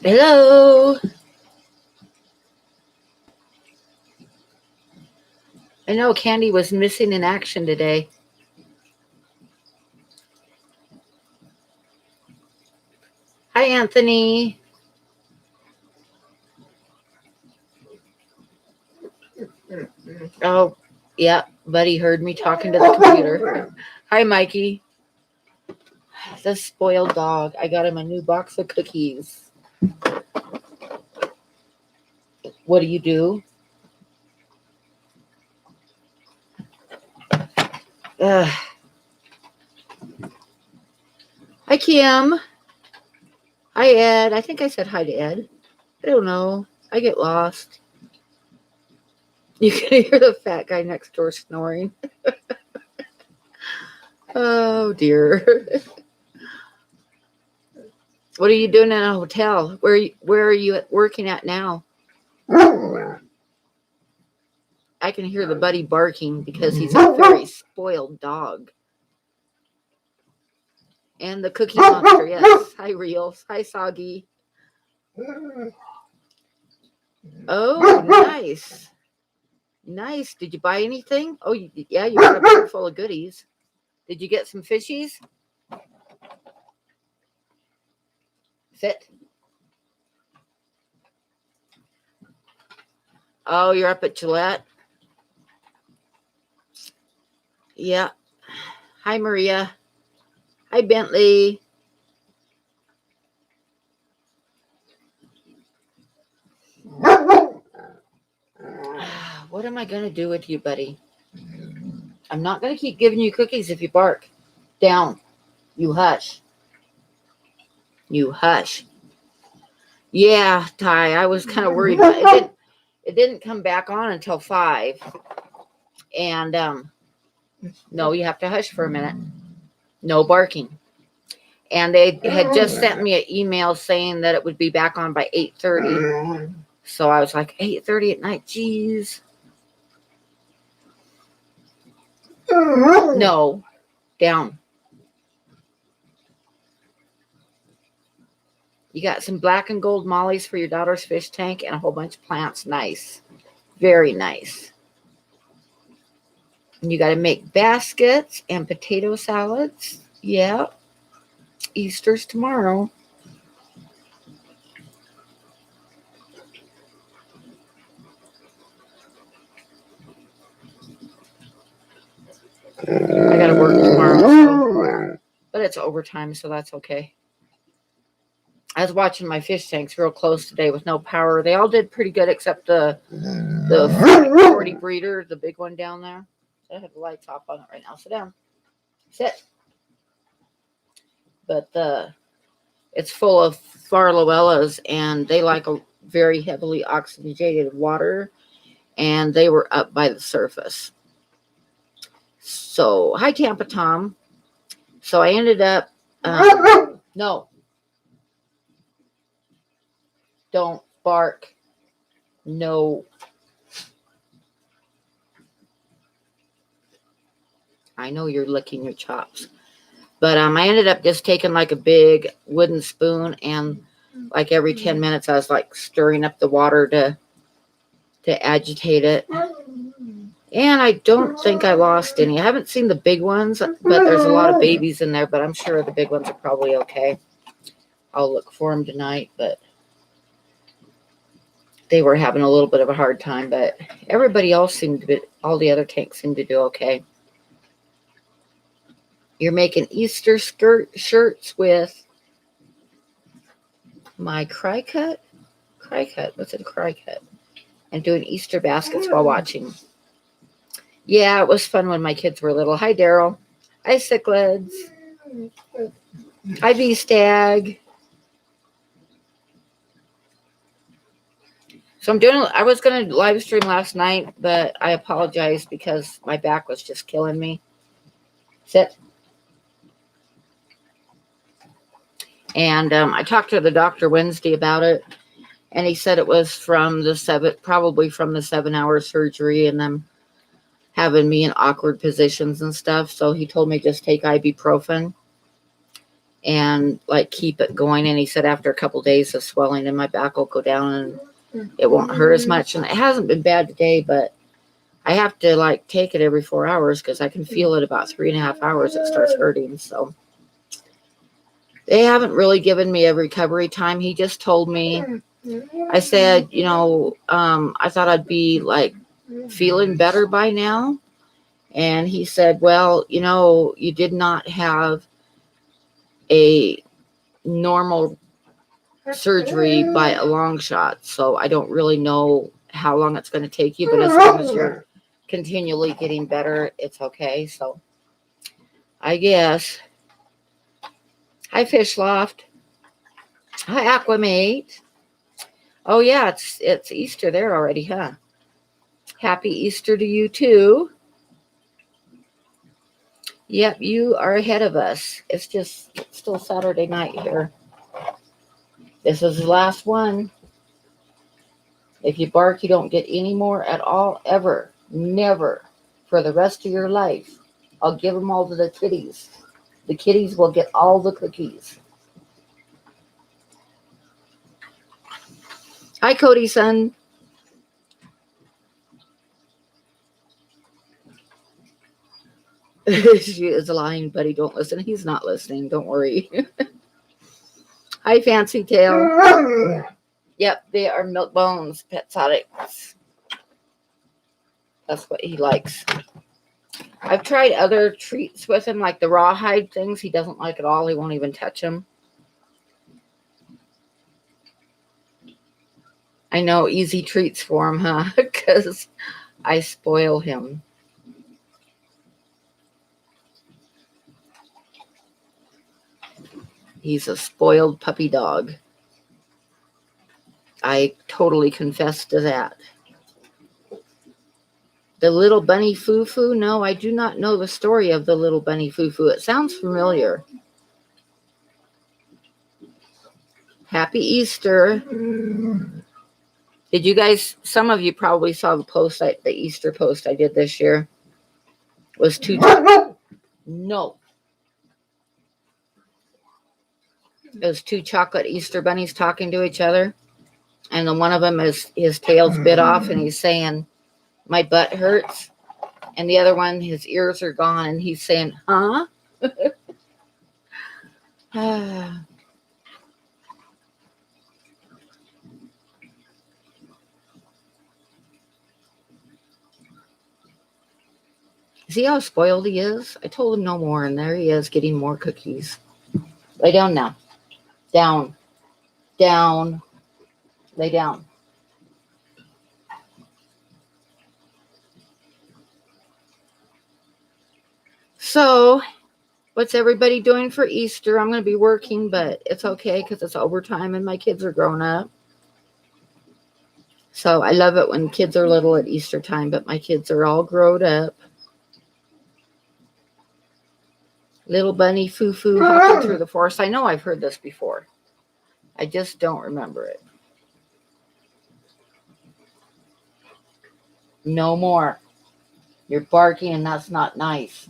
Hello. I know Candy was missing in action today. Hi, Anthony. Oh, yeah, Buddy heard me talking to the computer. Hi, Mikey. The spoiled dog. I got him a new box of cookies. What do you do? Ugh. Hi, Kim. Hi, Ed. I think I said hi to Ed. I don't know. I get lost. You can hear the fat guy next door snoring. Oh, dear. What are you doing in a hotel? Where are you working at now? I can hear the Buddy barking because he's a very spoiled dog. And the Cookie Monster, yes. Hi, Reels. Hi, Soggy. Oh, nice. Nice. Did you buy anything? Oh, yeah, you got a bag full of goodies. Did you get some fishies? Sit. Oh, you're up at Gillette? Yeah. Hi, Maria. Hi, Bentley. What am I going to do with you, buddy? I'm not going to keep giving you cookies if you bark. Down. You hush. You hush. Yeah, Ty, I was kind of worried. But it didn't come back on until 5. And, no, you have to hush for a minute. No barking. And they had just sent me an email saying that it would be back on by 8:30. So I was like, 8:30 at night? Jeez. No. Down. You got some black and gold mollies for your daughter's fish tank and a whole bunch of plants. Nice. Very nice. And you got to make baskets and potato salads. Yeah. Easter's tomorrow. I got to work tomorrow. But it's overtime, so that's okay. I was watching my fish tanks real close today with no power. They all did pretty good except the 40 breeder, the big one down there. I have the lights off on it right now. Sit down. Sit. But it's full of Farloellas, and they like a very heavily oxygenated water, and they were up by the surface. So, hi, Tampa Tom. So I ended up, no. Don't bark. No. I know you're licking your chops. But I ended up just taking like a big wooden spoon, and like every 10 minutes I was like stirring up the water to agitate it. And I don't think I lost any. I haven't seen the big ones, but there's a lot of babies in there, but I'm sure the big ones are probably okay. I'll look for them tonight, but they were having a little bit of a hard time, but everybody else seemed to be, all the other tanks seemed to do okay. You're making Easter shirts with my cry cut? Cry cut. What's a cry cut? And doing Easter baskets while watching. Yeah, it was fun when my kids were little. Hi, Daryl. Hi, Cichlids. Hi, V-Stag. So I was going to live stream last night, but I apologized because my back was just killing me. Sit. And I talked to the doctor Wednesday about it, and he said it was probably from the 7-hour surgery and them having me in awkward positions and stuff. So he told me just take ibuprofen. and like keep it going. And he said after a couple of days, the swelling in my back will go down and it won't hurt as much. And it hasn't been bad today, but I have to like take it every 4 hours because I can feel it about 3.5 hours. It starts hurting. So they haven't really given me a recovery time. He just told me, I said, I thought I'd be like feeling better by now. And he said, well, you did not have a normal surgery by a long shot. So I don't really know how long it's going to take you, but as long as you're continually getting better, it's okay. So I guess. Hi, Fish Loft. Hi, Aquamate. Oh yeah, it's Easter there already, huh? Happy Easter to you too. Yep, you are ahead of us. It's still Saturday night here. This is the last one. If you bark, you don't get any more at all, ever. Never. For the rest of your life. I'll give them all to the kitties. The kitties will get all the cookies. Hi, Cody, son. She is lying, buddy. Don't listen. He's not listening. Don't worry. Hi, Fancy Tail. Yep, they are milk bones, Petzotics. That's what he likes. I've tried other treats with him, like the rawhide things. He doesn't like at all. He won't even touch them. I know, easy treats for him, huh? Because I spoil him. He's a spoiled puppy dog. I totally confess to that. The little bunny foo-foo? No, I do not know the story of the little bunny foo-foo. It sounds familiar. Happy Easter. Did you guys, some of you probably saw the Easter post I did this year. It was no. It was 2 chocolate Easter bunnies talking to each other. And then one of them is his tail's bit off and he's saying, my butt hurts. And the other one, his ears are gone and he's saying, huh? See how spoiled he is? I told him no more, and there he is getting more cookies. Lay down now. Down. Down. Lay down. So, what's everybody doing for Easter? I'm going to be working, but it's okay because it's overtime and my kids are grown up. So, I love it when kids are little at Easter time, but my kids are all grown up. Little bunny foo-foo hopping through the forest. I know I've heard this before. I just don't remember it. No more. You're barking and that's not nice.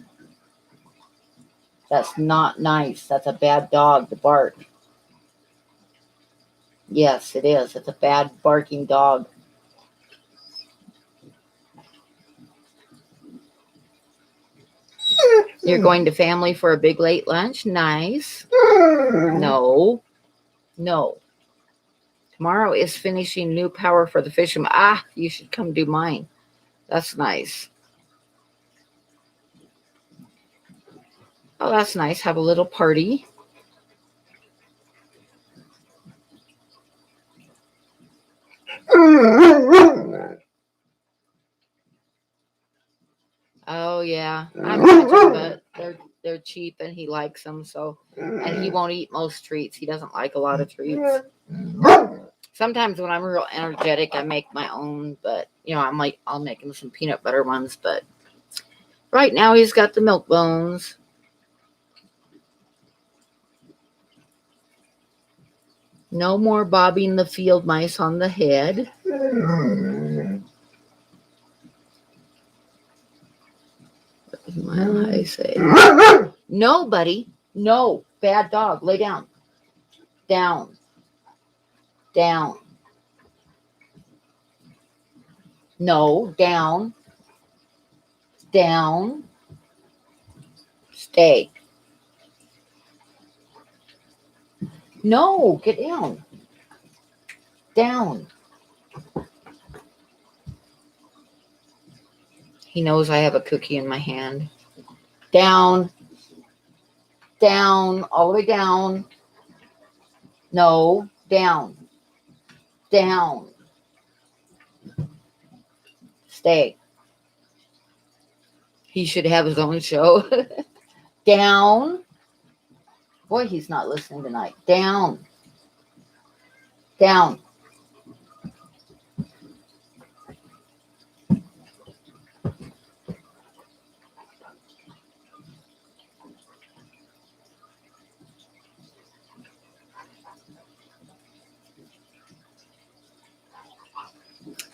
That's not nice. That's a bad dog to bark. Yes, it is. It's a bad barking dog. You're going to family for a big late lunch? Nice. No. No. Tomorrow is finishing new power for the fisherman. You should come do mine. That's nice. Oh, that's nice. Have a little party. Oh yeah, I'm watching, but they're cheap and he likes them. So, and he won't eat most treats. He doesn't like a lot of treats. Sometimes when I'm real energetic, I make my own. But I'll make him some peanut butter ones. But right now he's got the milk bones. No more bobbing the field mice on the head. What I say? No, buddy. No, bad dog. Lay down. Down. Down. No, down. Down. Stay. No, get down. Down. He knows I have a cookie in my hand. Down. Down. All the way down. No, down. Down. Stay. He should have his own show. Down. Boy, he's not listening tonight. Down. Down.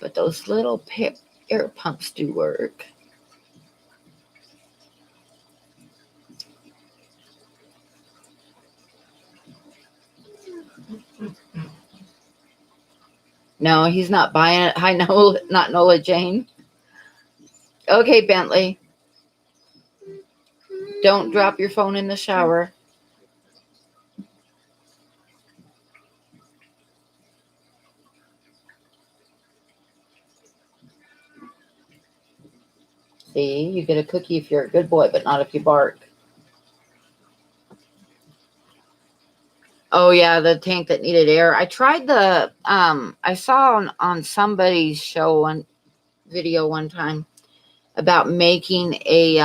But those little air pumps do work. No, he's not buying it. Hi, Nola, not Nola Jane. Okay, Bentley. Don't drop your phone in the shower. See, you get a cookie if you're a good boy, but not if you bark. Oh yeah, the tank that needed air. I tried the I saw on somebody's show one video one time about making a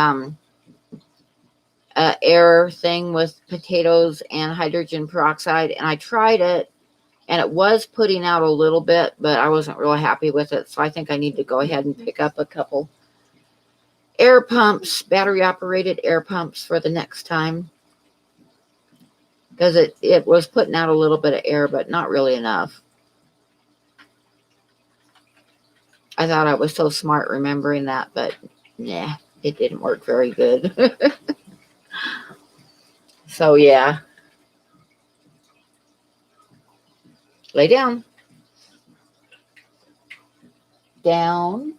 air thing with potatoes and hydrogen peroxide, and I tried it and it was putting out a little bit, but I wasn't really happy with it. So I think I need to go ahead and pick up a couple air pumps, battery operated air pumps for the next time. Because it was putting out a little bit of air, but not really enough. I thought I was so smart remembering that, but yeah, it didn't work very good. So yeah. Lay down. Down.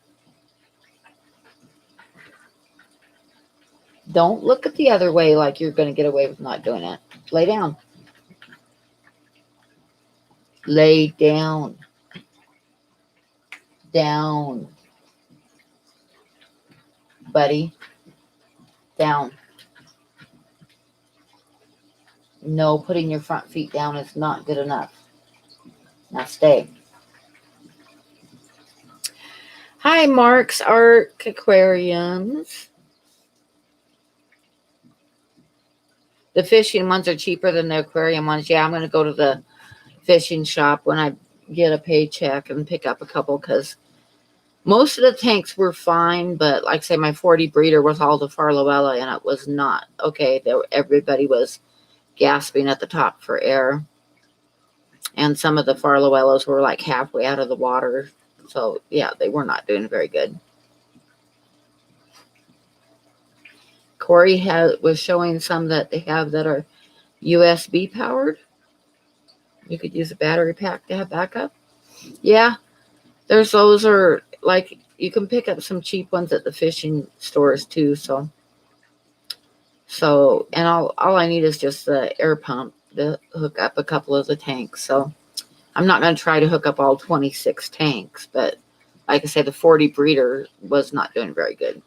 Don't look at the other way like you're going to get away with not doing it. Lay down. Lay down. Down. Buddy. Down. No, putting your front feet down is not good enough. Now stay. Hi, Mark's Ark Aquariums. The fishing ones are cheaper than the aquarium ones. Yeah, I'm going to go to the fishing shop when I get a paycheck and pick up a couple, because most of the tanks were fine, but like I say, my 40 breeder was all the Farloella, and it was not okay. Everybody was gasping at the top for air, and some of the Farloellas were like halfway out of the water. So yeah, they were not doing very good. Corey was showing some that they have that are USB powered. You could use a battery pack to have backup. Yeah, those are like, you can pick up some cheap ones at the fishing stores too. So and all I need is just the air pump to hook up a couple of the tanks. So I'm not going to try to hook up all 26 tanks, but like I said, the 40 breeder was not doing very good.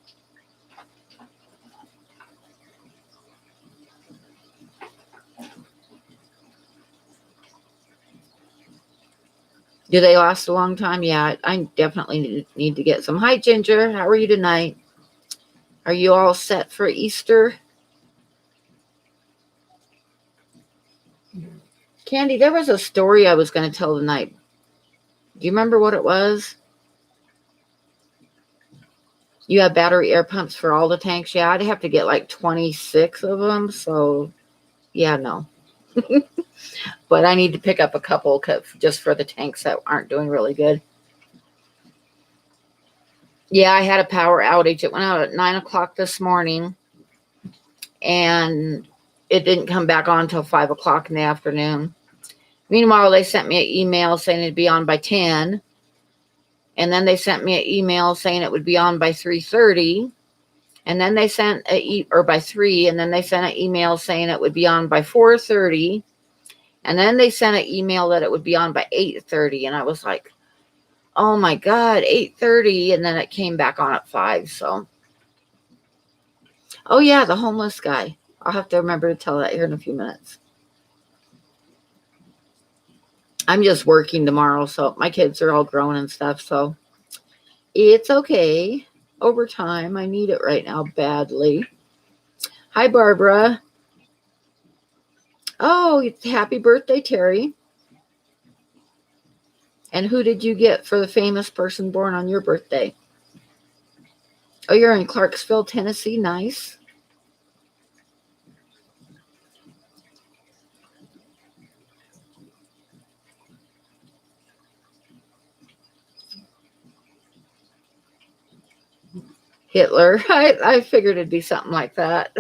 Do they last a long time? Yeah, I definitely need to get some. Hi, Ginger. How are you tonight? Are you all set for Easter? Candy, there was a story I was going to tell tonight. Do you remember what it was? You have battery air pumps for all the tanks? Yeah, I'd have to get like 26 of them. So, yeah, no. But I need to pick up a couple just for the tanks that aren't doing really good. Yeah, I had a power outage. It went out at 9 o'clock this morning. And it didn't come back on until 5 o'clock in the afternoon. Meanwhile, they sent me an email saying it'd be on by 10. And then they sent me an email saying it would be on by 3:30. And then they sent or by 3. And then they sent an email saying it would be on by 4:30. And then they sent an email that it would be on by 8:30. And I was like, oh my God, 8:30. And then it came back on at 5. So, oh yeah, the homeless guy. I'll have to remember to tell that here in a few minutes. I'm just working tomorrow, so my kids are all grown and stuff, so it's okay. Overtime, I need it right now badly. Hi, Barbara. Oh, happy birthday, Terry. And who did you get for the famous person born on your birthday? Oh, you're in Clarksville, Tennessee. Nice. Hitler. I figured it'd be something like that.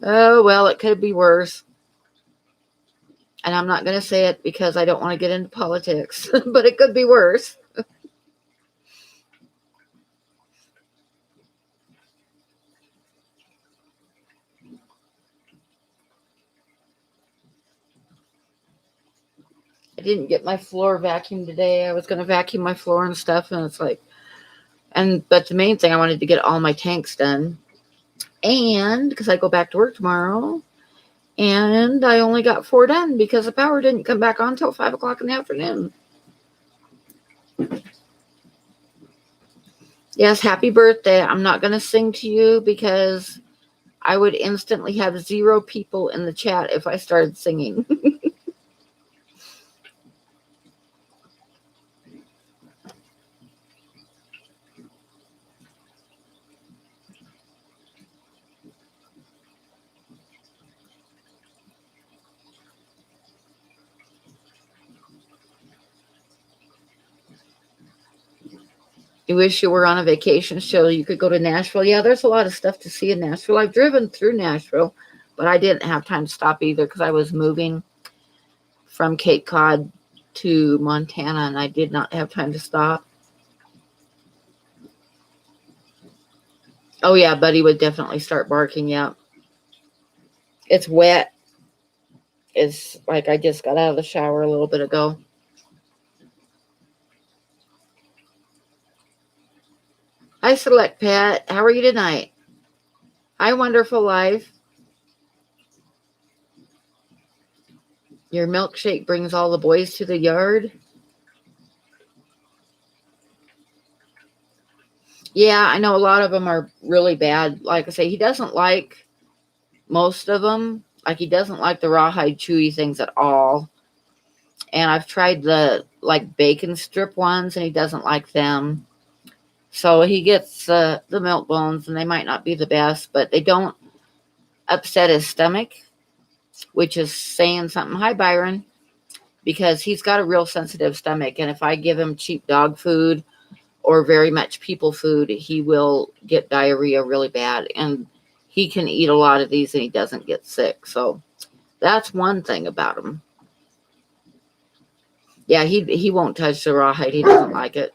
Oh, well, it could be worse. And I'm not going to say it because I don't want to get into politics, but it could be worse. I didn't get my floor vacuumed today. I was going to vacuum my floor and stuff, and it's like, but the main thing, I wanted to get all my tanks done. And because I go back to work tomorrow, and I only got 4 done because the power didn't come back on until 5 o'clock in the afternoon. Yes, happy birthday. I'm not going to sing to you because I would instantly have 0 people in the chat if I started singing. You wish you were on a vacation show. You could go to Nashville. Yeah, there's a lot of stuff to see in Nashville. I've driven through Nashville, but I didn't have time to stop either because I was moving from Cape Cod to Montana, and I did not have time to stop. Oh, yeah, Buddy would definitely start barking. Yeah. It's wet. It's like I just got out of the shower a little bit ago. Hi, Select Pat. How are you tonight? Hi, Wonderful Life. Your milkshake brings all the boys to the yard. Yeah, I know a lot of them are really bad. Like I say, he doesn't like most of them. Like he doesn't like the rawhide chewy things at all. And I've tried the like bacon strip ones, and he doesn't like them. So he gets the milk bones, and they might not be the best, but they don't upset his stomach, which is saying something. Hi, Byron. Because he's got a real sensitive stomach, and if I give him cheap dog food or very much people food, he will get diarrhea really bad, and he can eat a lot of these and he doesn't get sick. So that's one thing about him. Yeah, he won't touch the rawhide. He doesn't like it,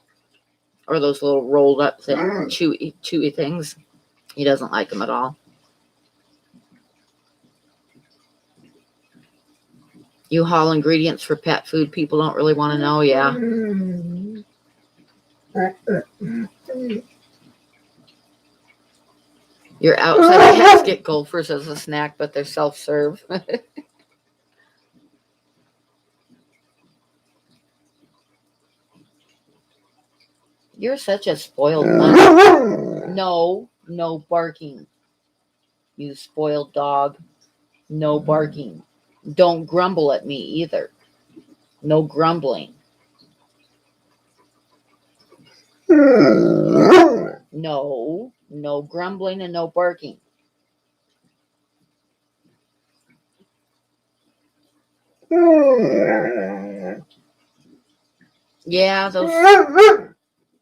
or those little rolled up chewy things. He doesn't like them at all. You haul ingredients for pet food. People don't really want to know. Yeah. Your outside pets get Gophers as a snack, but they're self-serve. You're such a spoiled one. No barking. You spoiled dog. No barking. Don't grumble at me either. No grumbling. No grumbling and no barking. Yeah,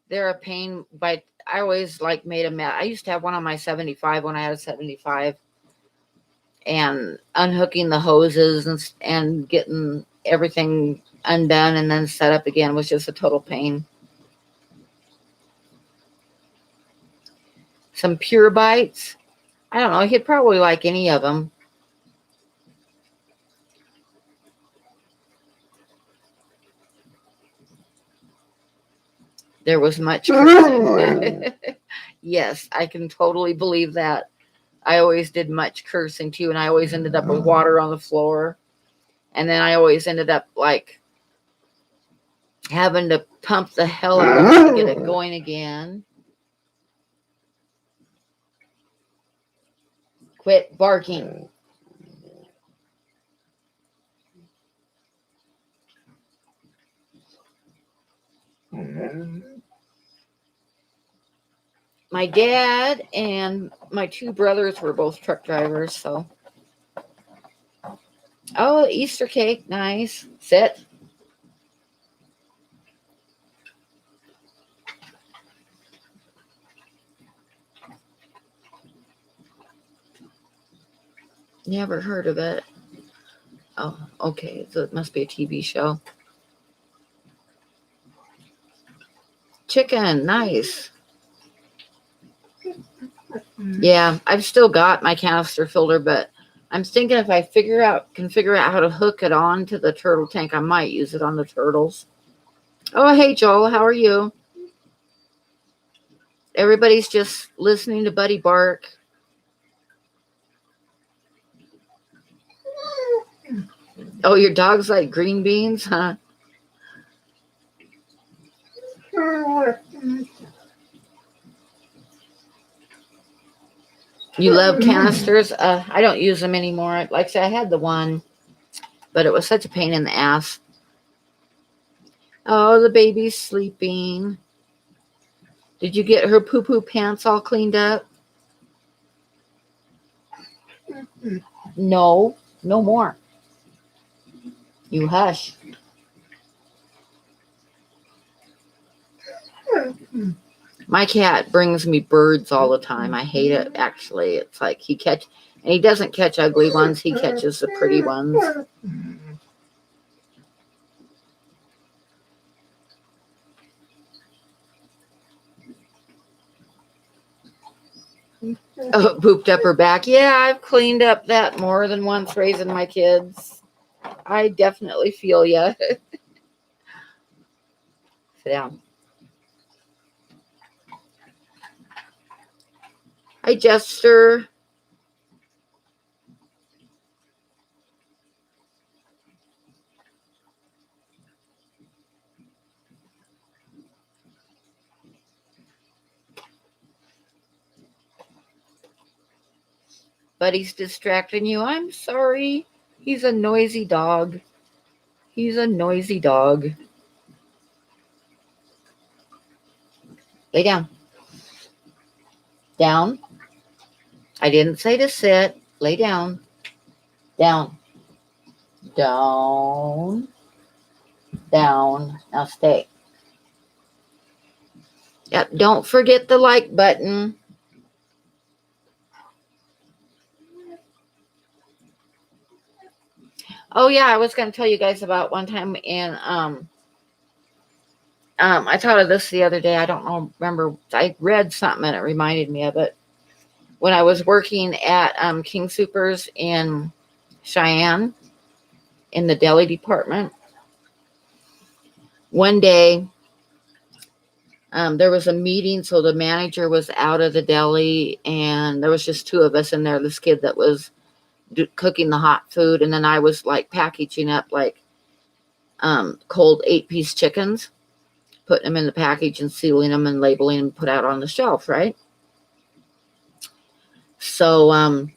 they're a pain, but I always made a mess. I used to have one on my 75 when I had a 75. and unhooking the hoses and getting everything undone and then set up again was just a total pain. Some Pure Bites. I don't know. He'd probably like any of them. There was much cursing. Yes, I can totally believe that. I always did much cursing too, and I always ended up with water on the floor. And then I always ended up like having to pump the hell out of it to get it going again. Quit barking. My dad and my two brothers were both truck drivers, so. Oh, Easter cake. Nice. Sit. Never heard of it. Oh, okay. So it must be a TV show. Chicken. Nice. Yeah, I've still got my canister filter, but I'm thinking if I can figure out how to hook it on to the turtle tank, I might use it on the turtles. Oh, hey, Joel. How are you? Everybody's just listening to Buddy bark. Oh, your dog's like green beans, huh? You love canisters? I don't use them anymore. Like I said, I had the one, but it was such a pain in the ass. Oh, the baby's sleeping. Did you get her poo-poo pants all cleaned up? No, no more. You hush. My cat brings me birds all the time. I hate it, actually. It's like he doesn't catch ugly ones. He catches the pretty ones. Oh, pooped up her back. Yeah, I've cleaned up that more than once raising my kids. I definitely feel ya. Sit down. Hi, Jester. Buddy's distracting you. I'm sorry. He's a noisy dog. He's a noisy dog. Lay down. Down. I didn't say to sit. Lay down. Down. Down. Down. Now stay. Yep. Don't forget the like button. Oh yeah, I was going to tell you guys about one time, and I thought of this the other day. I don't know, remember, I read something and it reminded me of it. When I was working at King Soopers in Cheyenne in the deli department, one day there was a meeting, so the manager was out of the deli, and there was just two of us in there. This kid that was cooking the hot food, and then I was like packaging up like cold 8-piece chickens, putting them in the package and sealing them and labeling them, put out on the shelf, right? So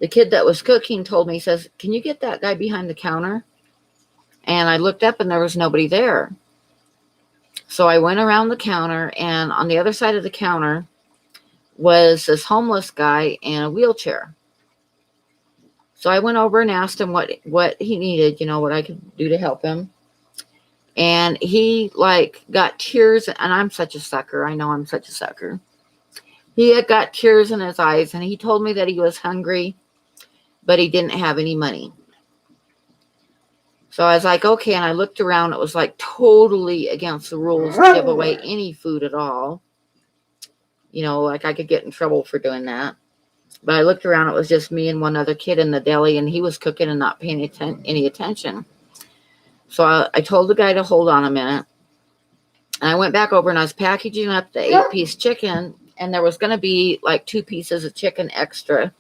the kid that was cooking told me, he says, "Can you get that guy behind the counter?" And I looked up and there was nobody there. So I went around the counter, and on the other side of the counter was this homeless guy in a wheelchair. So I went over and asked him what he needed, what I could do to help him. And he like got tears, and I'm such a sucker. I know I'm such a sucker. He had got tears in his eyes, and he told me that he was hungry but he didn't have any money. So I was like, okay. And I looked around. It was like totally against the rules to give away any food at all. You know, like I could get in trouble for doing that. But I looked around. It was just me and one other kid in the deli, and he was cooking and not paying any attention. So I told the guy to hold on a minute. And I went back over and I was packaging up the 8-piece chicken. And there was going to be like 2 pieces of chicken extra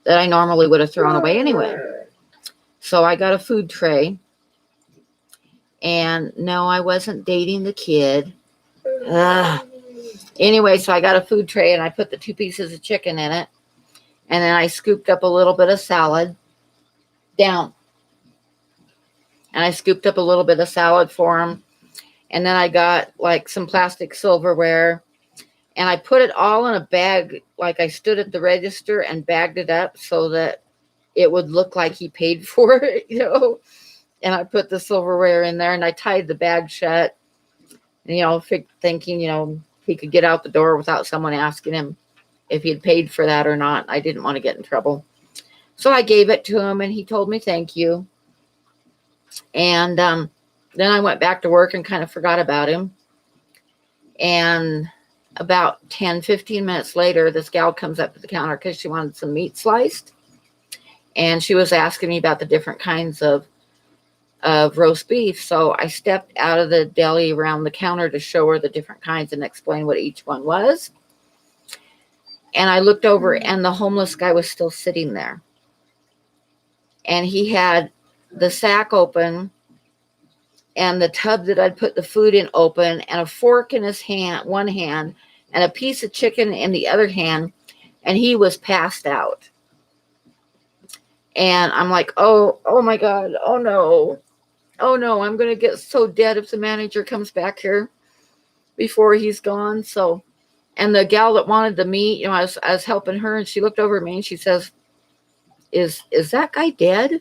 that I normally would have thrown away anyway. So I got a food tray. And no, I wasn't dating the kid. Ugh. Anyway, so I got a food tray and I put the 2 pieces of chicken in it. And then I scooped up a little bit of salad down. And I scooped up a little bit of salad for him. And then I got like some plastic silverware. And I put it all in a bag. Like I stood at the register and bagged it up so that it would look like he paid for it, you know. And I put the silverware in there and I tied the bag shut. And, you know, thinking, you know, he could get out the door without someone asking him if he had paid for that or not. I didn't want to get in trouble. So I gave it to him and he told me thank you. And then I went back to work and kind of forgot about him. And about 10, 15 minutes later, this gal comes up to the counter because she wanted some meat sliced. And she was asking me about the different kinds of roast beef. So I stepped out of the deli around the counter to show her the different kinds and explain what each one was. And I looked over and the homeless guy was still sitting there. And he had the sack open and the tub that I'd put the food in open and a fork in his hand, one hand, and a piece of chicken in the other hand. And he was passed out. And I'm like, oh my God, oh no, I'm going to get so dead if the manager comes back here before he's gone. So, and the gal that wanted the meat, you know, I was helping her and she looked over at me and she says, is that guy dead?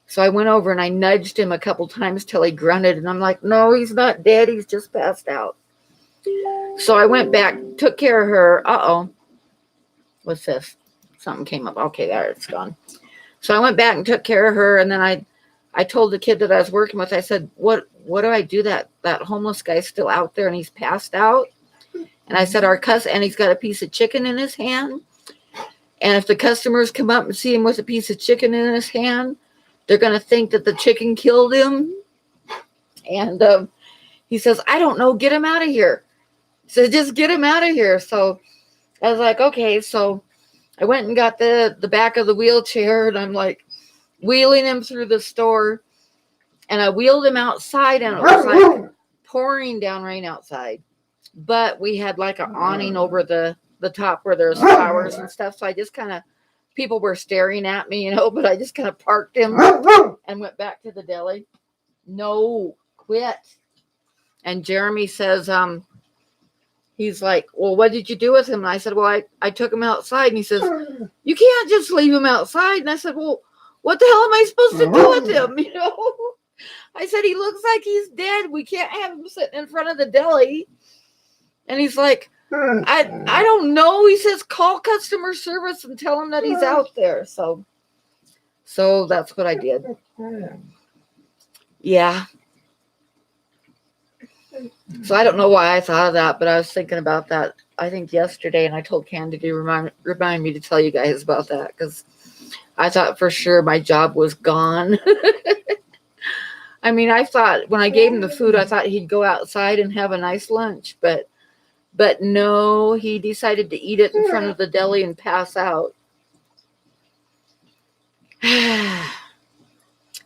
So I went over and I nudged him a couple times till he grunted. And I'm like, no, he's not dead. He's just passed out. So I went back, took care of her. Uh-oh. What's this? Something came up. Okay, there, it's gone. So I went back and took care of her. And then I told the kid that I was working with, I said, what do I do? That homeless guy's still out there and he's passed out. And I said, and he's got a piece of chicken in his hand. And if the customers come up and see him with a piece of chicken in his hand, they're going to think that the chicken killed him. And he says, I don't know, get him out of here. He said, just get him out of here. So I was like, okay. So I went and got the back of the wheelchair and I'm like wheeling him through the store. And I wheeled him outside and it was like pouring down rain outside. But we had like an awning over the top where there's flowers and stuff. So I just kind of, people were staring at me, you know, but I just kind of parked him and went back to the deli. No, quit. And Jeremy says, he's like, well, what did you do with him? And I said, well, I took him outside. And he says, you can't just leave him outside. And I said, well, what the hell am I supposed to do with him? You know, I said, he looks like he's dead. We can't have him sitting in front of the deli. And he's like, I don't know. He says, call customer service and tell him that he's out there. So that's what I did. Yeah. So I don't know why I thought of that, but I was thinking about that, I think yesterday, and I told Candy to remind me to tell you guys about that because I thought for sure my job was gone. I mean, I thought when I gave him the food, I thought he'd go outside and have a nice lunch, but no, he decided to eat it in front of the deli and pass out.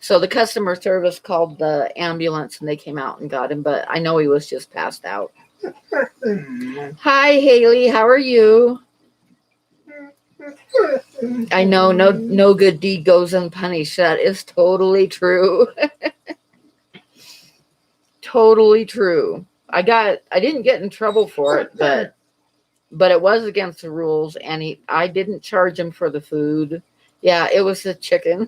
So the customer service called the ambulance and they came out and got him, but I know he was just passed out. Hi, Haley. How are you? I know no good deed goes unpunished. That is totally true. Totally true. I didn't get in trouble for it, but it was against the rules, and I didn't charge him for the food. Yeah, it was the chicken.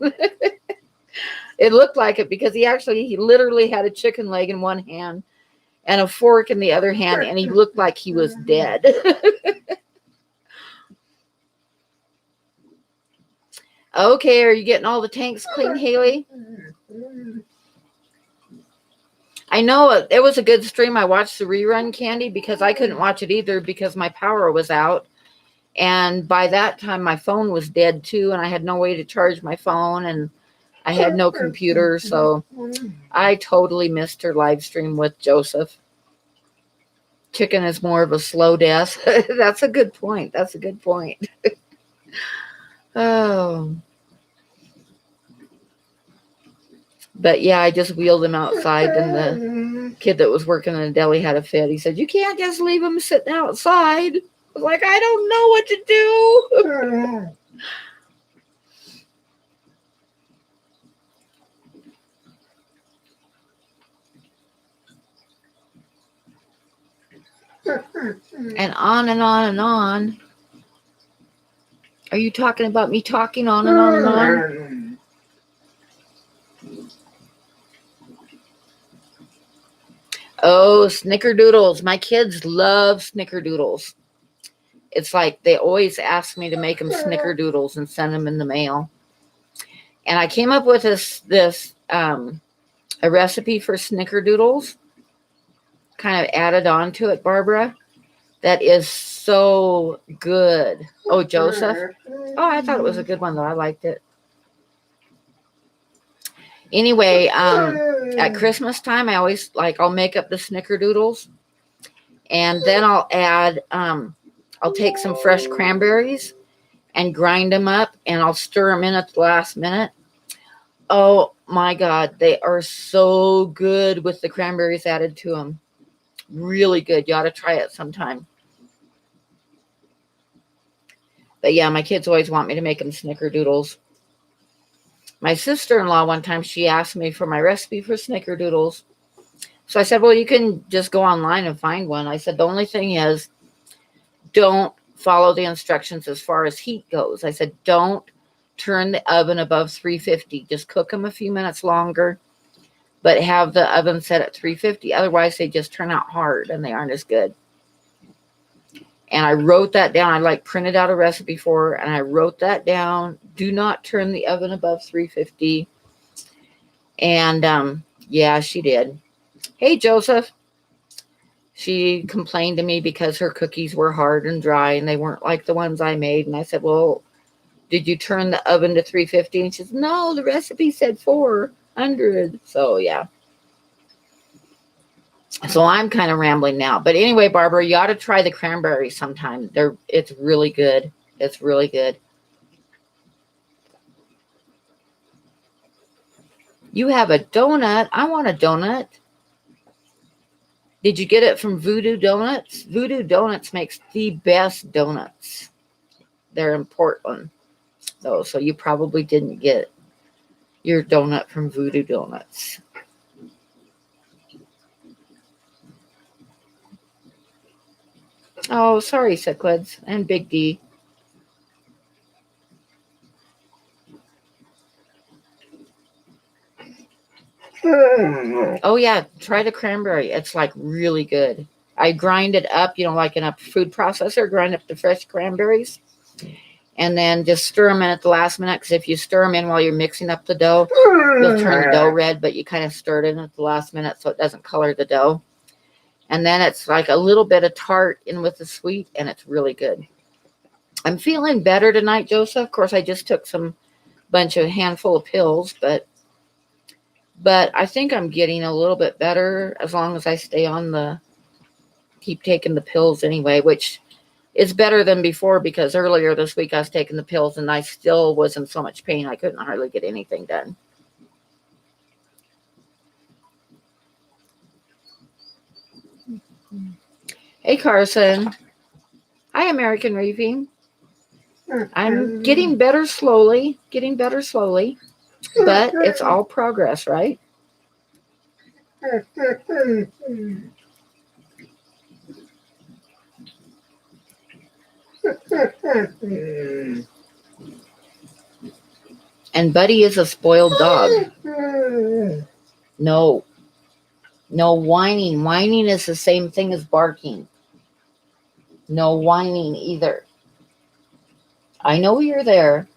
It looked like it because he literally had a chicken leg in one hand and a fork in the other hand, and he looked like he was dead. Okay, are you getting all the tanks clean, Haley? I know it was a good stream. I watched the rerun, Candy, because I couldn't watch it either because my power was out. And by that time, my phone was dead too, and I had no way to charge my phone, and I had no computer, so I totally missed her live stream with Joseph. Chicken is more of a slow death. That's a good point. That's a good point. Oh. But yeah, I just wheeled him outside, and the kid that was working in the deli had a fit. He said, "You can't just leave him sitting outside." I was like, "I don't know what to do." And on and on and on. Are you talking about me talking on and on and on? Oh, snickerdoodles. My kids love snickerdoodles. It's like they always ask me to make them snickerdoodles and send them in the mail. And I came up with a recipe for snickerdoodles, kind of added on to it, Barbara. That is so good. Oh, Joseph. Oh, I thought it was a good one, though. I liked it. Anyway, at Christmas time, I always I'll make up the snickerdoodles, and then I'll add, I'll take some fresh cranberries and grind them up, and I'll stir them in at the last minute. Oh my God, they are so good with the cranberries added to them. Really good. You ought to try it sometime. But yeah, my kids always want me to make them snickerdoodles. My sister-in-law, one time, she asked me for my recipe for snickerdoodles. So I said, well, you can just go online and find one. I said, the only thing is, don't follow the instructions as far as heat goes. I said, don't turn the oven above 350. Just cook them a few minutes longer, but have the oven set at 350. Otherwise, they just turn out hard and they aren't as good. And I wrote that down. I printed out a recipe for her, and I wrote that down. Do not turn the oven above 350. And yeah, she did. Hey, Joseph. She complained to me because her cookies were hard and dry, and they weren't like the ones I made. And I said, well, did you turn the oven to 350? And she says, no, the recipe said 400. So, yeah. So I'm kind of rambling now. But anyway, Barbara, you ought to try the cranberry sometime. It's really good. It's really good. You have a donut. I want a donut. Did you get it from Voodoo Donuts? Voodoo Donuts makes the best donuts. They're in Portland, though, so you probably didn't get your donut from Voodoo Donuts. Oh, sorry, Cichlids and Big D. Oh, yeah, try the cranberry. It's really good. I grind it up, like in a food processor, grind up the fresh cranberries, and then just stir them in at the last minute, because if you stir them in while you're mixing up the dough, you'll turn the dough red, but you kind of stir it in at the last minute so it doesn't color the dough. And then it's like a little bit of tart in with the sweet, and it's really good. I'm feeling better tonight, Joseph. Of course, I just took a handful of pills, but I think I'm getting a little bit better as long as I keep taking the pills anyway, which is better than before, because earlier this week I was taking the pills and I still was in so much pain I couldn't hardly get anything done. Hey, Carson. Hi, American Reefing. I'm getting better slowly, but it's all progress, right? And Buddy is a spoiled dog. No whining. Whining is the same thing as barking. No whining either. I know you're there.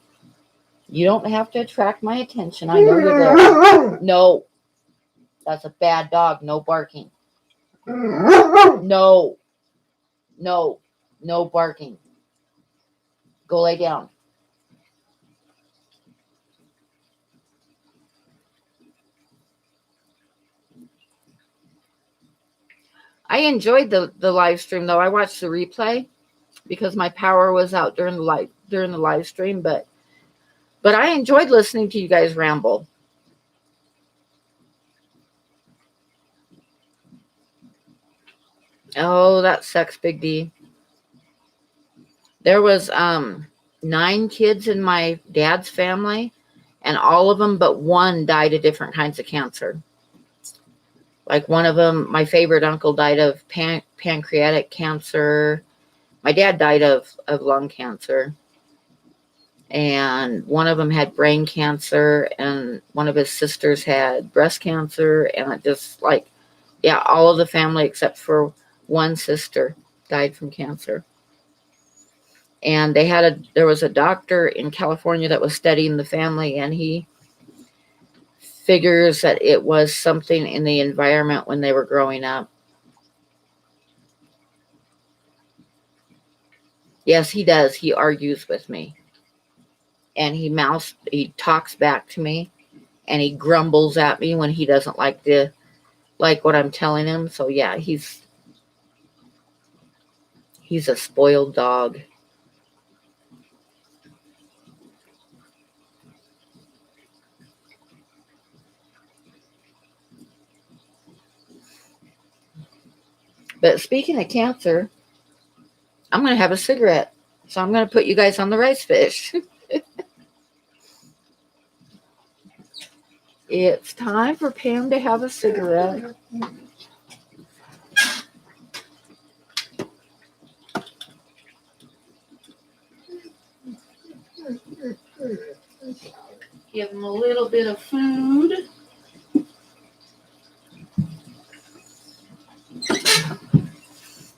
You don't have to attract my attention. I know you're there. No, that's a bad dog. No barking. No, no, no barking. Go lay down. I enjoyed the live stream though. I watched the replay because my power was out during the live stream, but I enjoyed listening to you guys ramble. Oh, that sucks, Big D. There was 9 kids in my dad's family, and all of them but one died of different kinds of cancer. Like one of them, my favorite uncle died of pancreatic cancer. My dad died of lung cancer. And one of them had brain cancer, and one of his sisters had breast cancer. And it just like, yeah, all of the family except for one sister died from cancer. And there was a doctor in California that was studying the family, and he figures that it was something in the environment when they were growing up. Yes, he does. He argues with me. And he talks back to me, and he grumbles at me when he doesn't like what I'm telling him. So yeah, he's a spoiled dog. But speaking of cancer, I'm going to have a cigarette. So I'm going to put you guys on the rice fish. It's time for Pam to have a cigarette. Give him a little bit of food.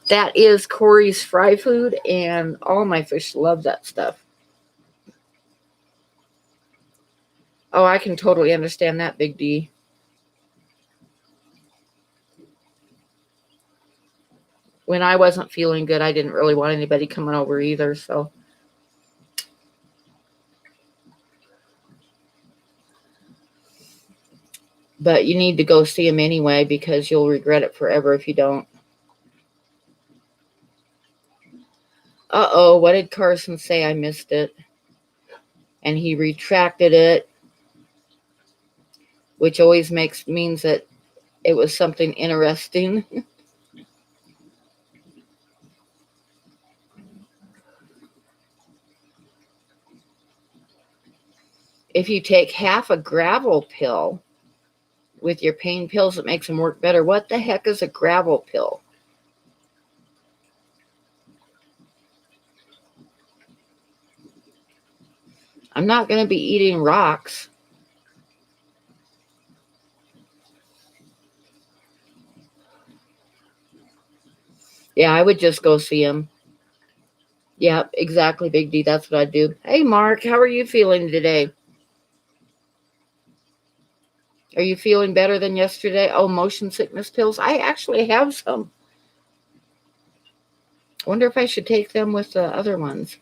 That is Corey's fry food, and all my fish love that stuff. Oh, I can totally understand that, Big D. When I wasn't feeling good, I didn't really want anybody coming over either, so. But you need to go see him anyway because you'll regret it forever if you don't. Uh-oh, what did Carson say? I missed it. And he retracted it, which always means that it was something interesting. If you take half a gravel pill with your pain pills, it makes them work better. What the heck is a gravel pill? I'm not going to be eating rocks. Yeah, I would just go see him. Yeah, exactly, Big D. That's what I'd do. Hey, Mark, how are you feeling today? Are you feeling better than yesterday? Oh, motion sickness pills. I actually have some. I wonder if I should take them with the other ones.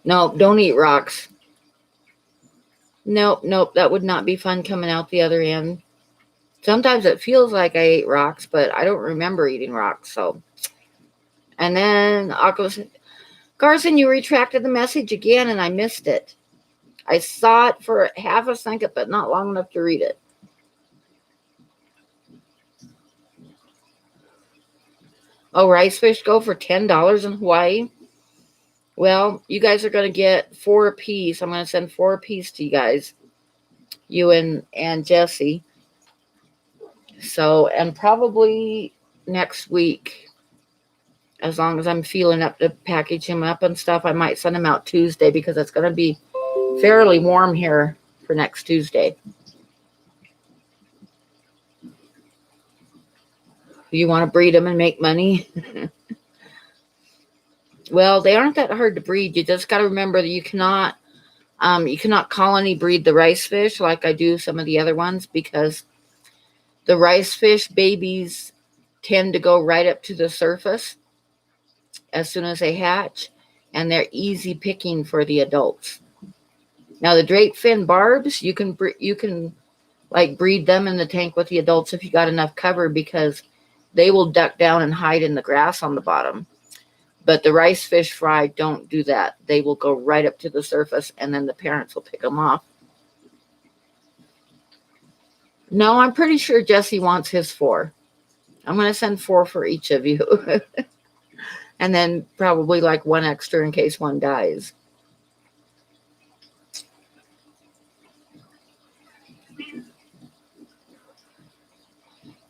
No, don't eat rocks. Nope, that would not be fun coming out the other end. Sometimes it feels like I ate rocks, but I don't remember eating rocks, so. And then Akko said, Carson, you retracted the message again, and I missed it. I saw it for half a second, but not long enough to read it. Oh, rice fish go for $10 in Hawaii? Well, you guys are going to get 4 apiece. I'm going to send 4 apiece to you guys. You and Jesse. So, and probably next week, as long as I'm feeling up to package him up and stuff, I might send him out Tuesday because it's going to be fairly warm here for next Tuesday. You want to breed them and make money? Well, they aren't that hard to breed. You just got to remember that you cannot colony breed the rice fish like I do some of the other ones, because the rice fish babies tend to go right up to the surface as soon as they hatch, and they're easy picking for the adults. Now the drape fin barbs, you can like breed them in the tank with the adults if you got enough cover, because they will duck down and hide in the grass on the bottom. But the rice fish fry don't do that. They will go right up to the surface, and then the parents will pick them off. No, I'm pretty sure Jesse wants his 4. I'm going to send 4 for each of you. And then probably like 1 extra in case one dies.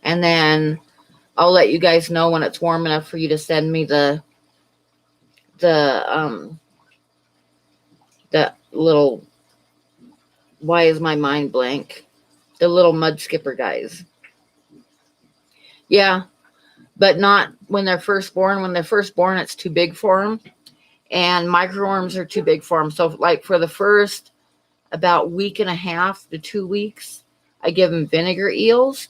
And then I'll let you guys know when it's warm enough for you to send me the little, why is my mind blank? The little mud skipper guys. Yeah, but not when they're first born. When they're first born, it's too big for them. And microworms are too big for them. So like for the first about week and a half to 2 weeks, I give them vinegar eels.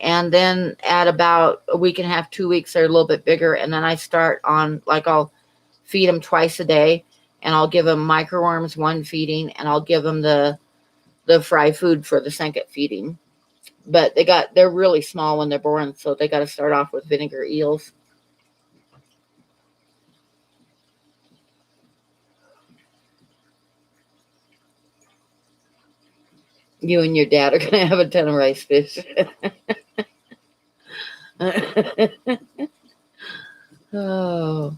And then at about a week and a half, 2 weeks, they're a little bit bigger. And then I start on, like, I'll feed them twice a day, and I'll give them microworms 1 feeding, and I'll give them the fry food for the second feeding. But they're really small when they're born, so they got to start off with vinegar eels. You and your dad are going to have a ton of rice fish. Oh.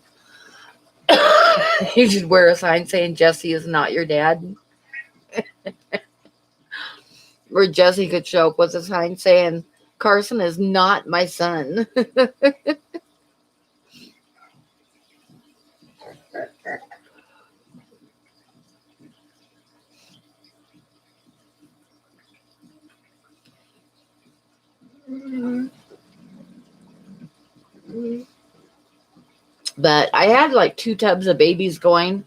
You should wear a sign saying Jesse is not your dad. Or Jesse could show up with a sign saying Carson is not my son. But I had like 2 tubs of babies going.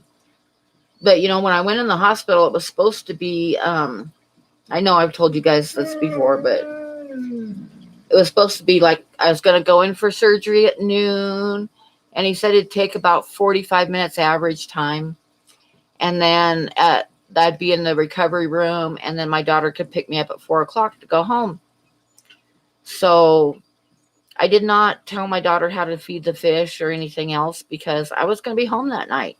But when I went in the hospital, it was supposed to be, I know I've told you guys this before, but it was supposed to be like I was going to go in for surgery at noon. And he said it'd take about 45 minutes average time. And then I'd be in the recovery room, and then my daughter could pick me up at 4 o'clock to go home. So I did not tell my daughter how to feed the fish or anything else, because I was going to be home that night.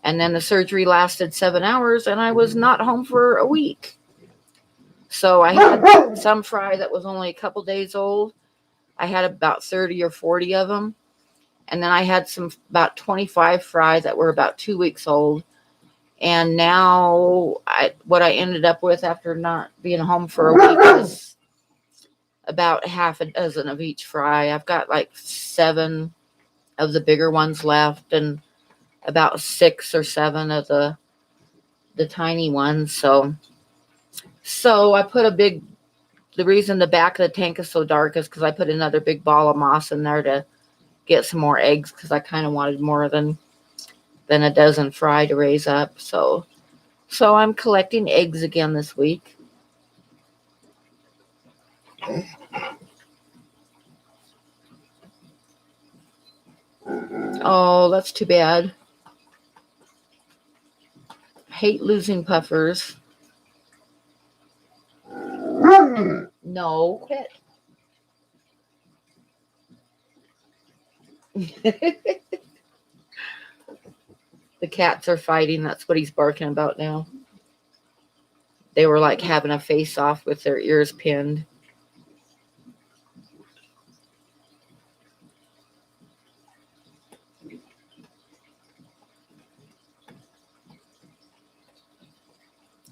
And then the surgery lasted 7 hours, and I was not home for a week. So I had some fry that was only a couple days old. I had about 30 or 40 of them. And then I had about 25 fry that were about 2 weeks old. And now what I ended up with after not being home for a week is about half a dozen of each fry. I've got like 7 of the bigger ones left, and about 6 or 7 of the tiny ones. So I put the reason the back of the tank is so dark is because I put another big ball of moss in there to get some more eggs, because I kind of wanted more than a dozen fry to raise up. So I'm collecting eggs again this week. Oh, that's too bad. I hate losing puffers. No, quit. The cats are fighting. That's what he's barking about now. They were like having a face off with their ears pinned.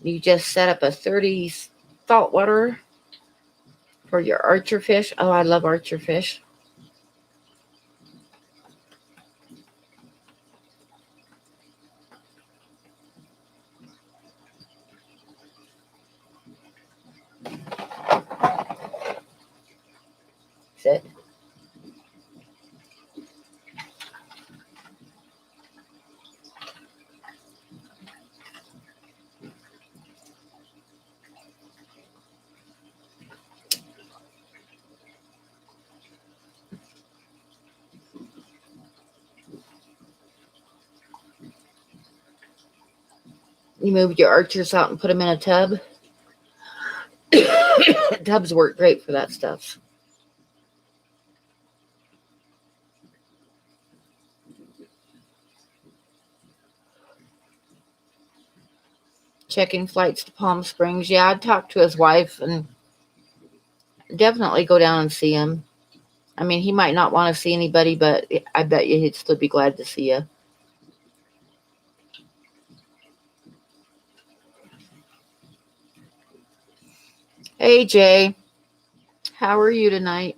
You just set up a 30 saltwater for your archer fish. Oh, I love archer fish. You moved your archers out and put them in a tub. Tubs work great for that stuff. Checking flights to Palm Springs. Yeah, I'd talk to his wife and definitely go down and see him. I mean, he might not want to see anybody, but I bet you he'd still be glad to see you. Hey, Jay. How are you tonight?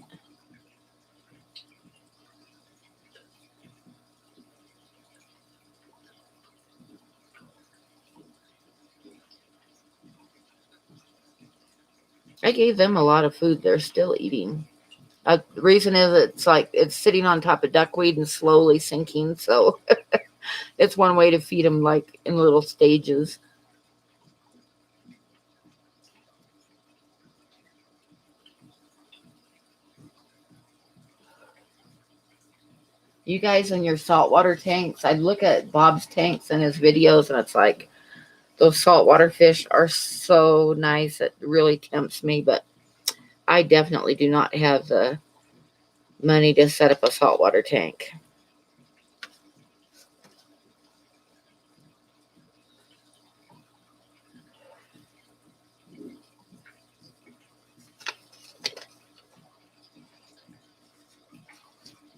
I gave them a lot of food. They're still eating. The reason is it's like it's sitting on top of duckweed and slowly sinking. So it's one way to feed them, like in little stages. You guys and your saltwater tanks. I look at Bob's tanks and his videos, and it's like those saltwater fish are so nice. It really tempts me, but I definitely do not have the money to set up a saltwater tank.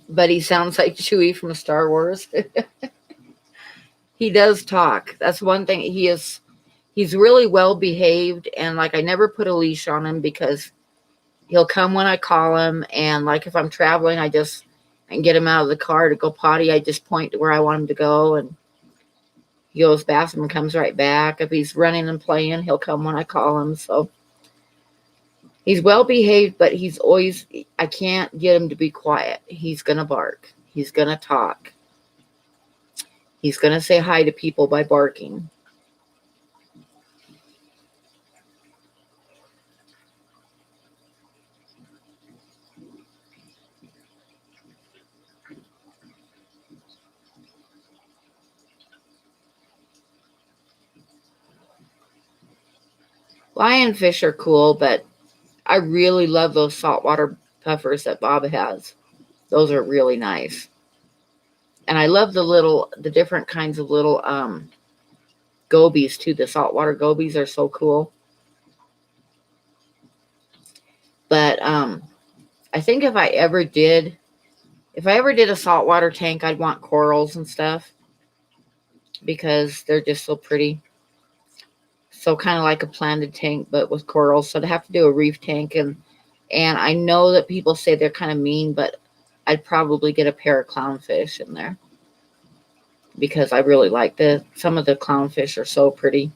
But he sounds like Chewie from Star Wars. He does talk. That's one thing. He's really well behaved, and like I never put a leash on him because he'll come when I call him, and like if I'm traveling, I just and get him out of the car to go potty. I just point to where I want him to go, and he goes bathroom and comes right back. If he's running and playing, he'll come when I call him. So he's well behaved, but he's always, I can't get him to be quiet. He's going to bark. He's going to talk. He's going to say hi to people by barking. Lionfish are cool, but I really love those saltwater puffers that Bob has. Those are really nice. And I love the different kinds of little gobies too. The saltwater gobies are so cool. But I think if I ever did a saltwater tank, I'd want corals and stuff because they're just so pretty. So kind of like a planted tank, but with corals. So to have to do a reef tank, and I know that people say they're kind of mean, but I'd probably get a pair of clownfish in there because I really like some of the clownfish are so pretty.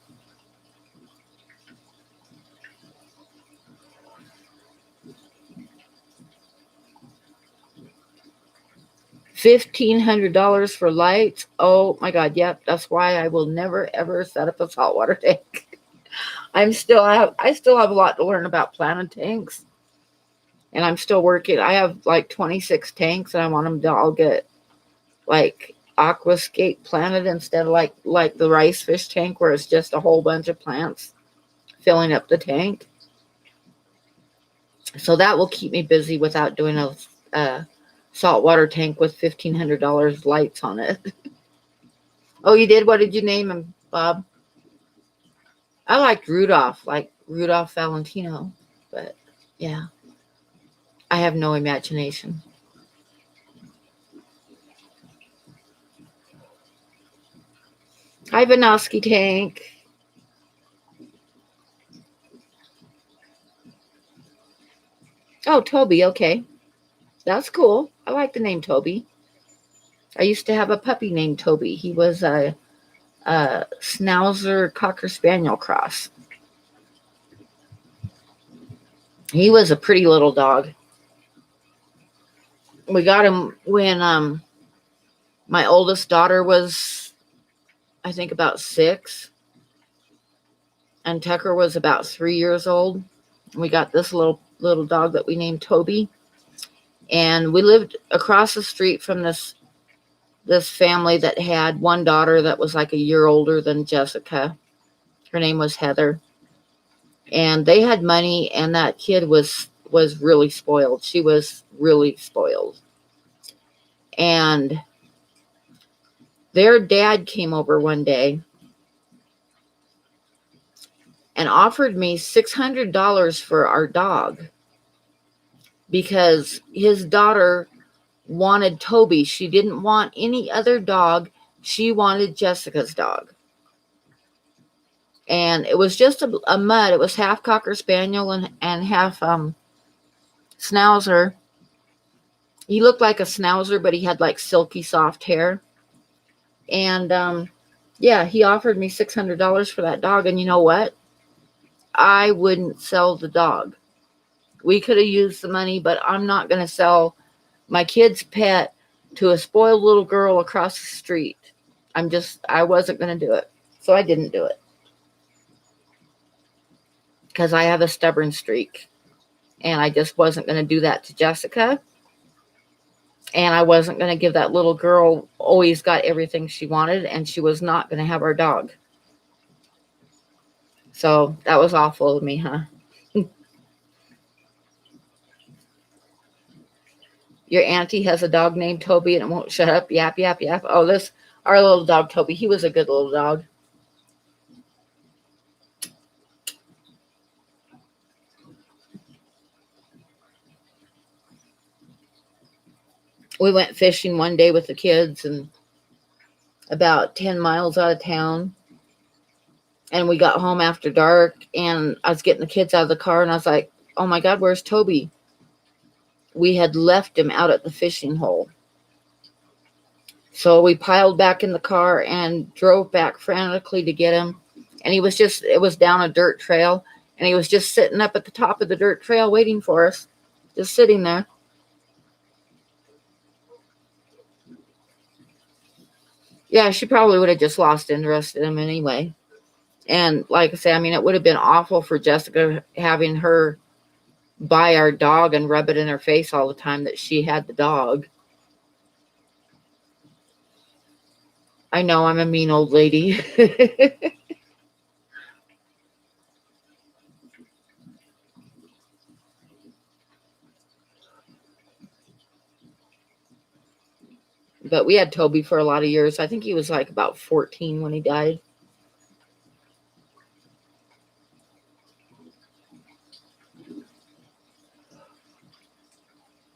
$1,500 for lights. Oh my God. Yep. That's why I will never, ever set up a saltwater tank. I still have a lot to learn about planted tanks, and I'm still working. I have like 26 tanks, and I want them to all get like aquascape planted instead of like the rice fish tank where it's just a whole bunch of plants filling up the tank. So that will keep me busy without doing a saltwater tank with $1,500 lights on it. Oh, you did? What did you name him, Bob? I liked Rudolph, like Rudolph Valentino, but yeah, I have no imagination. Hi, Vanoski Tank. Oh, Toby, okay. That's cool. I like the name Toby. I used to have a puppy named Toby. He was a Schnauzer Cocker Spaniel cross. He was a pretty little dog. We got him when my oldest daughter was, I think, about 6, and Tucker was about 3 years old. We got this little dog that we named Toby, and we lived across the street from this family that had one daughter that was like a year older than Jessica. Her name was Heather. And they had money, and that kid was really spoiled. She was really spoiled. And their dad came over one day and offered me $600 for our dog because his daughter wanted Toby. She didn't want any other dog. She wanted Jessica's dog. And it was just a mutt. It was half Cocker Spaniel and half Schnauzer. He looked like a Schnauzer, but he had like silky soft hair. And yeah, he offered me $600 for that dog. And you know what? I wouldn't sell the dog. We could have used the money, but I'm not going to sell my kid's pet to a spoiled little girl across the street. I wasn't going to do it. So I didn't do it. Because I have a stubborn streak. And I just wasn't going to do that to Jessica. And I wasn't going to give that little girl always got everything she wanted. And she was not going to have our dog. So that was awful of me, huh? Your auntie has a dog named Toby and it won't shut up. Yap, yap, yap. Oh, our little dog, Toby. He was a good little dog. We went fishing one day with the kids and about 10 miles out of town. And we got home after dark and I was getting the kids out of the car and I was like, oh my God, where's Toby? We had left him out at the fishing hole. So we piled back in the car and drove back frantically to get him. And it was down a dirt trail. And he was just sitting up at the top of the dirt trail waiting for us. Just sitting there. Yeah, she probably would have just lost interest in him anyway. And like I say, I mean, it would have been awful for Jessica having her buy our dog and rub it in her face all the time that she had the dog. I know I'm a mean old lady. But we had Toby for a lot of years. I think he was like about 14 when he died.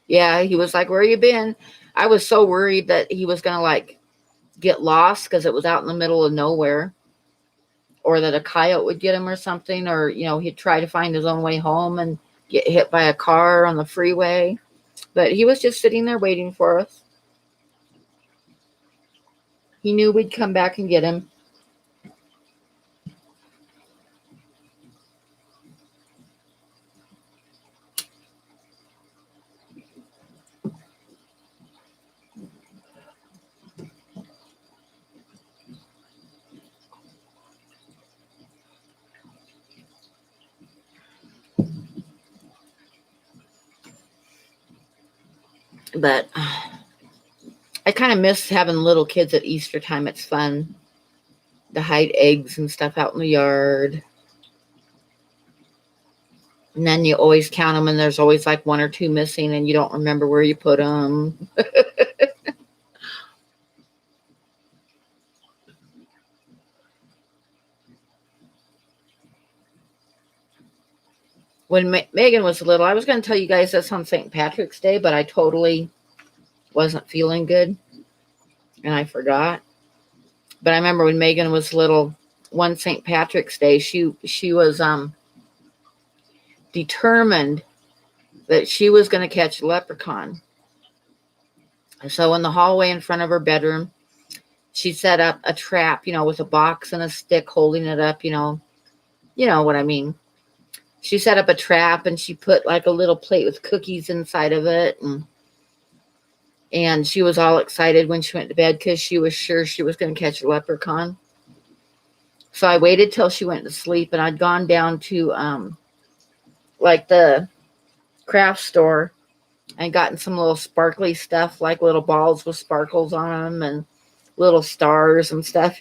Yeah, he was like, where you been? I was so worried that he was going to like get lost because it was out in the middle of nowhere, or that a coyote would get him or something, or, he'd try to find his own way home and get hit by a car on the freeway. But he was just sitting there waiting for us. He knew we'd come back and get him. But I kind of miss having little kids at Easter time. It's fun to hide eggs and stuff out in the yard. And then you always count them, and there's always like one or two missing, and you don't remember where you put them. When Megan was little, I was going to tell you guys this on St. Patrick's Day, but I totally wasn't feeling good, and I forgot. But I remember when Megan was little, one St. Patrick's Day, she was determined that she was going to catch a leprechaun. So in the hallway in front of her bedroom, she set up a trap, with a box and a stick holding it up, you know what I mean. She set up a trap and she put like a little plate with cookies inside of it. And she was all excited when she went to bed because she was sure she was going to catch a leprechaun. So I waited till she went to sleep, and I'd gone down to like the craft store and gotten some little sparkly stuff, like little balls with sparkles on them and little stars and stuff,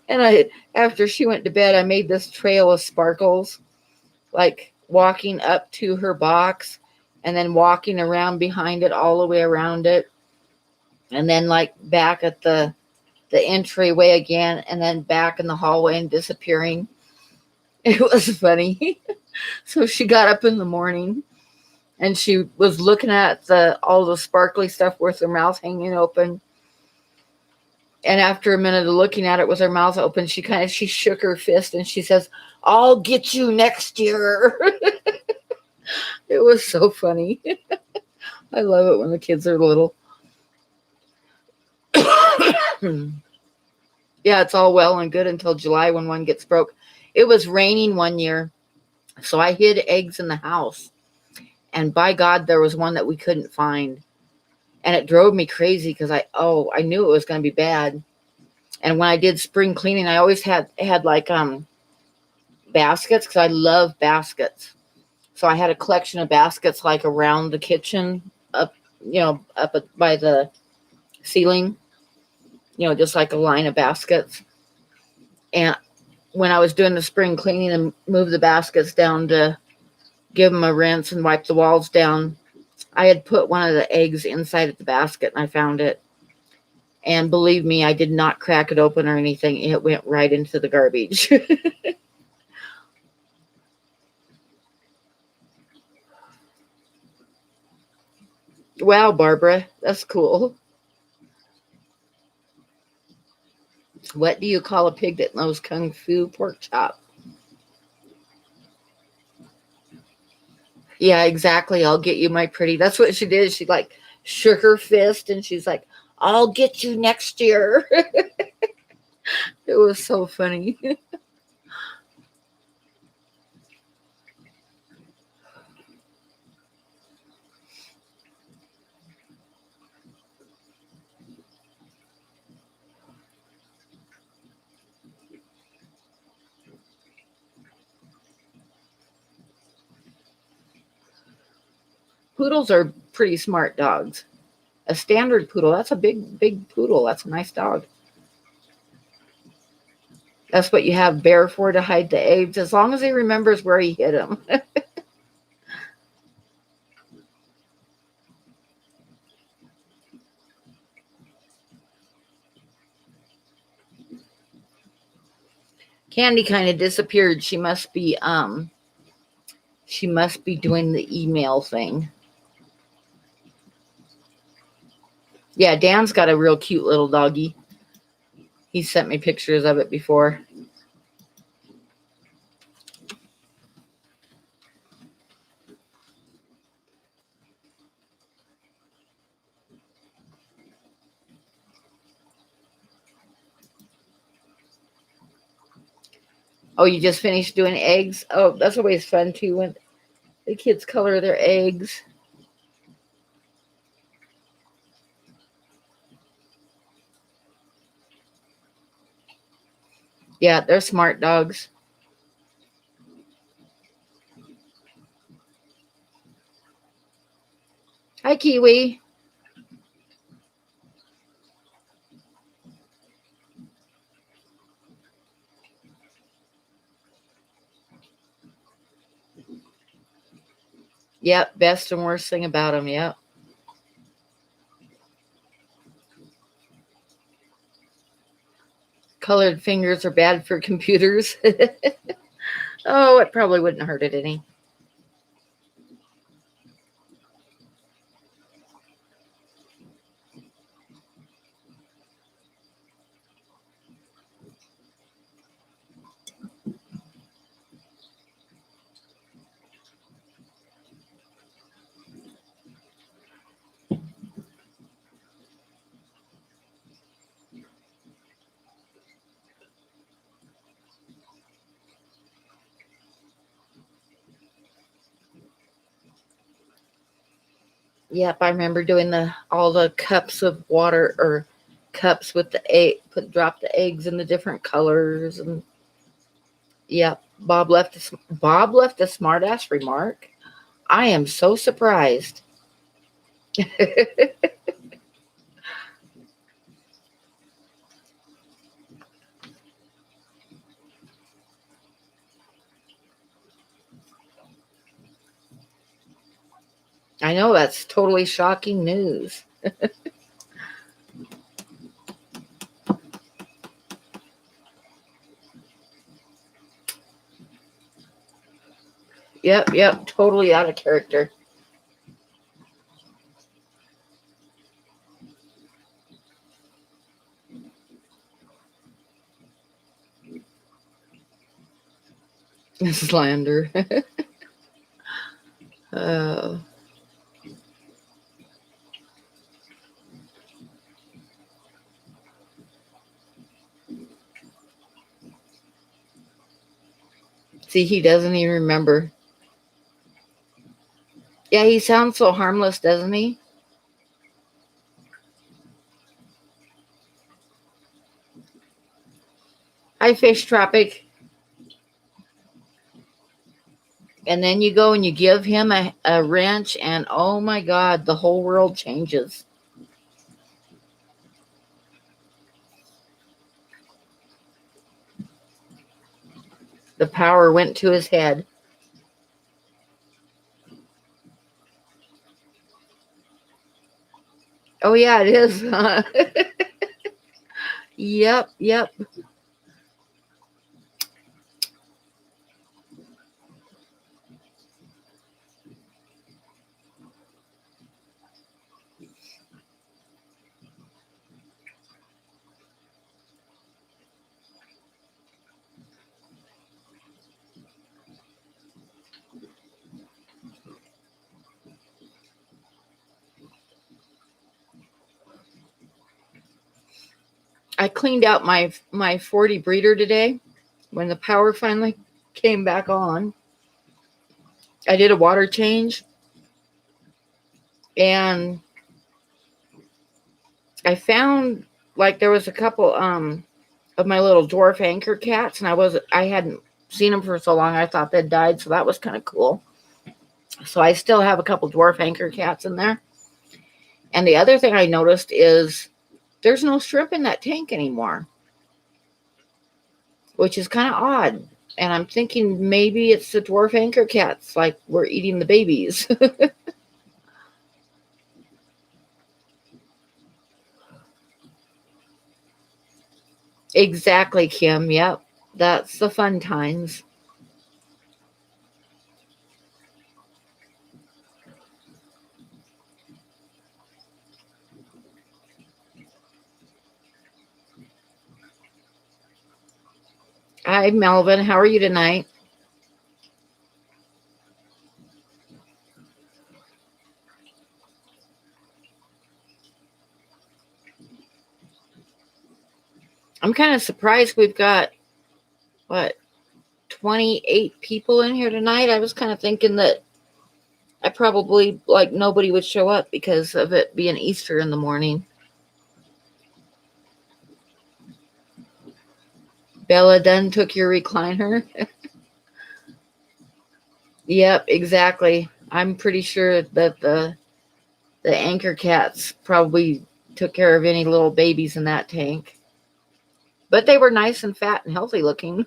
And after she went to bed, I made this trail of sparkles, like walking up to her box and then walking around behind it, all the way around it, and then like back at the entryway again, and then back in the hallway and disappearing. It was funny. So she got up in the morning and she was looking at the all the sparkly stuff with her mouth hanging open. And after a minute of looking at it with her mouth open, she shook her fist and she says, "I'll get you next year." It was so funny. I love it when the kids are little. Yeah, it's all well and good until July when one gets broke. It was raining one year, so I hid eggs in the house. And by God, there was one that we couldn't find. And it drove me crazy because I knew it was going to be bad. And when I did spring cleaning, I always had like baskets because I love baskets. So I had a collection of baskets like around the kitchen, up by the ceiling, just like a line of baskets. And when I was doing the spring cleaning and moved the baskets down to give them a rinse and wipe the walls down, I had put one of the eggs inside of the basket and I found it. And believe me, I did not crack it open or anything. It went right into the garbage. Wow, Barbara, that's cool. What do you call a pig that knows kung fu? Pork chop. Yeah, exactly. I'll get you, my pretty. That's what she did. She like shook her fist and she's like, "I'll get you next year." It was so funny. Poodles are pretty smart dogs. A standard poodle, that's a big poodle. That's a nice dog. That's what you have Bear for, to hide the eggs, as long as he remembers where he hid them. Candy kind of disappeared. She must be doing the email thing. Yeah, Dan's got a real cute little doggy. He sent me pictures of it before. Oh, you just finished doing eggs? Oh, that's always fun too when the kids color their eggs. Yeah, they're smart dogs. Hi, Kiwi. Yep, best and worst thing about them. Yep. Colored fingers are bad for computers. Oh, it probably wouldn't hurt it any. Yep, I remember doing the all the cups of water or cups with the egg, drop the eggs in the different colors, and yep. Bob left a smart ass remark. I am so surprised. I know that's totally shocking news. Yep, totally out of character. Slander. uh, See, he doesn't even remember. Yeah, he sounds so harmless, doesn't he? Hi, Fish Tropic. And then you go and you give him a wrench, and oh my God, the whole world changes. The power went to his head. Oh, yeah, it is. Yep. I cleaned out my 40 breeder today when the power finally came back on. I did a water change, and I found like there was a couple of my little dwarf anchor cats, and I hadn't seen them for so long. I thought they'd died, so that was kind of cool. So I still have a couple dwarf anchor cats in there. And the other thing I noticed is there's no shrimp in that tank anymore, which is kind of odd. And I'm thinking maybe it's the dwarf anchor cats, like we're eating the babies. Exactly, Kim. Yep. That's the fun times. Hi, Melvin. How are you tonight? I'm kind of surprised we've got, what, 28 people in here tonight. I was kind of thinking that I probably, like, nobody would show up because of it being Easter in the morning. Bella Dunn took your recliner. Yep, exactly. I'm pretty sure that the anchor cats probably took care of any little babies in that tank. But they were nice and fat and healthy looking.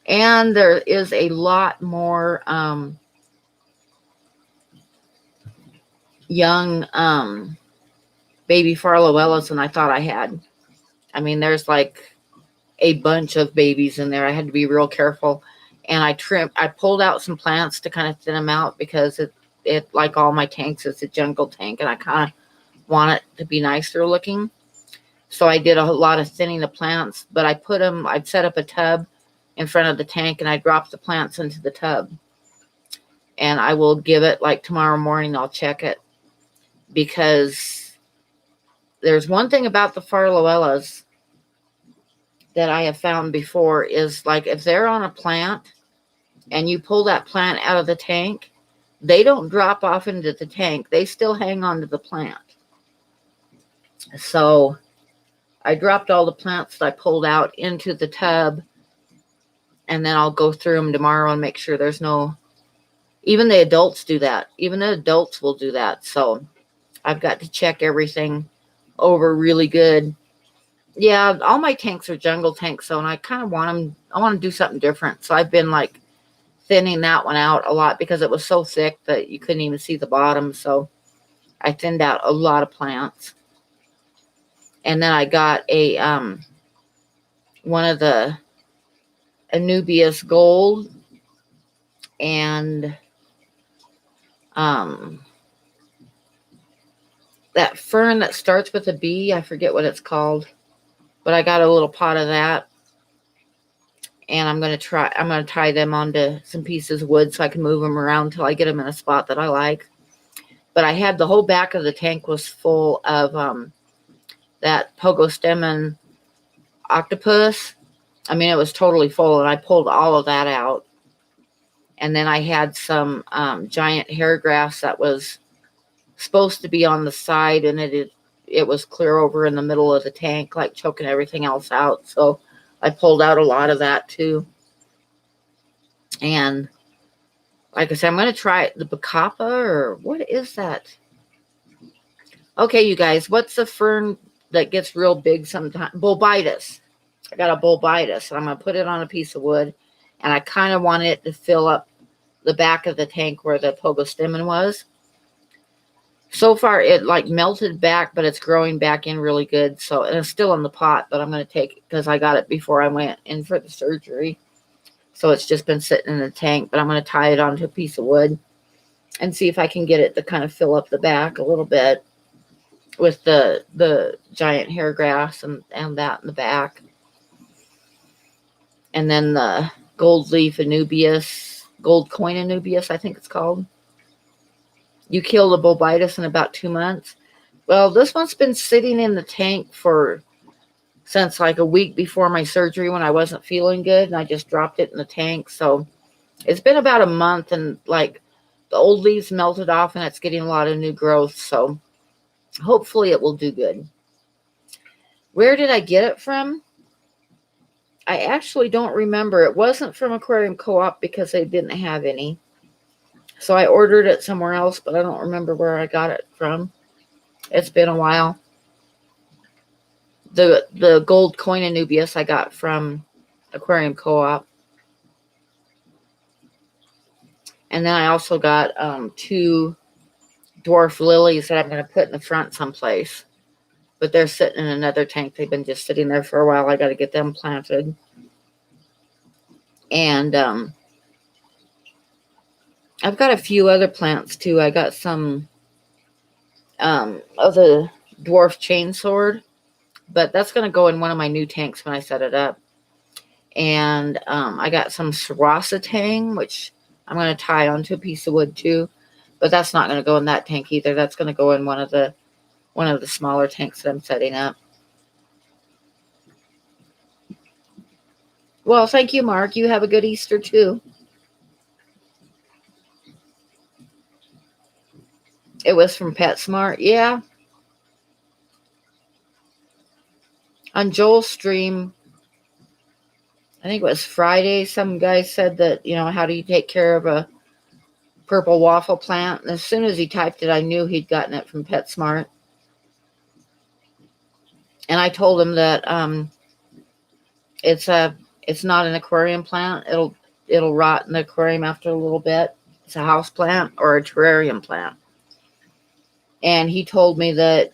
And there is a lot more young baby Farlowellas than I thought I had. I mean, there's like a bunch of babies in there. I had to be real careful. And I pulled out some plants to kind of thin them out because it like all my tanks, it's a jungle tank, and I kind of want it to be nicer looking. So I did a lot of thinning of plants, but I'd set up a tub in front of the tank, and I dropped the plants into the tub. And I will give it, like, tomorrow morning, I'll check it, because there's one thing about the Farlowellas that I have found before is, like, if they're on a plant and you pull that plant out of the tank, they don't drop off into the tank. They still hang on to the plant. So I dropped all the plants that I pulled out into the tub, and then I'll go through them tomorrow and make sure there's no, even the adults do that. Even the adults will do that. So I've got to check everything over really good. Yeah, all my tanks are jungle tanks, so, and I kind of want them, I want to do something different. So I've been like thinning that one out a lot because it was so thick that you couldn't even see the bottom. So I thinned out a lot of plants. And then I got a one of the Anubias gold and that fern that starts with a B. I forget what it's called, but I got a little pot of that. And I'm going to tie them onto some pieces of wood so I can move them around until I get them in a spot that I like. But I had the whole back of the tank was full of that pogostemon octopus. I mean, it was totally full, and I pulled all of that out. And then I had some giant hair grass that was supposed to be on the side, and it was clear over in the middle of the tank, like choking everything else out. So I pulled out a lot of that too. And like I said, I'm going to try the Bacapa, or what is that? Okay, you guys, what's the fern that gets real big sometimes? Bulbitis. I got a bulbitis, and I'm going to put it on a piece of wood, and I kind of want it to fill up the back of the tank where the pogostemon was. So far, it like melted back, but it's growing back in really good. So, and it's still in the pot, but I'm going to take it because I got it before I went in for the surgery. So it's just been sitting in the tank, but I'm going to tie it onto a piece of wood and see if I can get it to kind of fill up the back a little bit with the giant hair grass and that in the back. And then the gold leaf Anubias, gold coin Anubias, I think it's called. You kill the bulbitis in about 2 months. Well, this one's been sitting in the tank since like a week before my surgery when I wasn't feeling good, and I just dropped it in the tank. So it's been about a month, and like the old leaves melted off, and it's getting a lot of new growth. So hopefully it will do good. Where did I get it from? I actually don't remember. It wasn't from Aquarium Co-op because they didn't have any. So I ordered it somewhere else, but I don't remember where I got it from. It's been a while. The gold coin Anubias I got from Aquarium Co-op. And then I also got 2 dwarf lilies that I'm going to put in the front someplace. But they're sitting in another tank. They've been just sitting there for a while. I got to get them planted. And I've got a few other plants too. I got some of the dwarf chainsword, but that's going to go in one of my new tanks when I set it up. And I got some sarositang, which I'm going to tie onto a piece of wood too, but that's not going to go in that tank either. That's going to go in one of the smaller tanks that I'm setting up. Well, thank you, Mark. You have a good Easter too. It was from PetSmart. Yeah. On Joel's stream, I think it was Friday, some guy said that, how do you take care of a purple waffle plant? And as soon as he typed it, I knew he'd gotten it from PetSmart. And I told him that it's not an aquarium plant. It'll rot in the aquarium after a little bit. It's a house plant or a terrarium plant. And he told me that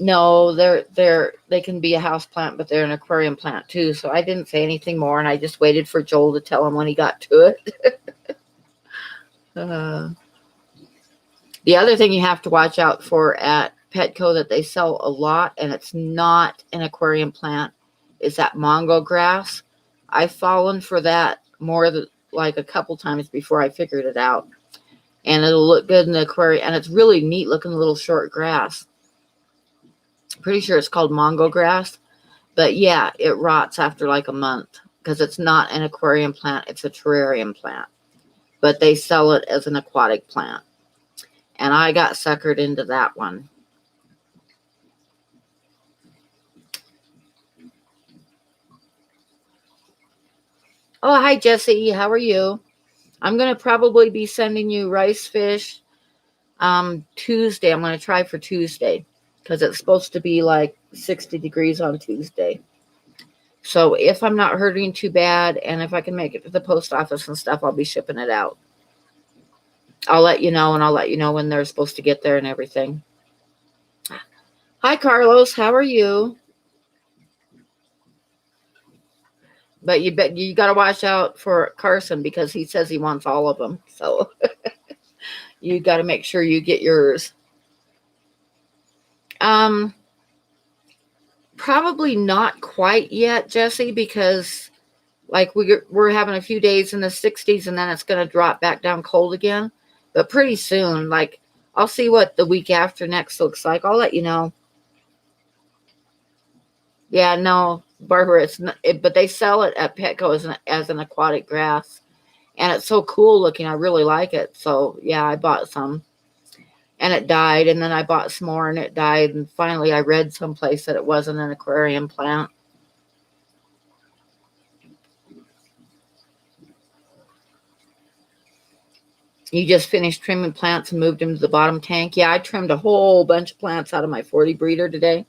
no, they can be a house plant, but they're an aquarium plant too. So I didn't say anything more, and I just waited for Joel to tell him when he got to it. The other thing you have to watch out for at Petco that they sell a lot, and it's not an aquarium plant, is that Mongo grass. I've fallen for that more than like a couple times before I figured it out. And it'll look good in the aquarium, and it's really neat looking little short grass. Pretty sure it's called Mongo grass. But yeah, it rots after like a month because it's not an aquarium plant, it's a terrarium plant. But they sell it as an aquatic plant. And I got suckered into that one. Oh, hi, Jesse. How are you? I'm going to probably be sending you rice fish Tuesday. I'm going to try for Tuesday because it's supposed to be like 60 degrees on Tuesday. So if I'm not hurting too bad and if I can make it to the post office and stuff, I'll be shipping it out. I'll let you know, and I'll let you know when they're supposed to get there and everything. Hi, Carlos. How are you? But you got to watch out for Carson because he says he wants all of them. So you got to make sure you get yours. Um, Probably not quite yet, Jesse, because like we're having a few days in the 60s and then it's going to drop back down cold again. But pretty soon, like I'll see what the week after next looks like. I'll let you know. Yeah, no, Barbara, it's not, but they sell it at Petco as an aquatic grass, and it's so cool looking. I really like it. So yeah, I bought some, and it died, and then I bought some more, and it died, and finally I read someplace that it wasn't an aquarium plant. You just finished trimming plants and moved them to the bottom tank. Yeah, I trimmed a whole bunch of plants out of my 40 breeder today,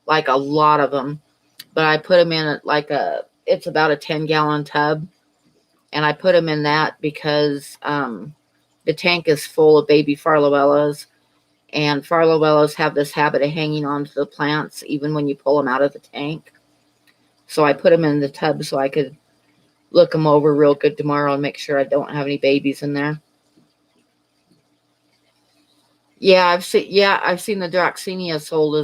like a lot of them. But I put them in it's about a 10-gallon tub, and I put them in that because the tank is full of baby farlowellas, and farlowellas have this habit of hanging onto the plants even when you pull them out of the tank. So I put them in the tub so I could look them over real good tomorrow and make sure I don't have any babies in there. Yeah, I've seen the Droxenia sold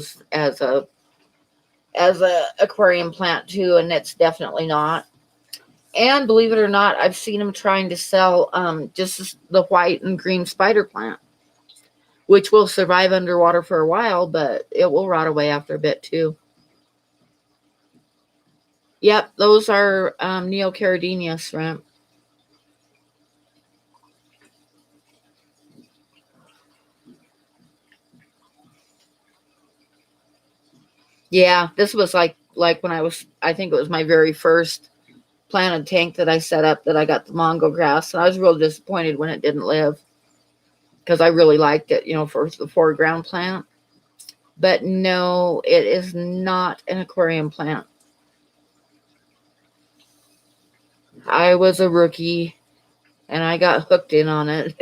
as a aquarium plant too, and it's definitely not. And believe it or not, I've seen them trying to sell just the white and green spider plant, which will survive underwater for a while, but it will rot away after a bit too. Yep, those are Neocaridina shrimp. Yeah, this was like when I think it was my very first planted tank that I set up that I got the Mongo grass, and I was real disappointed when it didn't live because I really liked it, for the foreground plant. But no, it is not an aquarium plant. I was a rookie and I got hooked in on it.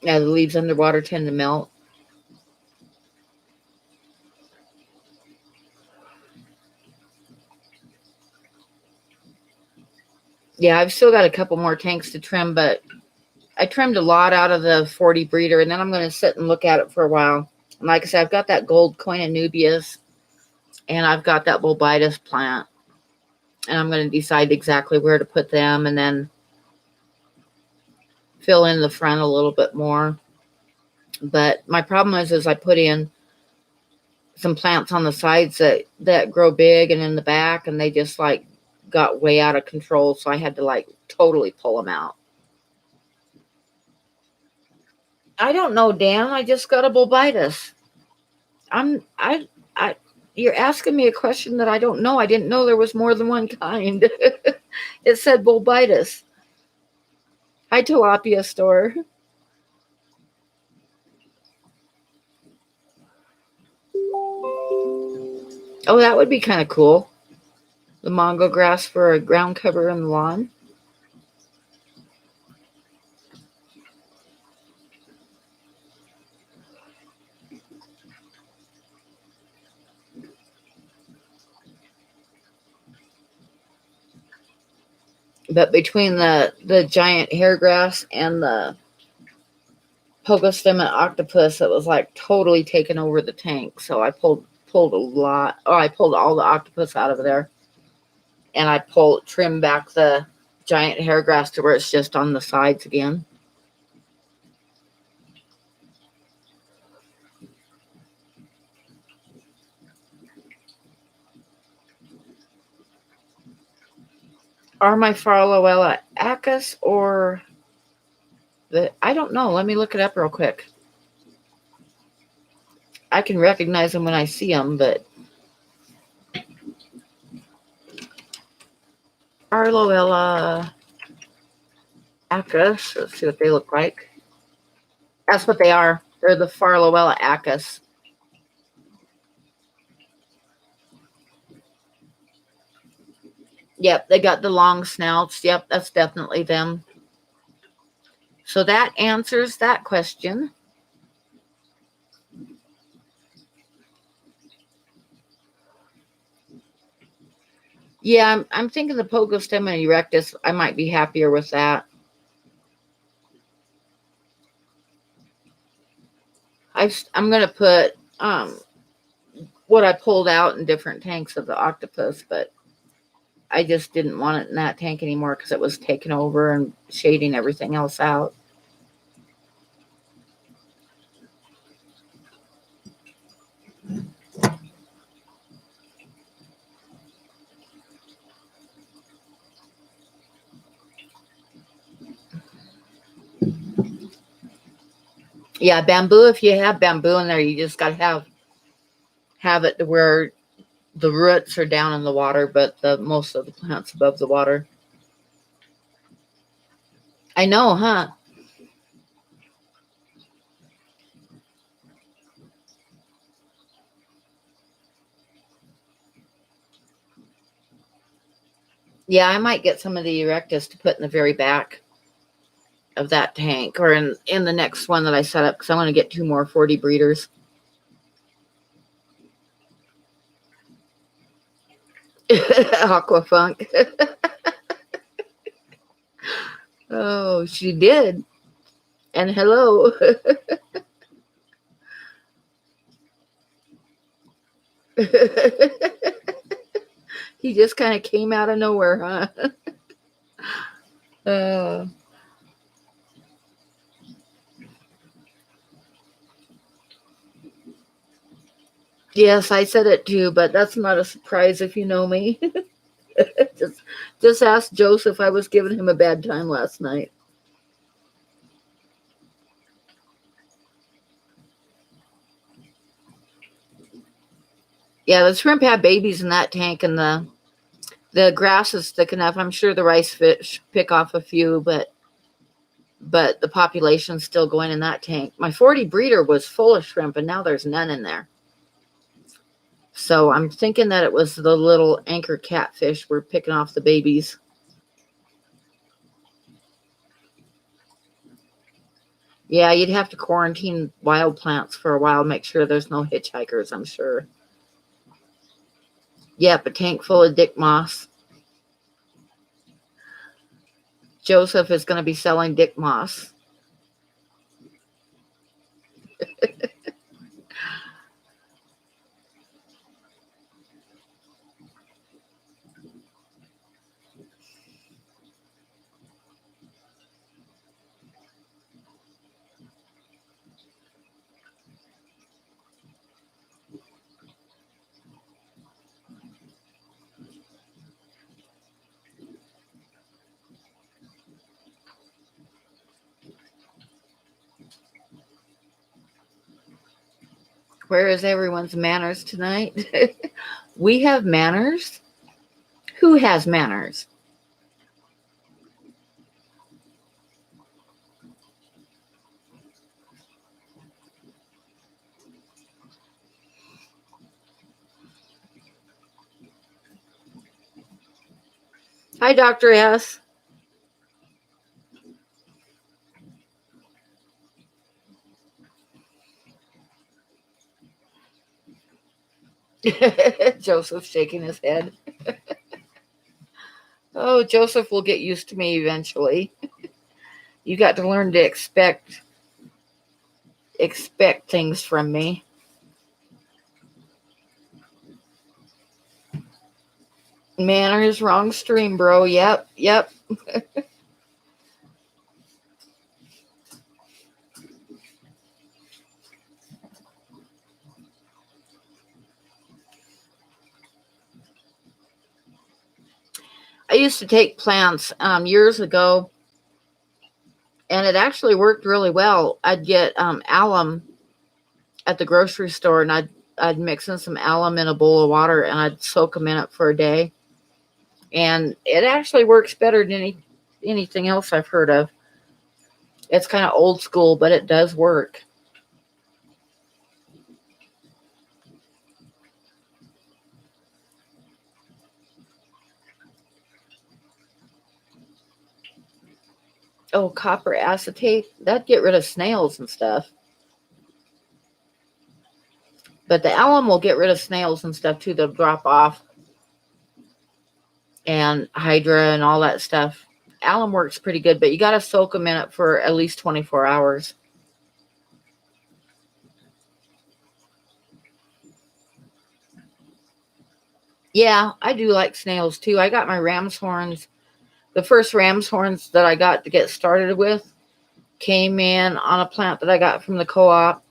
Yeah, the leaves underwater tend to melt. Yeah, I've still got a couple more tanks to trim, but I trimmed a lot out of the 40 breeder, and then I'm going to sit and look at it for a while. And like I said, I've got that gold coin Anubias, and I've got that Bulbitis plant, and I'm going to decide exactly where to put them, and then fill in the front a little bit more. But my problem is I put in some plants on the sides that grow big and in the back, and they just like got way out of control, so I had to like totally pull them out. I don't know, Dan. I just got a Bulbitis. I'm I You're asking me a question that I don't know. I didn't know there was more than one kind. It said Bulbitis. Hi, Tilapia store. Oh, that would be kind of cool. The Mongo grass for a ground cover in the lawn. But between the giant hair grass and the Pogostemon octopus, it was like totally taken over the tank. So I pulled a lot. Oh, I pulled all the octopus out of there, and I trimmed back the giant hair grass to where it's just on the sides again. Are my Farloella acus or But I don't know. Let me look it up real quick. I can recognize them when I see them, but Arloella acus. Let's see what they look like. That's what they are. They're the Farloella acus. Yep, they got the long snouts. Yep, that's definitely them. So that answers that question. Yeah, I'm thinking the Pogostemon erectus. I might be happier with that. I'm going to put what I pulled out in different tanks of the octopus, but I just didn't want it in that tank anymore because it was taking over and shading everything else out. Yeah, bamboo. If you have bamboo in there, you just got to have it to where the roots are down in the water, but the most of the plants above the water. I know, huh? Yeah, I might get some of the erectus to put in the very back of that tank or in the next one that I set up because I want to get 2 more 40 breeders. Aquafunk. Oh, she did. And hello. He just kind of came out of nowhere, huh? Uh, yes, I said it too, but that's not a surprise if you know me. just, just ask Joseph. I was giving him a bad time last night. Yeah, the shrimp have babies in that tank, and the grass is thick enough. I'm sure the rice fish pick off a few, but the population's still going in that tank. My 40 breeder was full of shrimp, and now there's none in there. So I'm thinking that it was the little anchor catfish were picking off the babies. Yeah, you'd have to quarantine wild plants for a while, make sure there's no hitchhikers, I'm sure. Yep, a tank full of dick moss. Joseph is going to be selling dick moss. Where is everyone's manners tonight? We have manners. Who has manners? Hi, Dr. S. Joseph shaking his head. Oh, Joseph will get used to me eventually. You got to learn to expect things from me. Manners, wrong stream, bro. Yep, yep. I used to take plants years ago, And it actually worked really well. I'd get alum at the grocery store, and I'd mix in some alum in a bowl of water, and I'd soak them in it for a day. And it actually works better than anything else I've heard of. It's kind of old school, but it does work. Oh, copper acetate, that'd get rid of snails and stuff. But the alum will get rid of snails and stuff too. They'll drop off, and hydra and all that stuff. Alum works pretty good, but you got to soak them in it for at least 24 hours. Yeah, I do like snails too. I got my ram's horns. The first ram's horns that I got to get started with came in on a plant that I got from the co-op.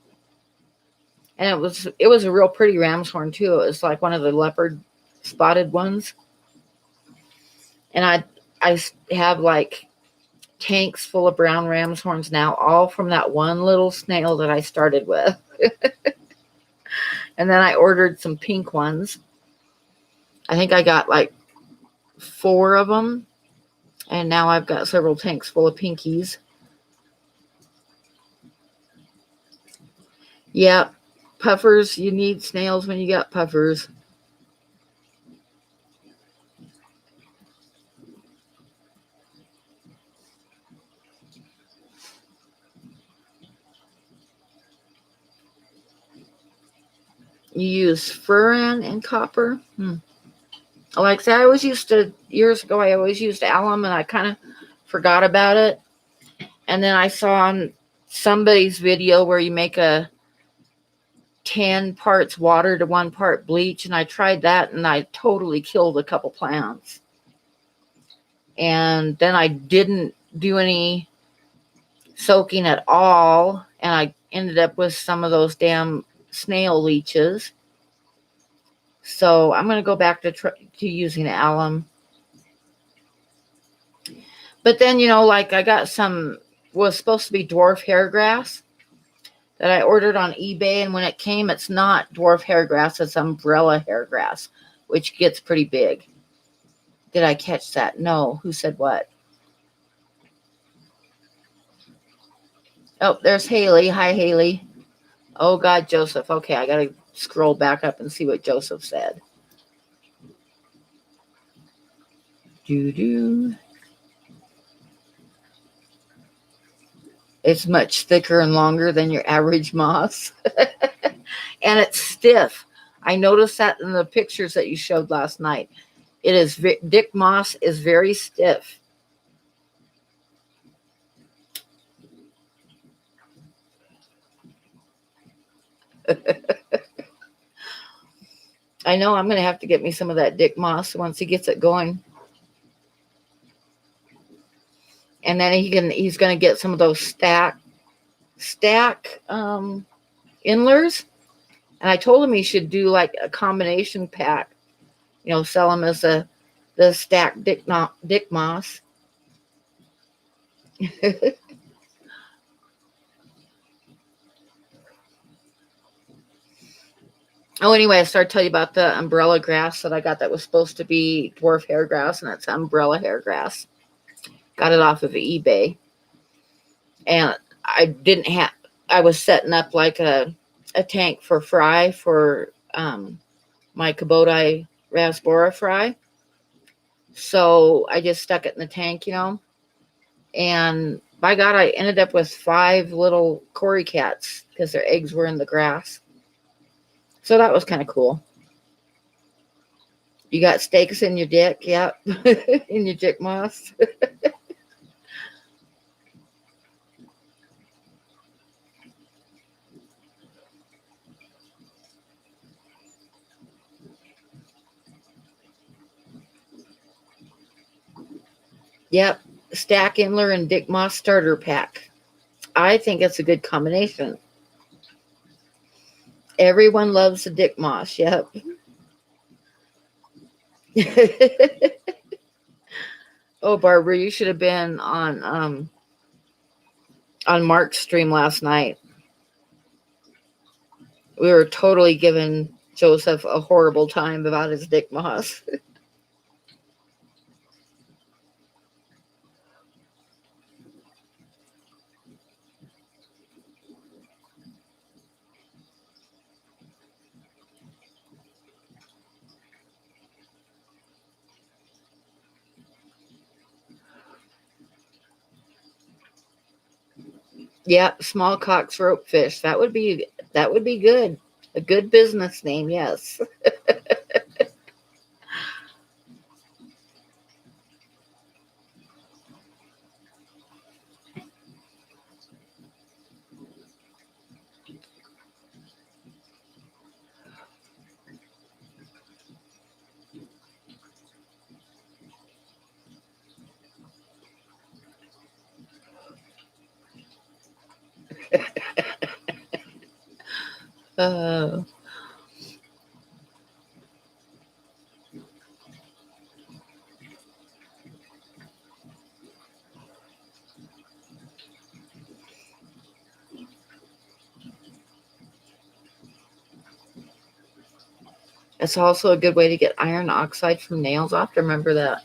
And it was a real pretty ram's horn too. It was like one of the leopard spotted ones. And I have like tanks full of brown ram's horns now, all from that one little snail that I started with. And then I ordered some pink ones. I think I got like 4 of them. And now I've got several tanks full of pinkies. Yeah, puffers. You need snails when you got puffers. You use furan and copper. Like I said, years ago, I always used alum, and I kind of forgot about it. And then I saw on somebody's video where you make a 10 parts water to 1 part bleach, and I tried that, and I totally killed a couple plants. And then I didn't do any soaking at all, and I ended up with some of those damn snail leeches. So I'm going to go back to using alum. But then, like I got was supposed to be dwarf hair grass that I ordered on eBay. And when it came, it's not dwarf hair grass, it's umbrella hair grass, which gets pretty big. Did I catch that? No. Who said what? Oh, there's Haley. Hi, Haley. Oh, God, Joseph. Okay, I got to scroll back up and see what Joseph said. Doo-doo. It's much thicker and longer than your average moss. And it's stiff. I noticed that in the pictures that you showed last night. Dick moss is very stiff. I know I'm going to have to get me some of that dick moss once he gets it going. And then he's going to get some of those stack inlers. And I told him he should do like a combination pack. Sell them as the stack dick moss. Oh, anyway, I started telling you about the umbrella grass that I got that was supposed to be dwarf hair grass, and it's umbrella hair grass. Got it off of eBay. And I was setting up like a tank for fry for my Kubota Rasbora fry. So I just stuck it in the tank, and by God, I ended up with 5 little cory cats because their eggs were in the grass. So that was kind of cool. You got steaks in your dick? Yep. In your dick moss. Yep. Stack Inler and Dick Moss starter pack. I think it's a good combination. Everyone loves the Dick Moss. Yep. Oh, Barbara, you should have been on on Mark's stream last night. We were totally giving Joseph a horrible time about his dick moss. Yeah, small cox rope fish. That would be good. A good business name, yes. Uh, it's also a good way to get iron oxide from nails off. Remember that.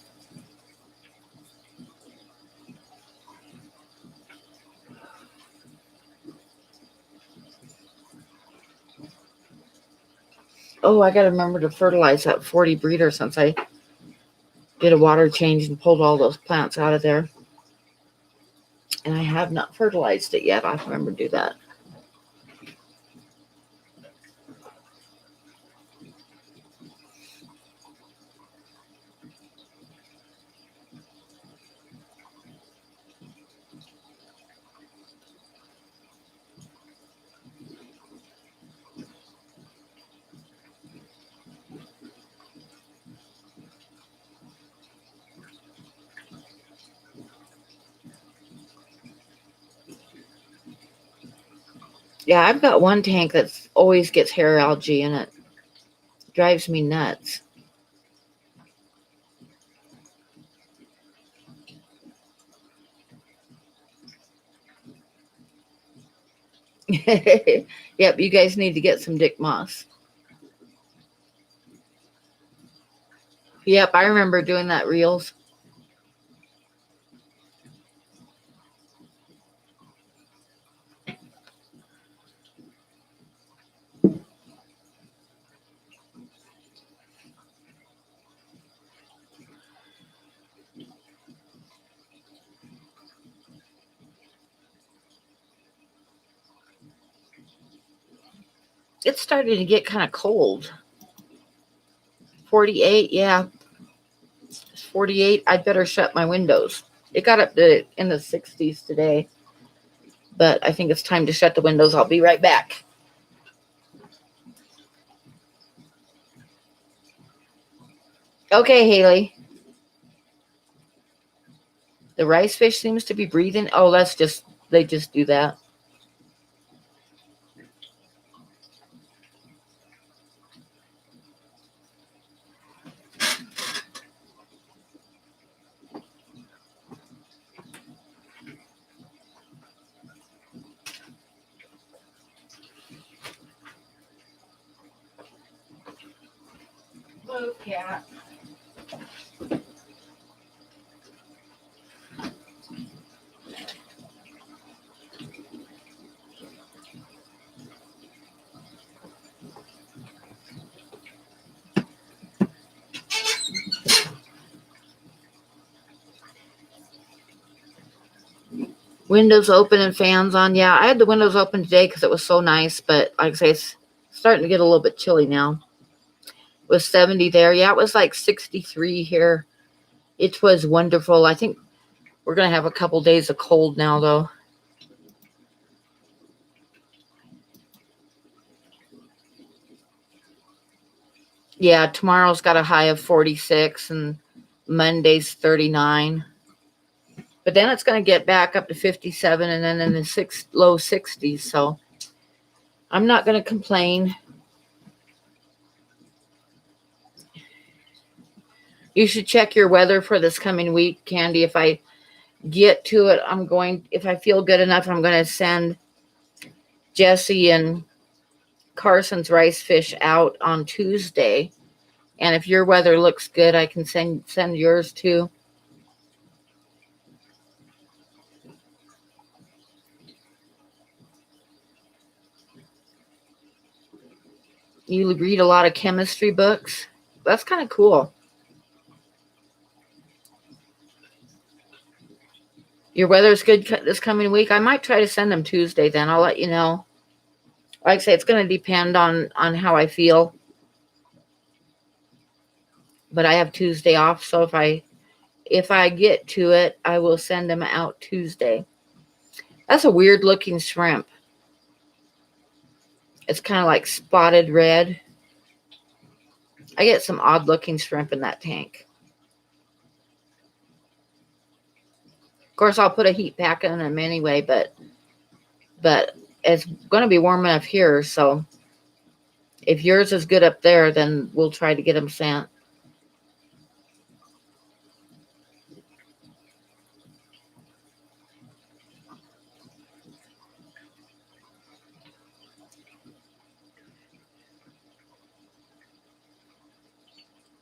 Oh, I got to remember to fertilize that 40 breeder since I did a water change and pulled all those plants out of there. And I have not fertilized it yet. I'll have to remember to do that. Yeah, I've got one tank that always gets hair algae in it. Drives me nuts. Yep, you guys need to get some dick moss. Yep, I remember doing that reels. It's starting to get kind of cold. 48, yeah. It's 48. I'd better shut my windows. It got up to in the 60s today. But I think it's time to shut the windows. I'll be right back. Okay, Haley. The rice fish seems to be breathing. Oh, they just do that. Move, cat. Windows open and fans on. Yeah, I had the windows open today because it was so nice. But like I say, it's starting to get a little bit chilly now. It was 70 there. Yeah, it was like 63 here. It was wonderful. I think we're going to have a couple days of cold now, though. Yeah, tomorrow's got a high of 46 and Monday's 39. But then it's going to get back up to 57 and then in the low 60s. So I'm not going to complain. You should check your weather for this coming week, Candy. If I get to it, if I feel good enough, I'm going to send Jesse and Carson's rice fish out on Tuesday. And if your weather looks good, I can send yours too. You read a lot of chemistry books. That's kind of cool. Your weather's good this coming week. I might try to send them Tuesday then. I'll let you know. Like I say, it's going to depend on how I feel. But I have Tuesday off, so if I get to it, I will send them out Tuesday. That's a weird looking shrimp. It's kind of like spotted red. I get some odd looking shrimp in that tank. Of course, I'll put a heat pack in them anyway, but it's going to be warm enough here, so if yours is good up there, then we'll try to get them sent.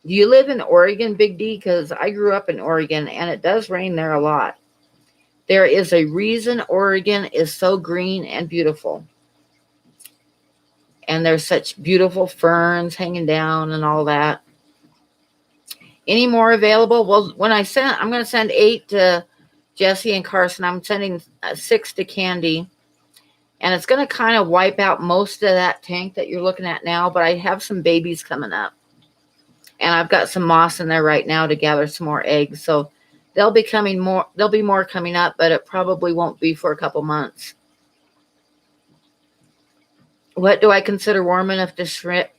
Do you live in Oregon, Big D? Because I grew up in Oregon, and it does rain there a lot. There is a reason Oregon is so green and beautiful. And there's such beautiful ferns hanging down and all that. Any more available? Well, I'm going to send 8 to Jesse and Carson. I'm sending 6 to Candy. And it's going to kind of wipe out most of that tank that you're looking at now, but I have some babies coming up. And I've got some moss in there right now to gather some more eggs. So there'll be more coming up, but it probably won't be for a couple months. What do I consider warm enough to ship?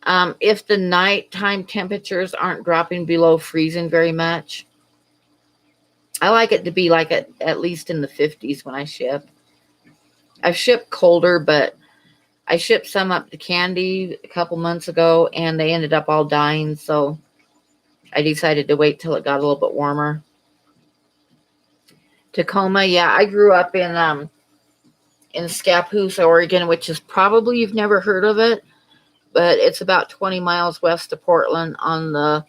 If the nighttime temperatures aren't dropping below freezing very much. I like it to be like at least in the 50s when I ship. I've shipped colder, but I shipped some up to Candy a couple months ago, and they ended up all dying, so I decided to wait till it got a little bit warmer. Tacoma, yeah, I grew up in Scappoose, Oregon, which is probably you've never heard of it, but it's about 20 miles west of Portland on the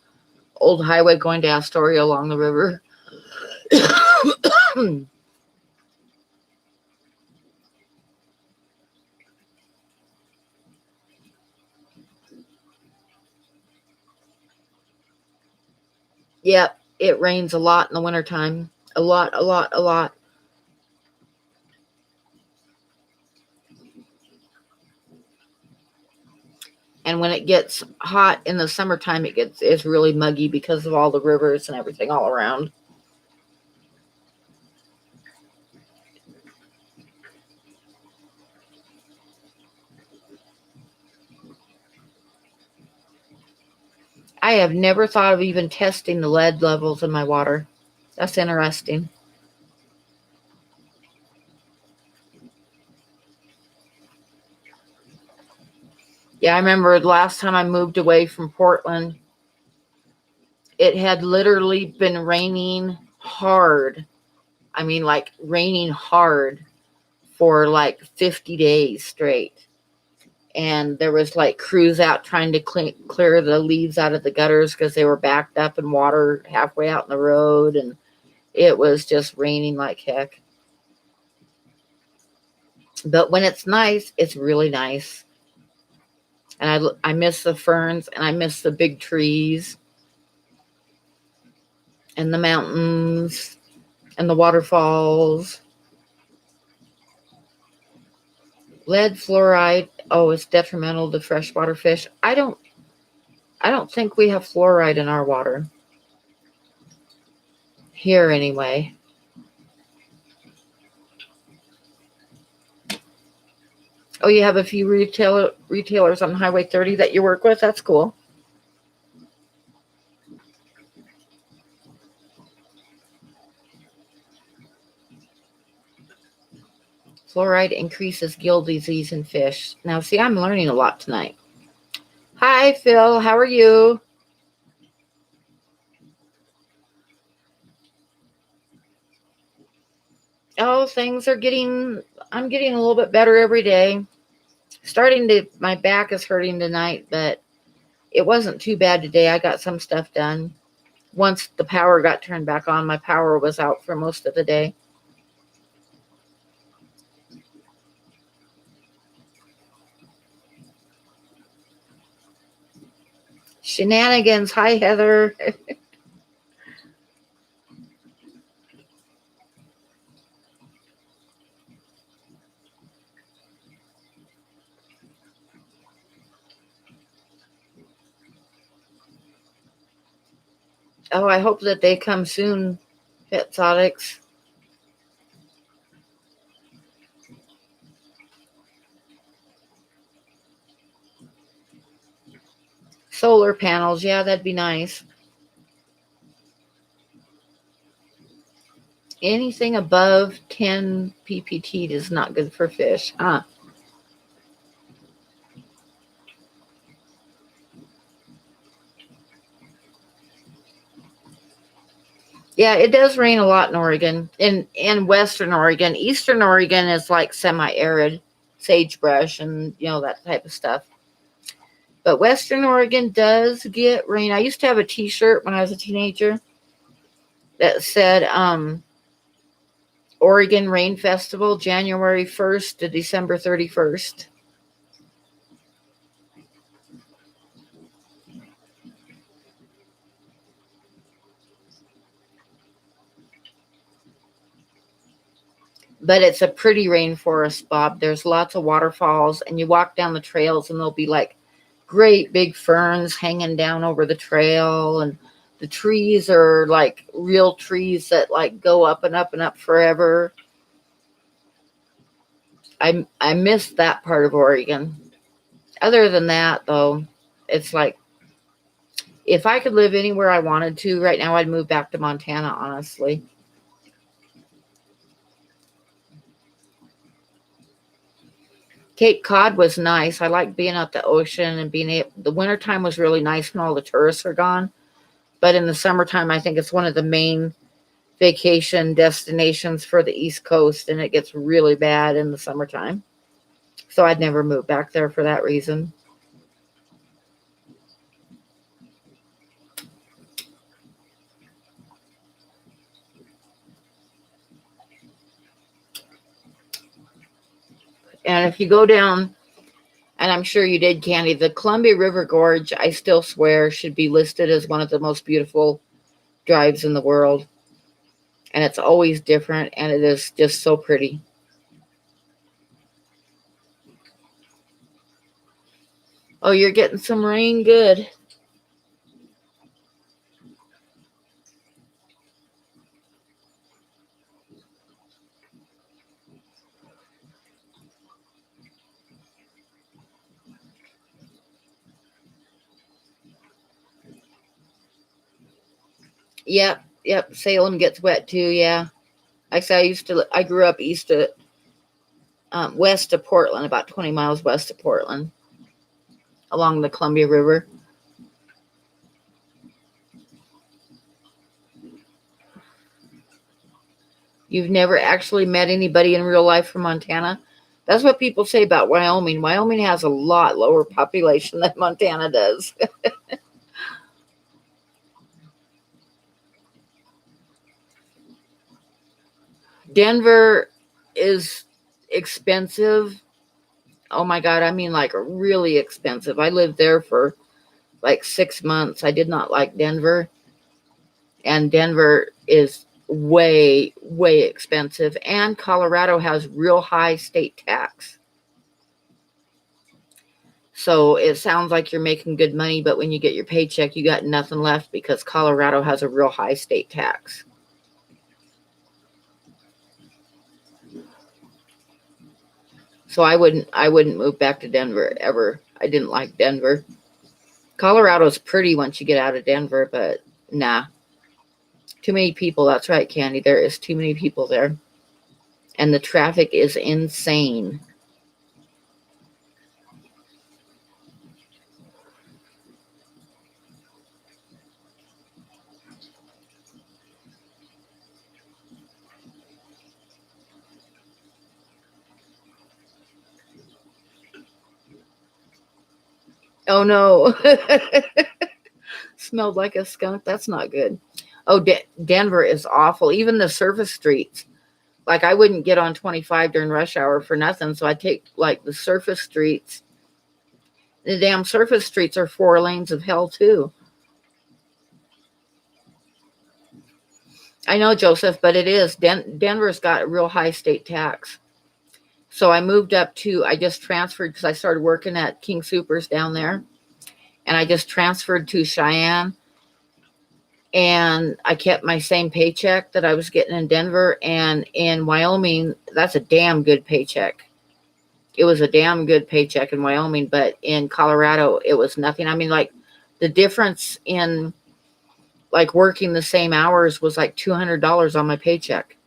old highway going to Astoria along the river. Yep, it rains a lot in the wintertime. A lot. And when it gets hot in the summertime, it's really muggy because of all the rivers and everything all around. I have never thought of even testing the lead levels in my water. That's interesting. Yeah, I remember the last time I moved away from Portland, it had literally been raining hard. I mean, like raining hard for like 50 days straight. And there was like crews out trying to clear the leaves out of the gutters because they were backed up in water halfway out in the road. And it was just raining like heck. But when it's nice, it's really nice. And I miss the ferns, and I miss the big trees and the mountains and the waterfalls. Lead fluoride, it's detrimental to freshwater fish. I don't think we have fluoride in our water. Here anyway. Oh, you have a few retailers on Highway 30 that you work with? That's cool. Fluoride increases gill disease in fish. Now, see, I'm learning a lot tonight. Hi, Phil. How are you? Oh, I'm getting a little bit better every day. My back is hurting tonight, but it wasn't too bad today. I got some stuff done. Once the power got turned back on, my power was out for most of the day. Shenanigans. Hi, Heather. Oh, I hope that they come soon, Exotics. Solar panels. Yeah, that'd be nice. Anything above 10 ppt is not good for fish, huh? Yeah, it does rain a lot in Oregon. In Western Oregon. Eastern Oregon is like semi-arid, sagebrush and that type of stuff. But Western Oregon does get rain. I used to have a T-shirt when I was a teenager that said Oregon Rain Festival, January 1st to December 31st. But it's a pretty rainforest, Bob. There's lots of waterfalls, and you walk down the trails, and there'll be like great big ferns hanging down over the trail, and the trees are like real trees that like go up and up and up forever. I miss that part of Oregon. Other than that, though, it's like if I could live anywhere I wanted to right now, I'd move back to Montana. Honestly, Cape Cod was nice. I like being at the ocean and being able. The wintertime was really nice when all the tourists are gone. But in the summertime, I think it's one of the main vacation destinations for the East Coast, and it gets really bad in the summertime. So I'd never move back there for that reason. And if you go down, and I'm sure you did, Candy, the Columbia River Gorge, I still swear, should be listed as one of the most beautiful drives in the world. And it's always different, and it is just so pretty. Oh, you're getting some rain? Good. Yep, yep. Salem gets wet too, yeah. Like I said, I grew up west of Portland, about 20 miles west of Portland, along the Columbia River. You've never actually met anybody in real life from Montana? That's what people say about Wyoming. Wyoming has a lot lower population than Montana does. Denver is expensive. Oh my God, I mean, like really expensive. I lived there for like 6 months. I did not like Denver, and Denver is way, way expensive. And Colorado has real high state tax. So it sounds like you're making good money, but when you get your paycheck, you got nothing left because Colorado has a real high state tax. So I wouldn't move back to Denver ever. I didn't like Denver. Colorado's pretty once you get out of Denver, but nah. Too many people. That's right, Candy. There is too many people there. And the traffic is insane. Oh no. Smelled like a skunk. That's not good. Oh, Denver is awful. Even the surface streets. Like I wouldn't get on 25 during rush hour for nothing. So I take like the surface streets. The damn surface streets are 4 lanes of hell too. I know, Joseph, but it is. Denver's got a real high state tax. So I moved up to, I just transferred because I started working at King Soopers down there. And I just transferred to Cheyenne. And I kept my same paycheck that I was getting in Denver. And in Wyoming, that's a damn good paycheck. It was a damn good paycheck in Wyoming. But in Colorado, it was nothing. I mean, like the difference in like working the same hours was like $200 on my paycheck.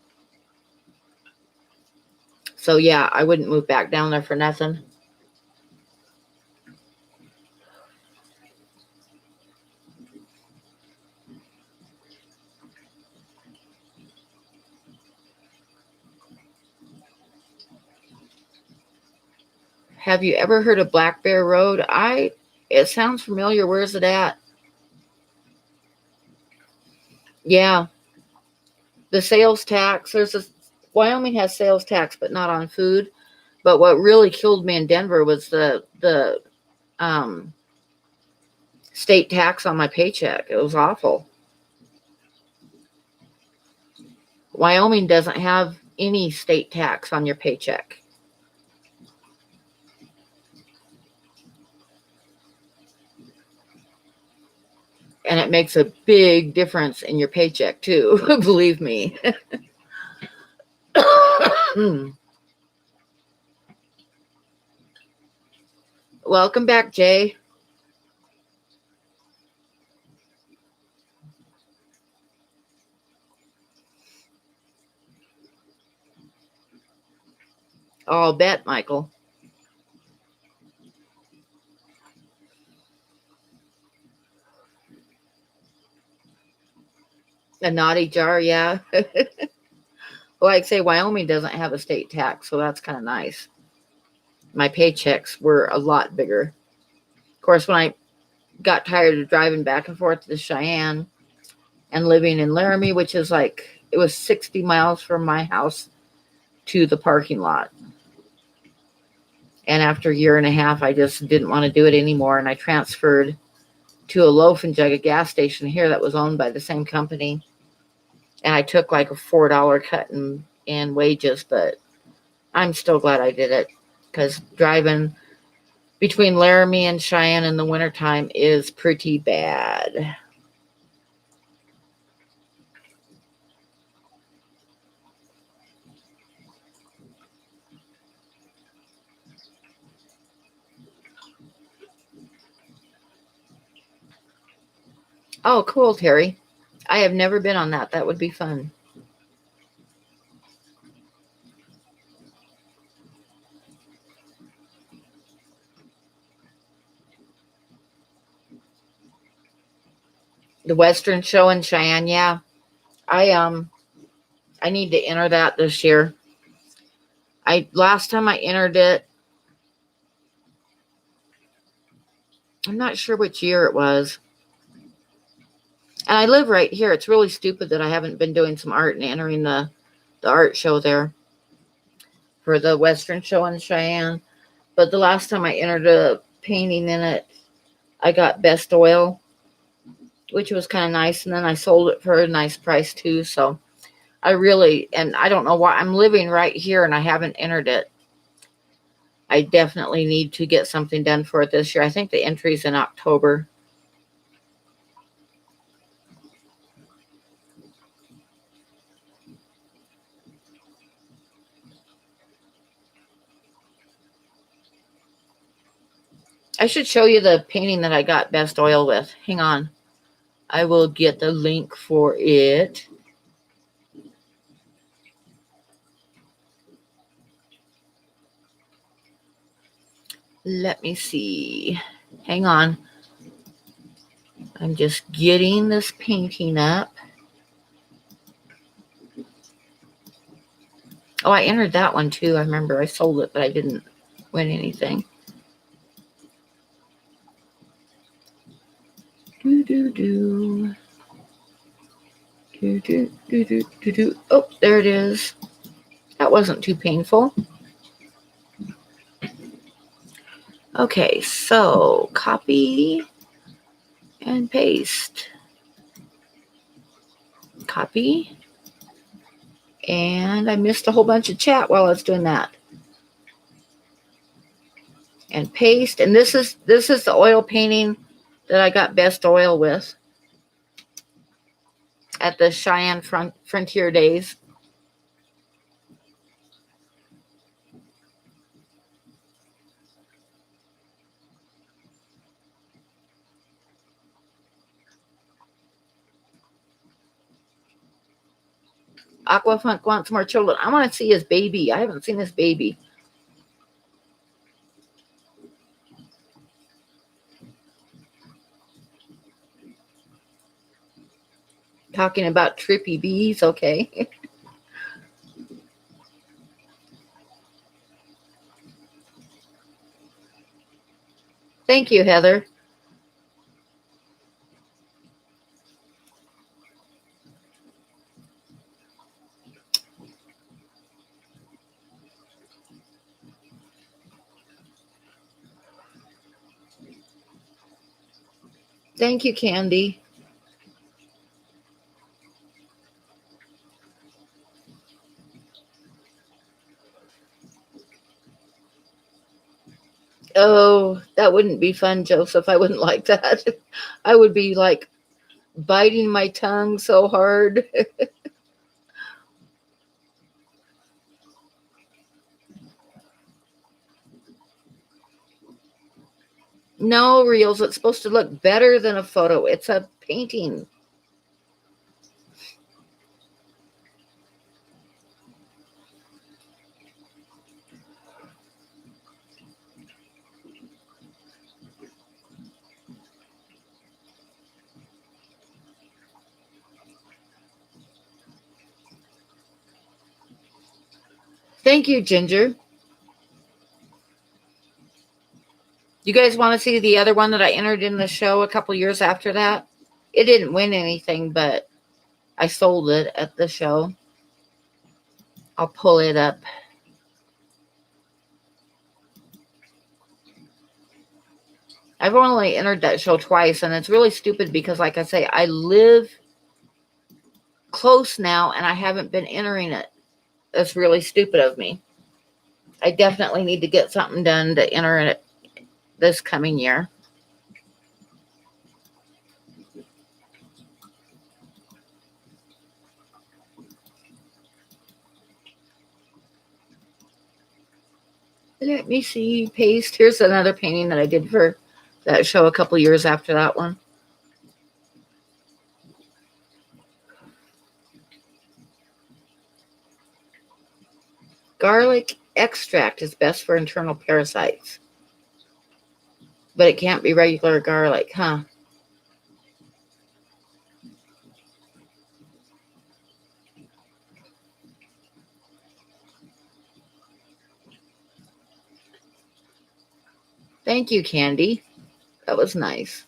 So yeah, I wouldn't move back down there for nothing. Have you ever heard of Black Bear Road? It sounds familiar. Where is it at? Yeah, the sales tax. Wyoming has sales tax, but not on food. But what really killed me in Denver was the um, state tax on my paycheck. It was awful. Wyoming doesn't have any state tax on your paycheck. And it makes a big difference in your paycheck too, believe me. Welcome back, Jay. I'll bet, Michael. A naughty jar, yeah. Like I say, Wyoming doesn't have a state tax, so that's kind of nice. My paychecks were a lot bigger. Of course, when I got tired of driving back and forth to Cheyenne and living in Laramie, which is like, it was 60 miles from my house to the parking lot. And after a year and a half, I just didn't want to do it anymore. And I transferred to a loaf and jug, a gas station here that was owned by the same company. And I took like a $4 cut in wages, but I'm still glad I did it because driving between Laramie and Cheyenne in the wintertime is pretty bad. Oh, cool, Terry. I have never been on that. That would be fun. The Western Show in Cheyenne, yeah. I I need to enter that this year. I last time I entered it, I'm not sure which year it was. And I live right here. It's really stupid that I haven't been doing some art and entering the art show there for the Western Show in Cheyenne. But the last time I entered a painting in it, I got best oil, which was kind of nice. And then I sold it for a nice price too. So and I don't know why I'm living right here and I haven't entered it. I definitely need to get something done for it this year. I think the entry's in October. I should show you the painting that I got best oil with. Hang on. I will get the link for it. Let me see. Hang on. I'm just getting this painting up. Oh, I entered that one too. I remember I sold it, but I didn't win anything. Do, do, do. Do, do, do, do, do, do. Oh, there it is. That wasn't too painful. Okay, so copy and paste. Copy. And I missed a whole bunch of chat while I was doing that. And paste. And this is the oil painting that I got best oil with at the Cheyenne Frontier Days. Aquafunk wants more children. I want to see his baby. I haven't seen his baby. Talking about trippy bees. Okay. Thank you, Heather. Thank you, Candy. Oh, that wouldn't be fun, Joseph. I wouldn't like that. I would be like biting my tongue so hard. No, Reels, it's supposed to look better than a photo. It's a painting. Thank you, Ginger. You guys want to see the other one that I entered in the show a couple years after that? It didn't win anything, but I sold it at the show. I'll pull it up. I've only entered that show twice, and it's really stupid because, like I say, I live close now, and I haven't been entering it. That's really stupid of me. I definitely need to get something done to enter it this coming year. Let me see. Paste. Here's another painting that I did for that show a couple years after that one. Garlic extract is best for internal parasites. But it can't be regular garlic, huh? Thank you, Candy. That was nice.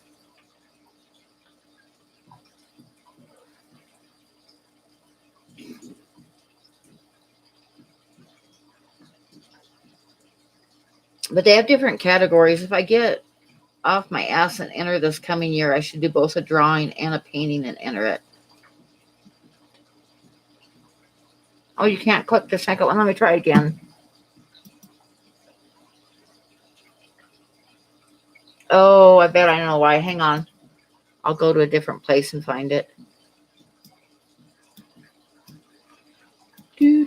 But they have different categories. If I get off my ass and enter this coming year, I should do both a drawing and a painting and enter it. Oh, you can't click the second one. Let me try again. Oh, I bet I know why. Hang on. I'll go to a different place and find it. Do.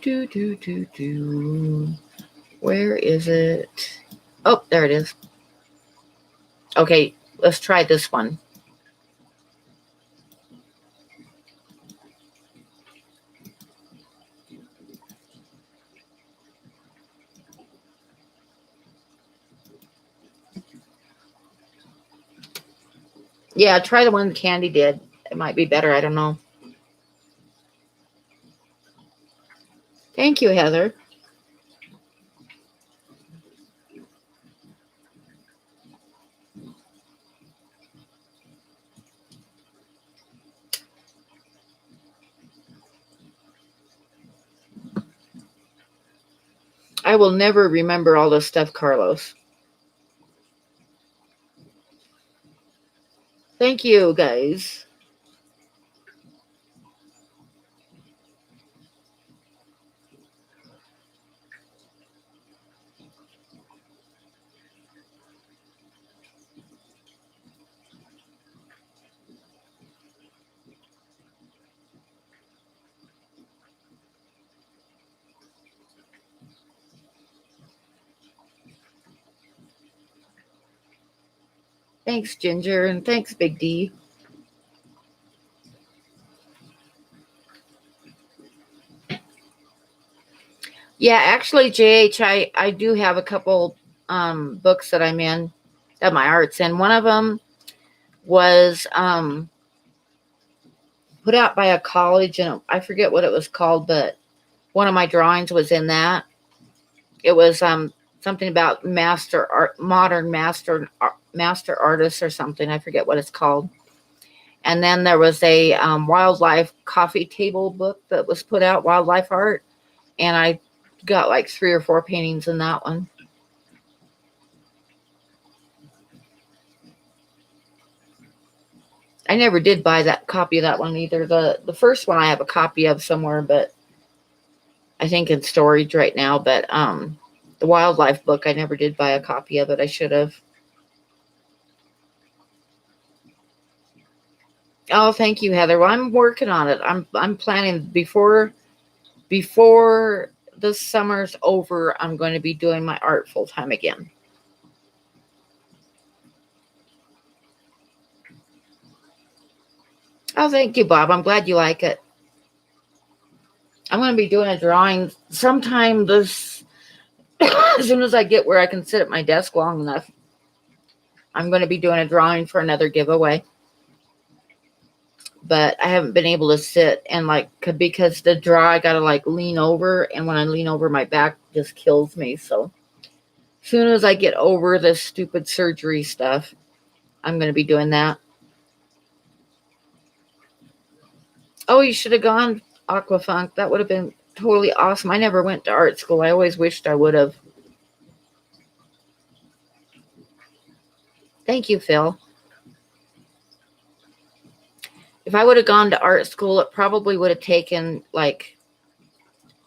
Where is it? Oh, there it is. Okay, let's try this one. Yeah, try the one Candy did. It might be better. I don't know. Thank you, Heather. I will never remember all this stuff, Carlos. Thank you, guys. Thanks, Ginger, and thanks, Big D. Yeah, actually, JH, I do have a couple books that I'm in, that my art's in. One of them was put out by a college, and I forget what it was called, but one of my drawings was in that. It was something about modern master artists or something. I forget what it's called. And then there was a wildlife coffee table book that was put out, wildlife art, and I got like 3 or 4 paintings in that one. I never did buy that copy of that one either. The first one I have a copy of somewhere, but I think in storage right now. But the wildlife book, I never did buy a copy of it. I should have. Oh, thank you, Heather. Well, I'm working on it. I'm planning before the summer's over, I'm going to be doing my art full time again. Oh, thank you, Bob. I'm glad you like it. I'm going to be doing a drawing sometime this, as soon as I get where I can sit at my desk long enough. I'm going to be doing a drawing for another giveaway. But I haven't been able to sit and because the draw, I got to lean over. And when I lean over, my back just kills me. So as soon as I get over this stupid surgery stuff, I'm going to be doing that. Oh, you should have gone, Aquafunk. That would have been totally awesome. I never went to art school. I always wished I would have. Thank you, Phil. If I would have gone to art school, it probably would have taken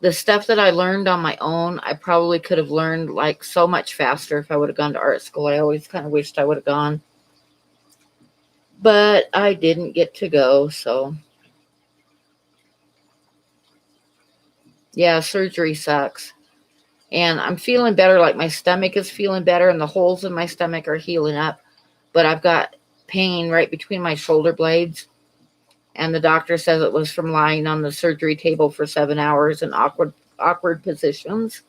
the stuff that I learned on my own. I probably could have learned so much faster if I would have gone to art school. I always kind of wished I would have gone. But I didn't get to go, so. Yeah, surgery sucks. And I'm feeling better. My stomach is feeling better and the holes in my stomach are healing up. But I've got pain right between my shoulder blades. And the doctor says it was from lying on the surgery table for 7 hours in awkward positions.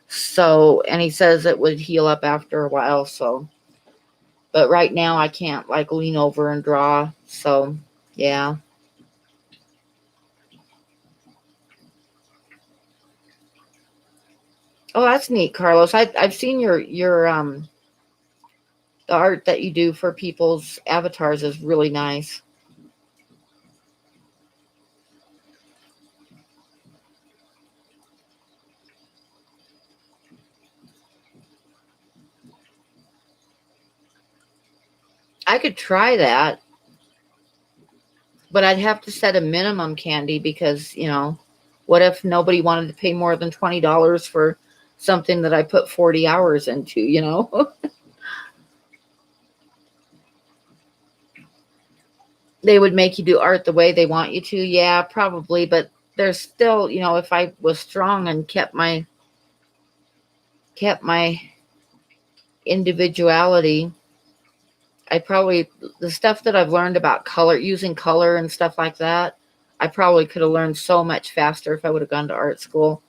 So, and he says it would heal up after a while. So, but right now I can't lean over and draw. So, yeah. Oh, that's neat, Carlos. I've seen your the art that you do for people's avatars is really nice. I could try that, but I'd have to set a minimum, Candy, because, what if nobody wanted to pay more than $20 for something that I put 40 hours into? They would make you do art the way they want you to. Yeah, probably, but there's still, if I was strong and kept my individuality, the stuff that I've learned about using color and stuff like that, I probably could have learned so much faster if I would have gone to art school.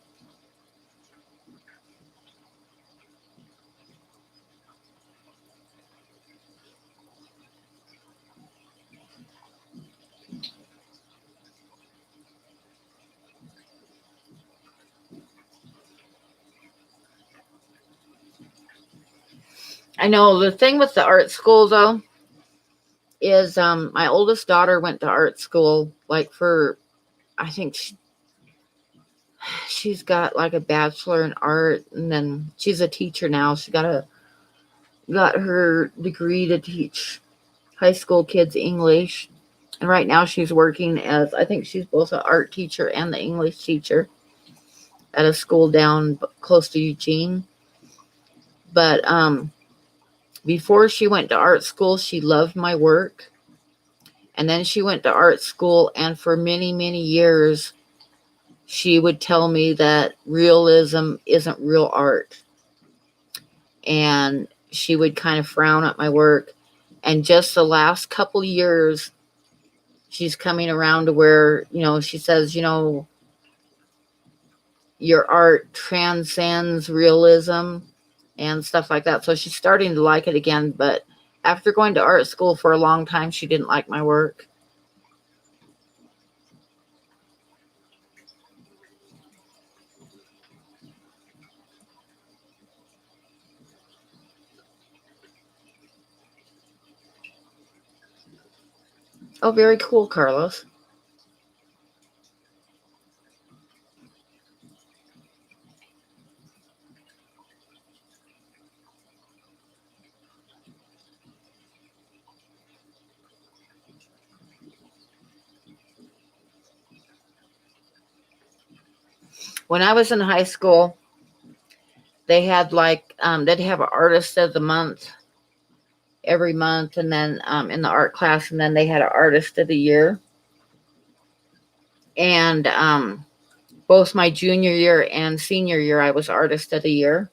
I know the thing with the art school though is my oldest daughter went to art school for I think she's got like a bachelor in art, and then she's a teacher now. She got her degree to teach high school kids English. And right now she's working as, I think she's both an art teacher and the English teacher at a school down close to Eugene. But before she went to art school, she loved my work. And then she went to art school, and for many, many years, she would tell me that realism isn't real art. And she would kind of frown at my work. And just the last couple years, she's coming around to where, she says, your art transcends realism and stuff like that. So she's starting to like it again. But after going to art school for a long time, she didn't like my work. Oh, very cool, Carlos. When I was in high school, they had they'd have an artist of the month every month, and then in the art class, and then they had an artist of the year. And both my junior year and senior year, I was artist of the year.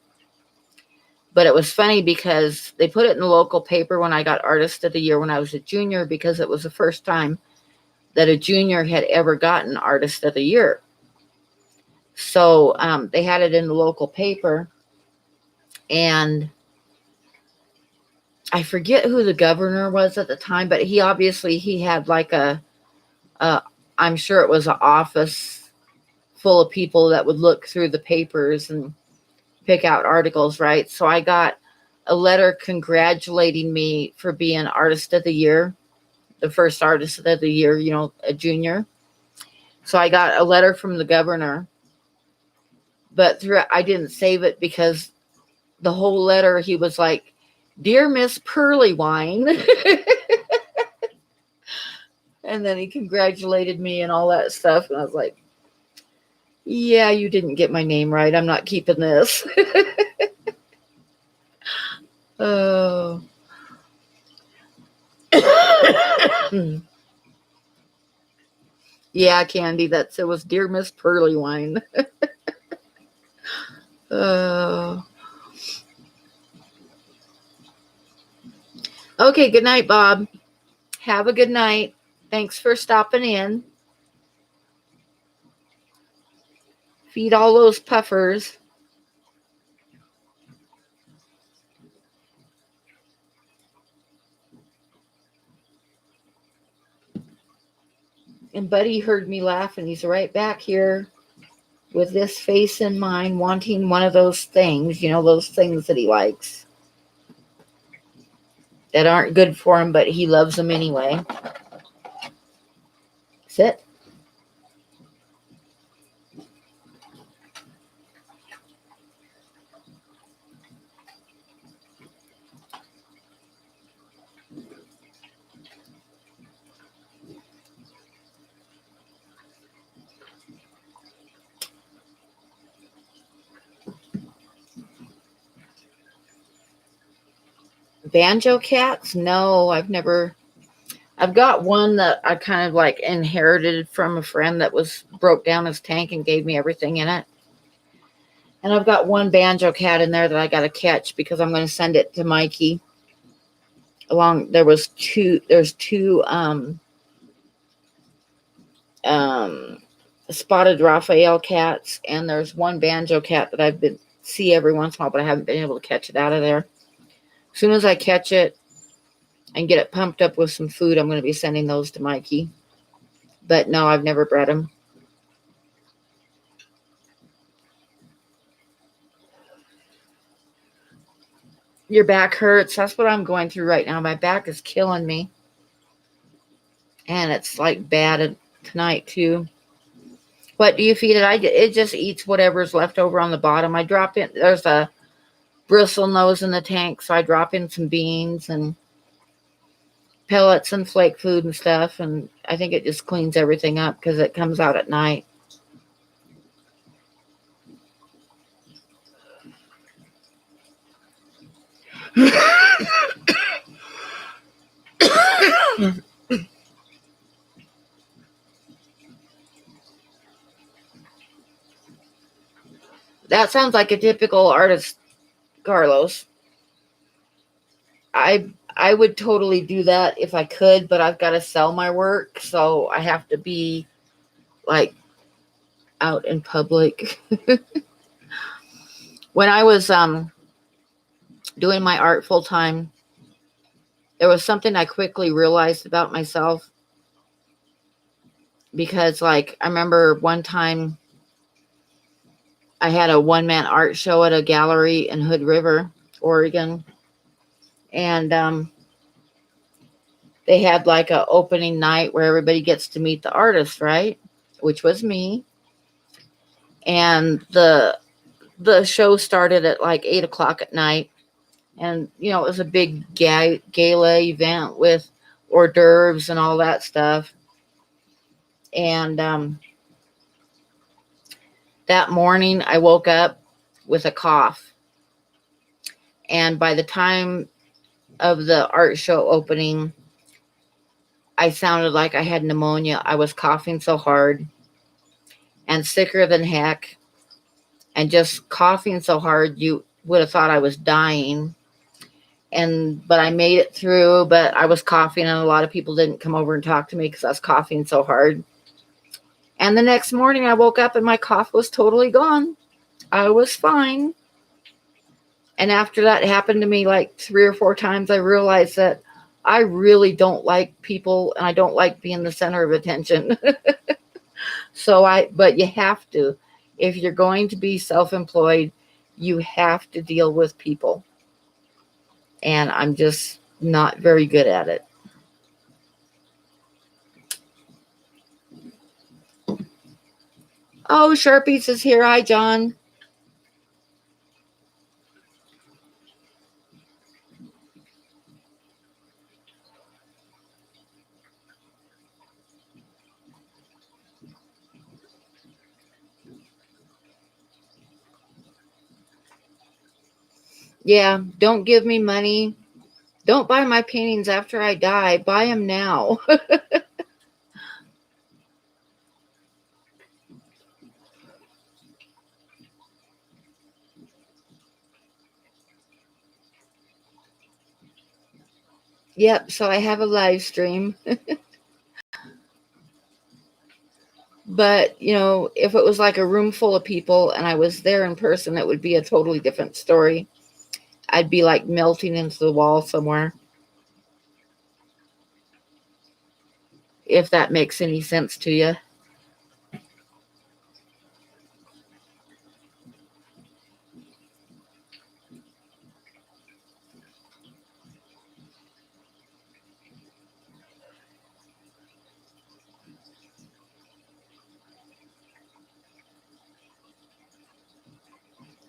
But it was funny because they put it in the local paper when I got artist of the year when I was a junior, because it was the first time that a junior had ever gotten artist of the year. So they had it in the local paper, and I forget who the governor was at the time, but he had like I'm sure it was an office full of people that would look through the papers and pick out articles, right? So I got a letter congratulating me for being artist of the year, the first artist of the year, a junior. So I got a letter from the governor, but I didn't save it because the whole letter he was like, "Dear Miss Pearlywine," and then he congratulated me and all that stuff, and I was like, "Yeah, you didn't get my name right. I'm not keeping this." Oh. Yeah, Candy, it was Dear Miss Pearlywine. Oh. Okay, good night, Bob. Have a good night. Thanks for stopping in. Feed all those puffers. And Buddy heard me laugh, and he's right back here with this face in mind, wanting one of those things, those things that he likes that aren't good for him, but he loves them anyway. Sit. Banjo cats? No, I've never. I've got one that I kind of like inherited from a friend that broke down his tank and gave me everything in it. And I've got one banjo cat in there that I got to catch because I'm going to send it to Mikey. There's two spotted Raphael cats, and there's one banjo cat that I've been see every once in a while, but I haven't been able to catch it out of there. As soon as I catch it and get it pumped up with some food, I'm going to be sending those to Mikey. But no, I've never bred them. Your back hurts. That's what I'm going through right now. My back is killing me. And it's like bad tonight too. What do you feed it? It just eats whatever's left over on the bottom. I drop in. There's a bristle nose in the tank, so I drop in some beans and pellets and flake food and stuff, and I think it just cleans everything up because it comes out at night. That sounds like a typical artist, Carlos. I would totally do that if I could, but I've got to sell my work, so I have to be like out in public. When I was doing my art full time, there was something I quickly realized about myself, because like I remember one time I had a one-man art show at a gallery in Hood River, Oregon, and they had like a opening night where everybody gets to meet the artist, right? Which was me. And the show started at like 8 o'clock at night, and it was a big gala event with hors d'oeuvres and all that stuff. And that morning I woke up with a cough, and by the time of the art show opening, I sounded like I had pneumonia. I was coughing so hard and sicker than heck, and just coughing so hard you would have thought I was dying. But I made it through, but I was coughing, and a lot of people didn't come over and talk to me because I was coughing so hard. And the next morning I woke up and my cough was totally gone. I was fine. And after that happened to me like 3 or 4 times, I realized that I really don't like people, and I don't like being the center of attention. But you have to. If you're going to be self-employed, you have to deal with people. And I'm just not very good at it. Oh, Sharpies is here. Hi, John. Yeah, don't give me money. Don't buy my paintings after I die. Buy them now. Yep, so I have a live stream. But, if it was like a room full of people and I was there in person, it would be a totally different story. I'd be like melting into the wall somewhere. If that makes any sense to you.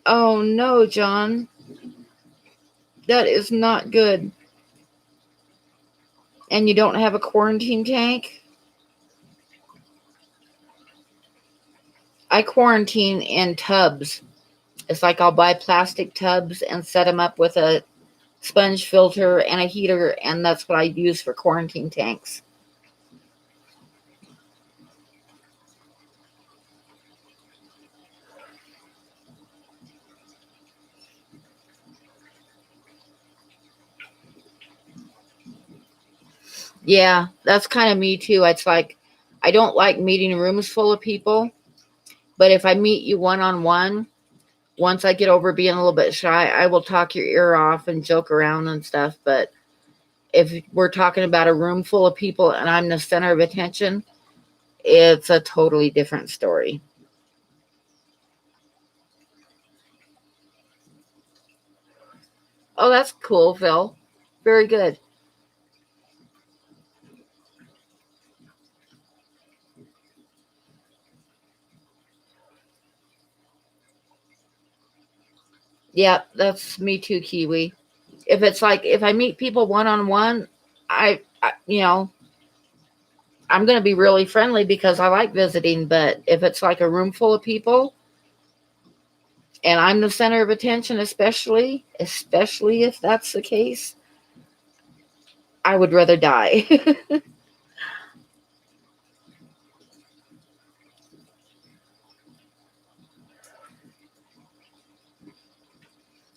Oh no, John. That is not good. And you don't have a quarantine tank? I quarantine in tubs. It's like I'll buy plastic tubs and set them up with a sponge filter and a heater, and that's what I use for quarantine tanks. Yeah, that's kind of me too. It's like I don't like meeting rooms full of people, but if I meet you one on one, once I get over being a little bit shy, I will talk your ear off and joke around and stuff. But if we're talking about a room full of people and I'm the center of attention, it's a totally different story. Oh, that's cool, Phil. Very good. Yeah, that's me too, Kiwi. If it's like if I meet people one on one, I I'm going to be really friendly because I like visiting. But if it's like a room full of people and I'm the center of attention, especially if that's the case, I would rather die.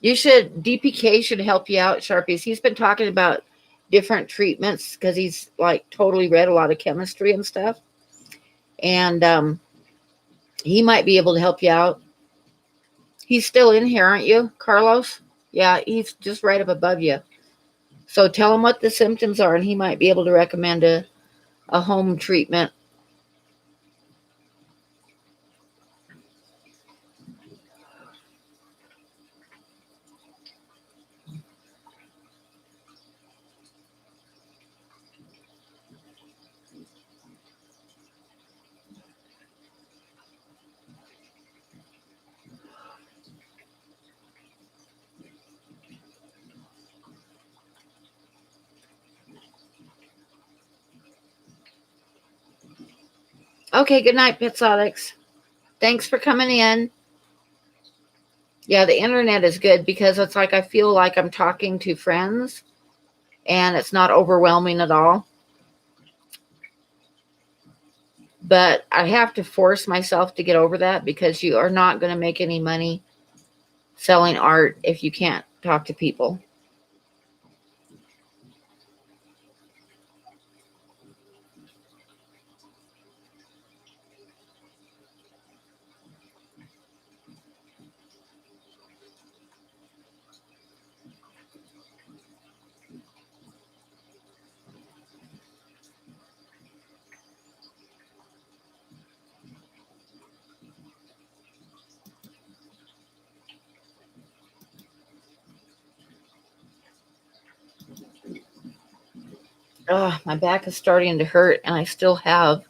DPK should help you out, Sharpies. He's been talking about different treatments because he's like totally read a lot of chemistry and stuff. And he might be able to help you out. He's still in here, aren't you, Carlos? Yeah, he's just right up above you. So tell him what the symptoms are, and he might be able to recommend a home treatment. Okay, good night, Pixotics. Thanks for coming in. Yeah, the internet is good because it's like I feel like I'm talking to friends and it's not overwhelming at all. But I have to force myself to get over that because you are not going to make any money selling art if you can't talk to people. Oh, my back is starting to hurt, and I still have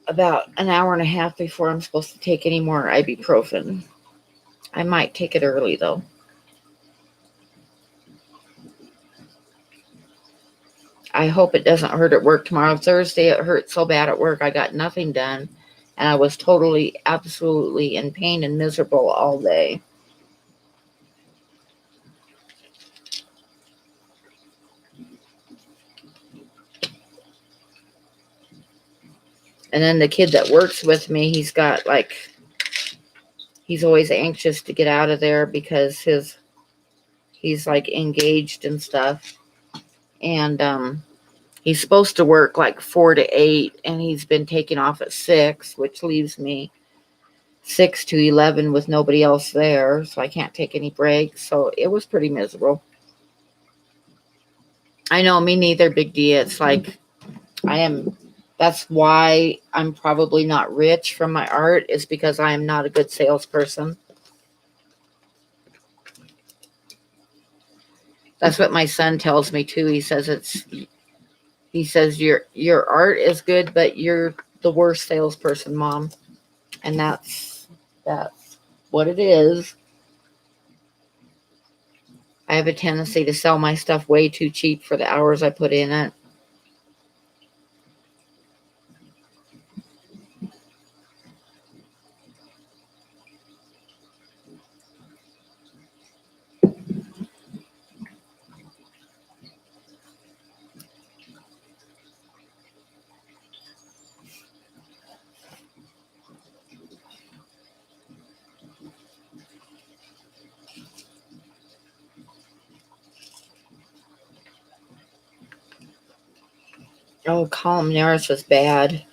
about an hour and a half before I'm supposed to take any more ibuprofen. I might take it early, though. I hope it doesn't hurt at work tomorrow. Thursday, it hurt so bad at work. I got nothing done, and I was totally, absolutely in pain and miserable all day. And then the kid that works with me, he's always anxious to get out of there because he's like engaged and stuff. And he's supposed to work like 4 to 8, and he's been taking off at 6, which leaves me 6 to 11 with nobody else there, so I can't take any breaks. So it was pretty miserable. I know, me neither, Big D. It's like I am. That's why I'm probably not rich from my art, is because I am not a good salesperson. That's what my son tells me too. He says your art is good, but you're the worst salesperson, Mom. And that's what it is. I have a tendency to sell my stuff way too cheap for the hours I put in it. Oh, columnaris is bad.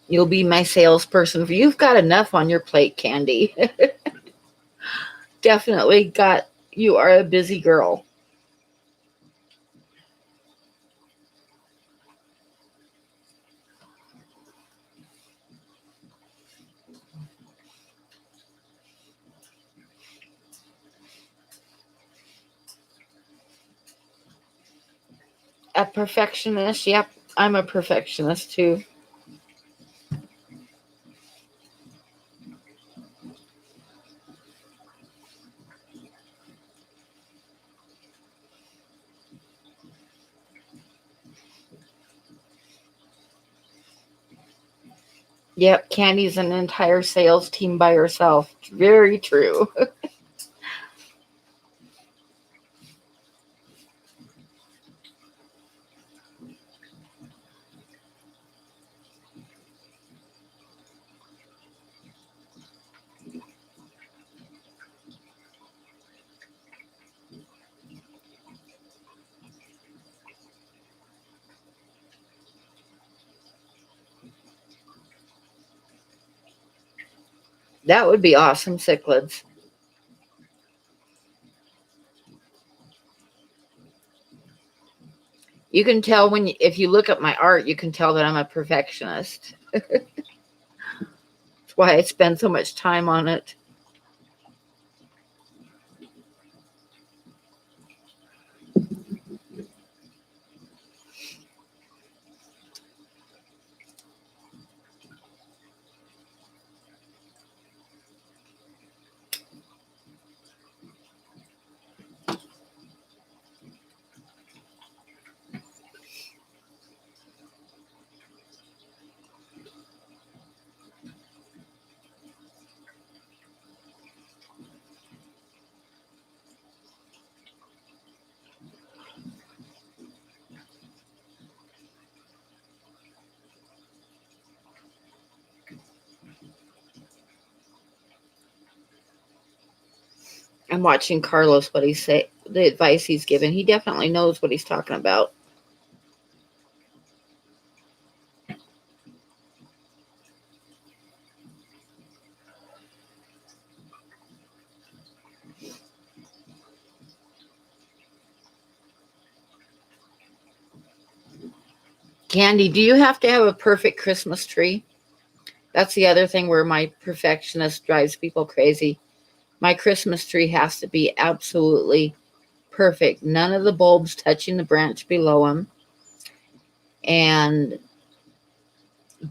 You'll be my salesperson. You've got enough on your plate, Candy. Definitely got. You are a busy girl. A perfectionist. Yep, I'm a perfectionist too. Yep, Candy's an entire sales team by herself. Very true. That would be awesome, cichlids. You can tell if you look at my art, you can tell that I'm a perfectionist. That's why I spend so much time on it. I'm watching Carlos, what he say, the advice he's given. He definitely knows what he's talking about. Candy, do you have to have a perfect Christmas tree? That's the other thing where my perfectionist drives people crazy. My Christmas tree has to be absolutely perfect. None of the bulbs touching the branch below them. And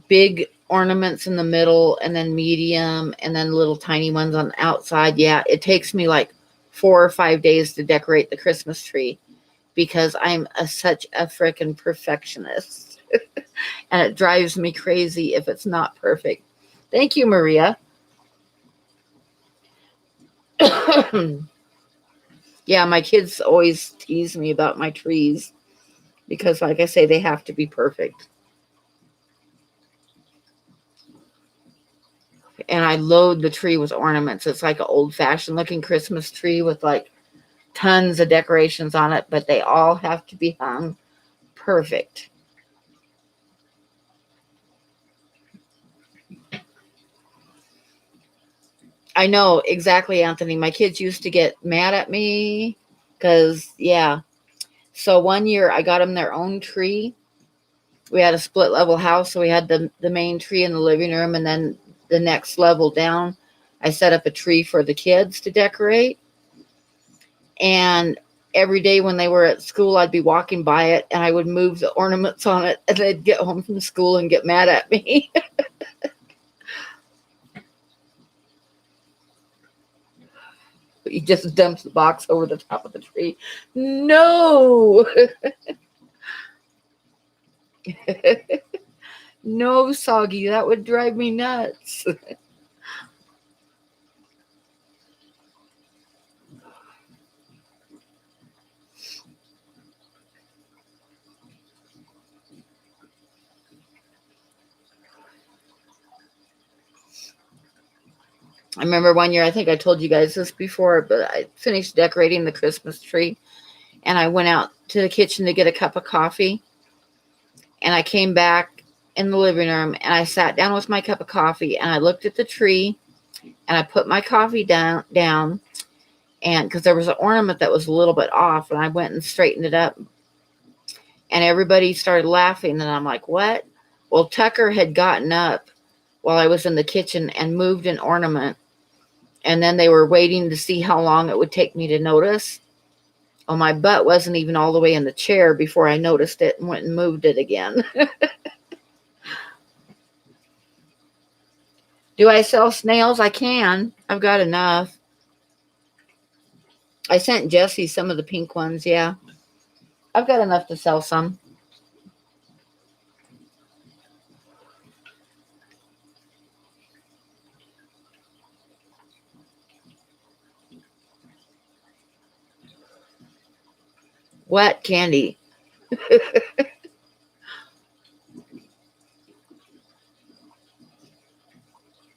big ornaments in the middle, and then medium, and then little tiny ones on the outside. Yeah, it takes me like 4 or 5 days to decorate the Christmas tree because I'm such a freaking perfectionist. And it drives me crazy if it's not perfect. Thank you, Maria. Yeah, my kids always tease me about my trees because, like I say, they have to be perfect. And I load the tree with ornaments. It's like an old fashioned looking Christmas tree with like tons of decorations on it, but they all have to be hung perfect. I know exactly, Anthony. My kids used to get mad at me because, yeah. So one year I got them their own tree. We had a split level house, so we had the main tree in the living room, and then the next level down, I set up a tree for the kids to decorate. And every day when they were at school, I'd be walking by it and I would move the ornaments on it, and they'd get home from school and get mad at me. He just dumps the box over the top of the tree. No, no, Soggy, that would drive me nuts. I remember one year, I think I told you guys this before, but I finished decorating the Christmas tree and I went out to the kitchen to get a cup of coffee. And I came back in the living room and I sat down with my cup of coffee and I looked at the tree and I put my coffee down, and because there was an ornament that was a little bit off, and I went and straightened it up, and everybody started laughing, and I'm like, what? Well, Tucker had gotten up while I was in the kitchen and moved an ornament, and then they were waiting to see how long it would take me to notice. Oh, my butt wasn't even all the way in the chair before I noticed it and went and moved it again. Do I sell snails? I can. I've got enough. I sent Jesse some of the pink ones, yeah. I've got enough to sell some. What candy?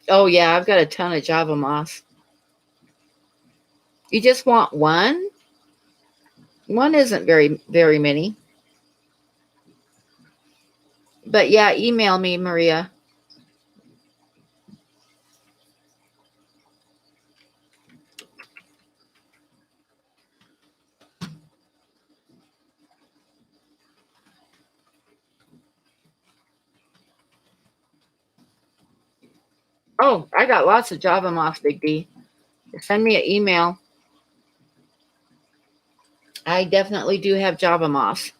Oh, yeah, I've got a ton of Java moss. You just want one? One isn't very many. But yeah, email me, Maria. Oh, I got lots of Java moss, Big D. Send me an email. I definitely do have Java moss.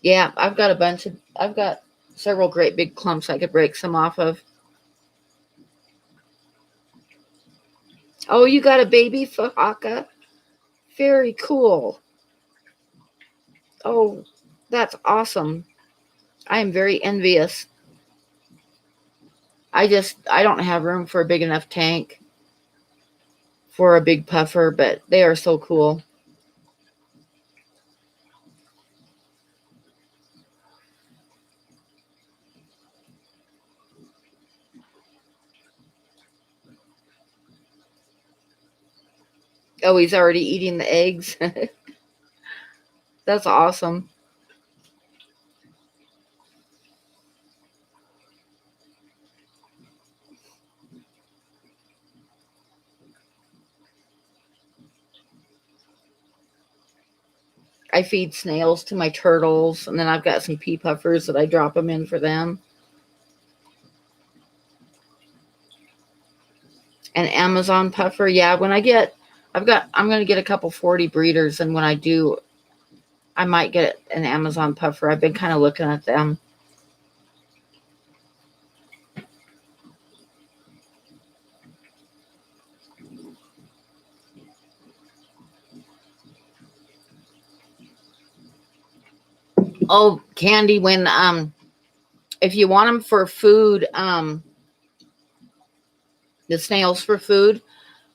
Yeah, I've got several great big clumps I could break some off of. Oh, you got a baby Fahaka? Very cool. Oh, that's awesome. I am very envious. I don't have room for a big enough tank for a big puffer, but they are so cool. Oh, he's already eating the eggs. That's awesome. I feed snails to my turtles, and then I've got some pea puffers that I drop them in for them. An Amazon puffer, yeah. I'm gonna get a couple 40 breeders, and when I do, I might get an Amazon puffer. I've been kind of looking at them. Oh, Candy, when if you want them for food, the snails for food,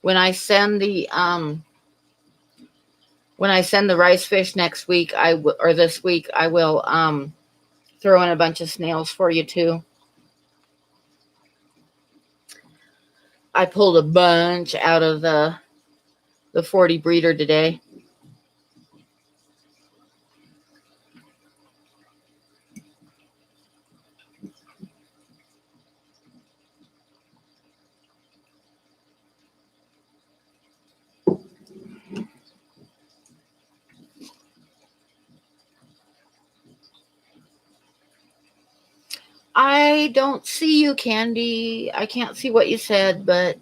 when I send the rice fish next week, or this week, I will throw in a bunch of snails for you too. I pulled a bunch out of the 40 breeder today. I don't see you, Candy. I can't see what you said, but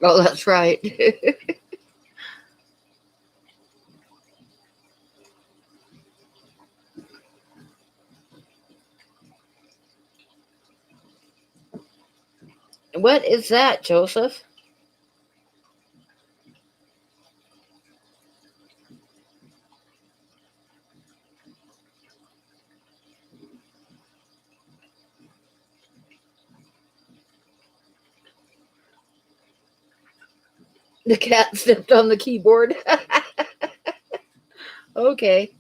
oh, that's right. What is that, Joseph? The cat stepped on the keyboard. Okay.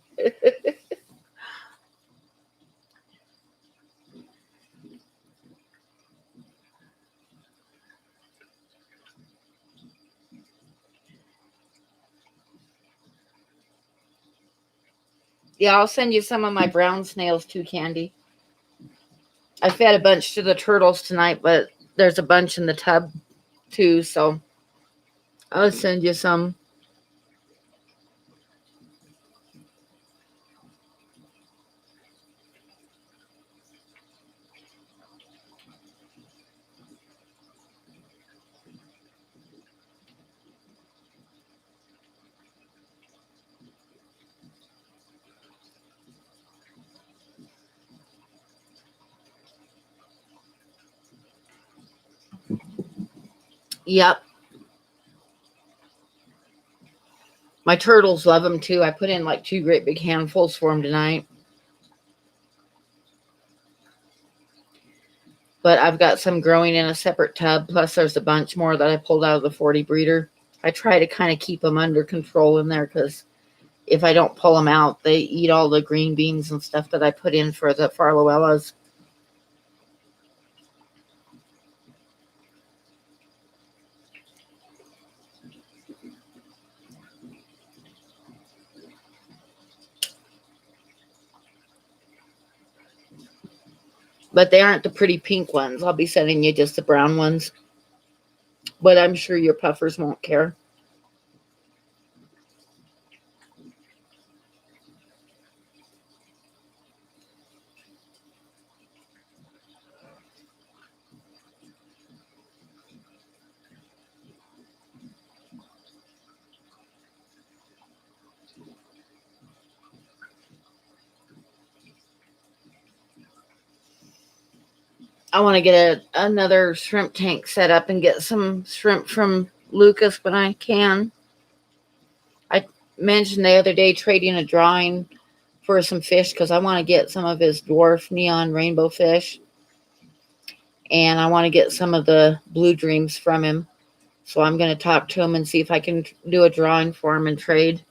Yeah, I'll send you some of my brown snails too, Candy. I fed a bunch to the turtles tonight, but there's a bunch in the tub too, so I'll send you some. Yep. My turtles love them too. I put in like 2 great big handfuls for them tonight. But I've got some growing in a separate tub. Plus, there's a bunch more that I pulled out of the 40 breeder. I try to kind of keep them under control in there because if I don't pull them out, they eat all the green beans and stuff that I put in for the Farloellas. But they aren't the pretty pink ones. I'll be sending you just the brown ones. But I'm sure your puffers won't care. I want to get another shrimp tank set up and get some shrimp from Lucas when I can. I mentioned the other day trading a drawing for some fish because I want to get some of his dwarf neon rainbow fish. And I want to get some of the blue dreams from him. So I'm going to talk to him and see if I can do a drawing for him and trade.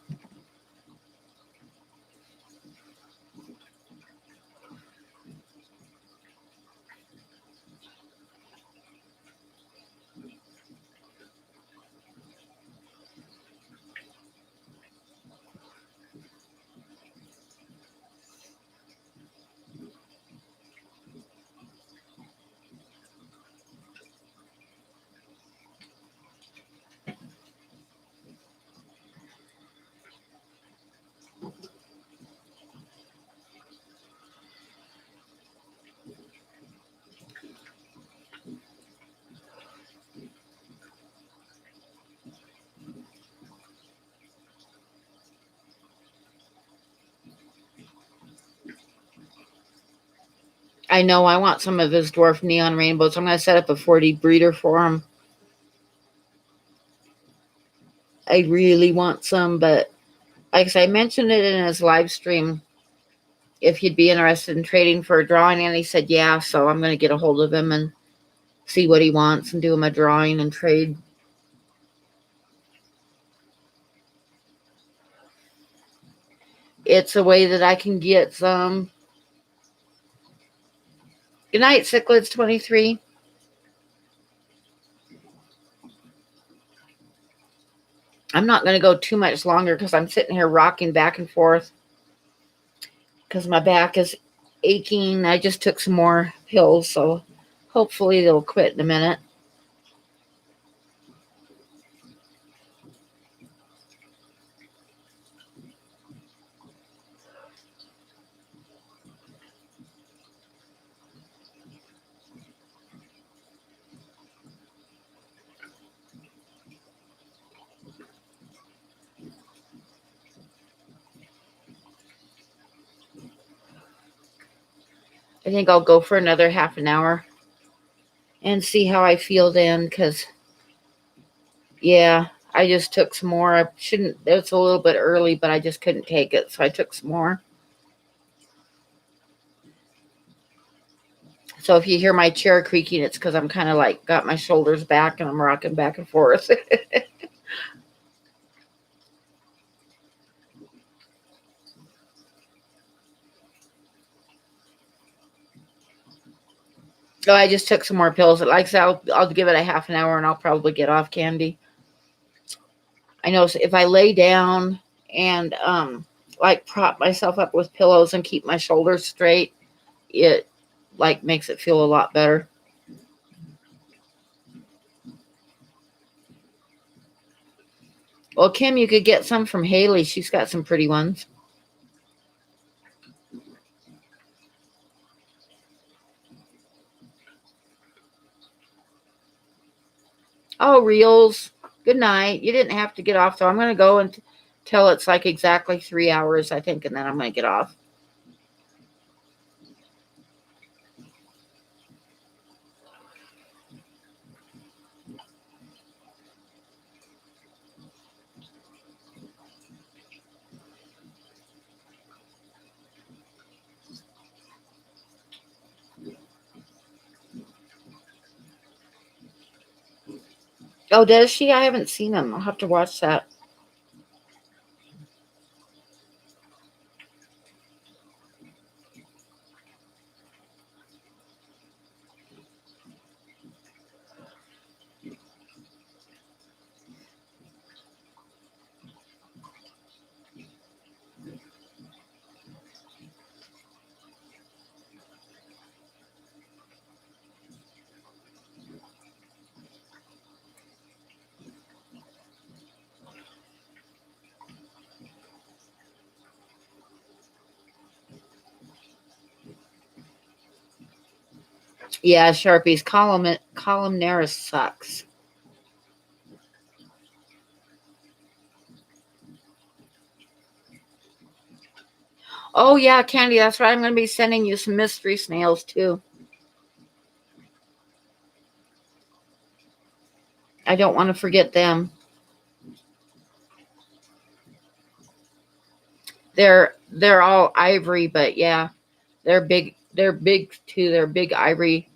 I know I want some of his dwarf neon rainbows. I'm going to set up a 40 breeder for him. I really want some, but like I mentioned it in his live stream, if he'd be interested in trading for a drawing, and he said yeah, so I'm going to get a hold of him and see what he wants and do him a drawing and trade. It's a way that I can get some. Good night, Cichlids 23. I'm not going to go too much longer because I'm sitting here rocking back and forth because my back is aching. I just took some more pills, so hopefully they'll quit in a minute. I think I'll go for another half an hour and see how I feel then because, yeah, I just took some more. I shouldn't, it's a little bit early, but I just couldn't take it, so I took some more. So if you hear my chair creaking, it's because I'm kind of like got my shoulders back and I'm rocking back and forth. Oh, I just took some more pills. Like I said, I'll give it a half an hour and I'll probably get off candy. I know if I lay down and like prop myself up with pillows and keep my shoulders straight, it like makes it feel a lot better. Well, Kim, you could get some from Haley. She's got some pretty ones. Oh, reels. Good night. You didn't have to get off, so I'm going to go until it's like exactly 3 hours, I think, and then I'm going to get off. Oh, does she? I haven't seen them. I'll have to watch that. Yeah, Sharpie's columnaris sucks. Oh yeah, Candy, that's right. I'm going to be sending you some mystery snails too. I don't want to forget them. They're all ivory, but yeah, they're big. They're big too. They're big ivory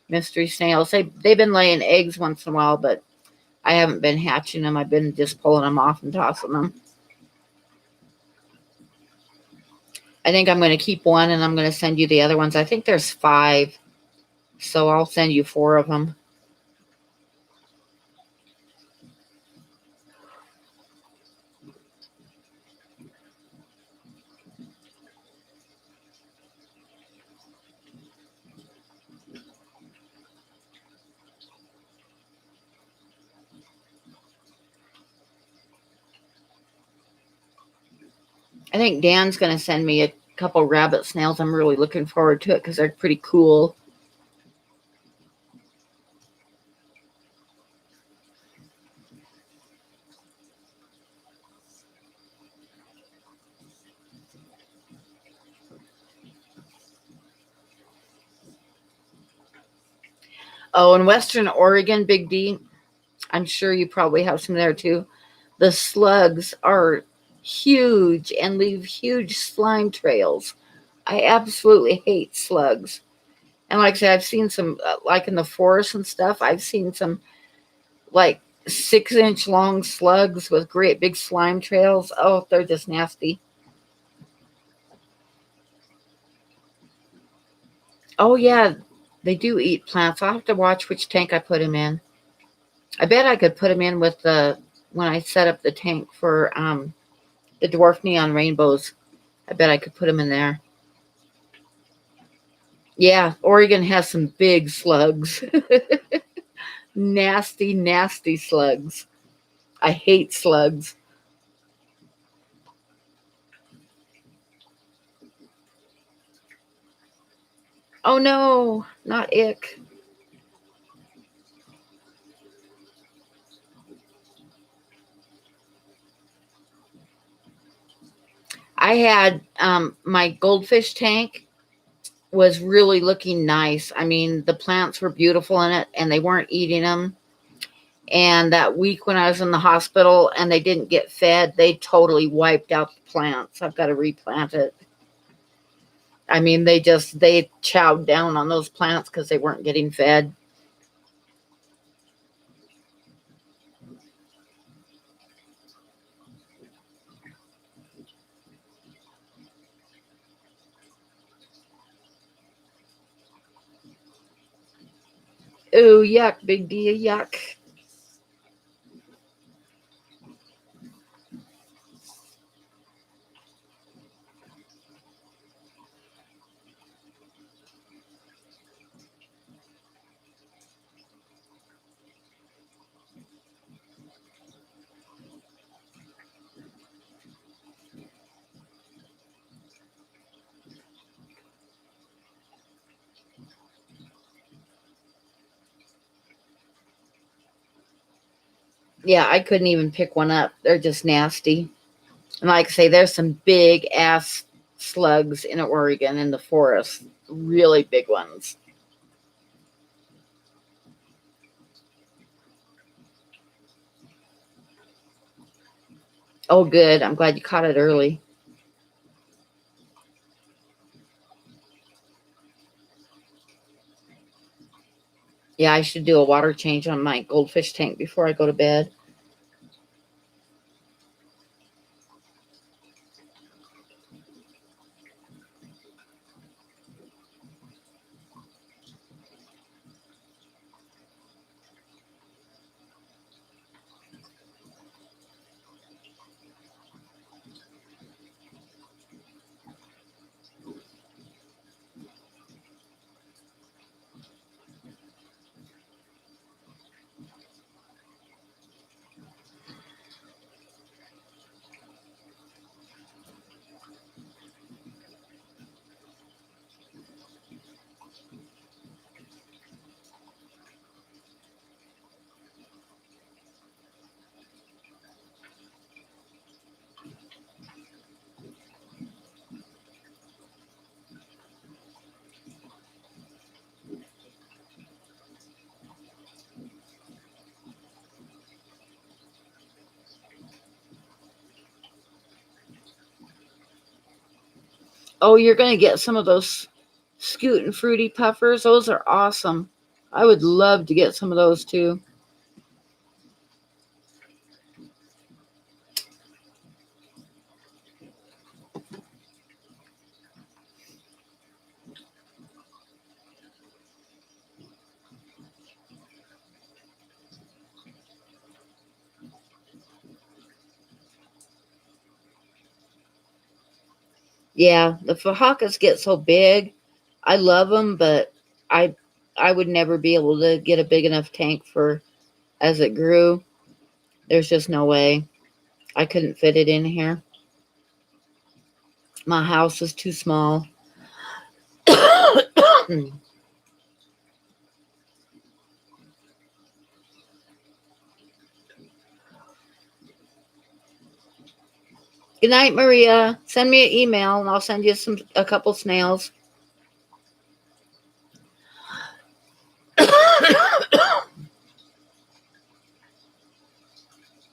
mystery snails. They've been laying eggs once in a while, but I haven't been hatching them. I've been just pulling them off and tossing them. I think I'm going to keep one and I'm going to send you the other ones. I think there's 5, so I'll send you 4 of them. I think Dan's going to send me a couple rabbit snails. I'm really looking forward to it because they're pretty cool. Oh, in Western Oregon, Big D, I'm sure you probably have some there too. The slugs are huge and leave huge slime trails. I absolutely hate slugs. And like I said, I've seen some, like in the forest and stuff, I've seen some like 6-inch long slugs with great big slime trails. Oh, they're just nasty. Oh, yeah, they do eat plants. I'll have to watch which tank I put them in. I bet I could put them in with when I set up the tank for the dwarf neon rainbows. I bet I could put them in there. Yeah, Oregon has some big slugs. Nasty, nasty slugs. I hate slugs. Oh no, not ick. I had my goldfish tank was really looking nice. I mean, the plants were beautiful in it and they weren't eating them. And that week when I was in the hospital and they didn't get fed, they totally wiped out the plants. I've got to replant it. I mean, they chowed down on those plants because they weren't getting fed. Ooh, yuck, big D, yuck. Yeah, I couldn't even pick one up. They're just nasty. And like I say, there's some big ass slugs in Oregon in the forest. Really big ones. Oh, good. I'm glad you caught it early. Yeah, I should do a water change on my goldfish tank before I go to bed. Oh, you're going to get some of those Scoot and Fruity Puffers. Those are awesome. I would love to get some of those too. Yeah, the fajakas get so big. I love them, but I I would never be able to get a big enough tank for as it grew. There's just no way. I couldn't fit it in here. My house is too small. Good night, Maria. Send me an email and I'll send you a couple snails.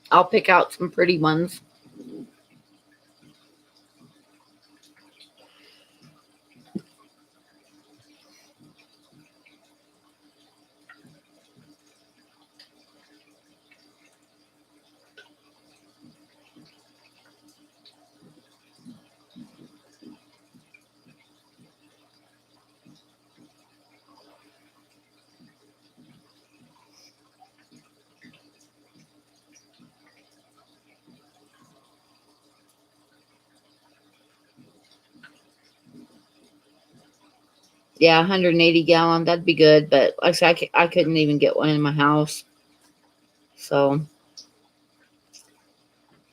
I'll pick out some pretty ones. Yeah, 180-gallon. That'd be good. But like I said, I couldn't even get one in my house. So,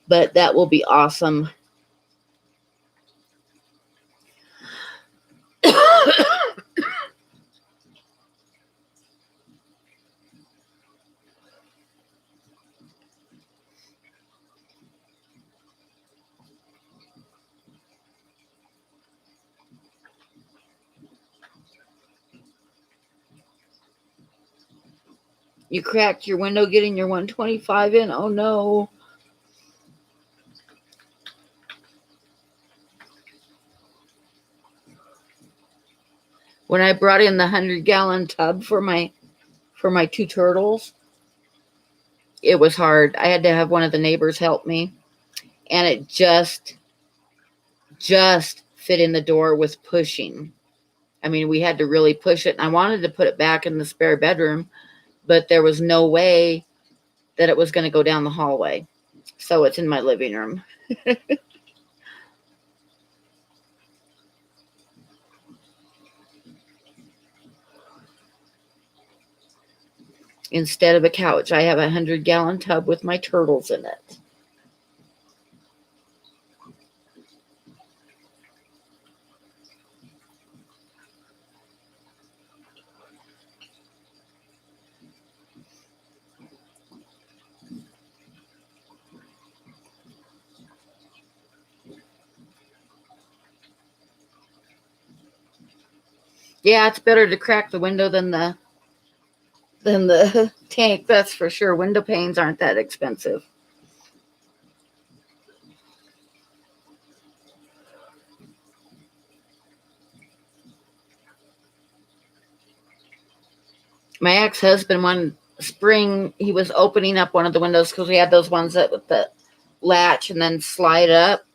but that will be awesome. You cracked your window getting your 125 in? Oh no. When I brought in the 100-gallon tub for my two turtles, it was hard. I had to have one of the neighbors help me, and it just fit in the door with pushing. I mean, we had to really push it. And I wanted to put it back in the spare bedroom, but there was no way that it was going to go down the hallway. So it's in my living room. Instead of a couch, I have a 100-gallon tub with my turtles in it. Yeah, it's better to crack the window than the tank, that's for sure. Window panes aren't that expensive. My ex-husband, one spring, he was opening up one of the windows because we had those ones that with the latch and then slide up,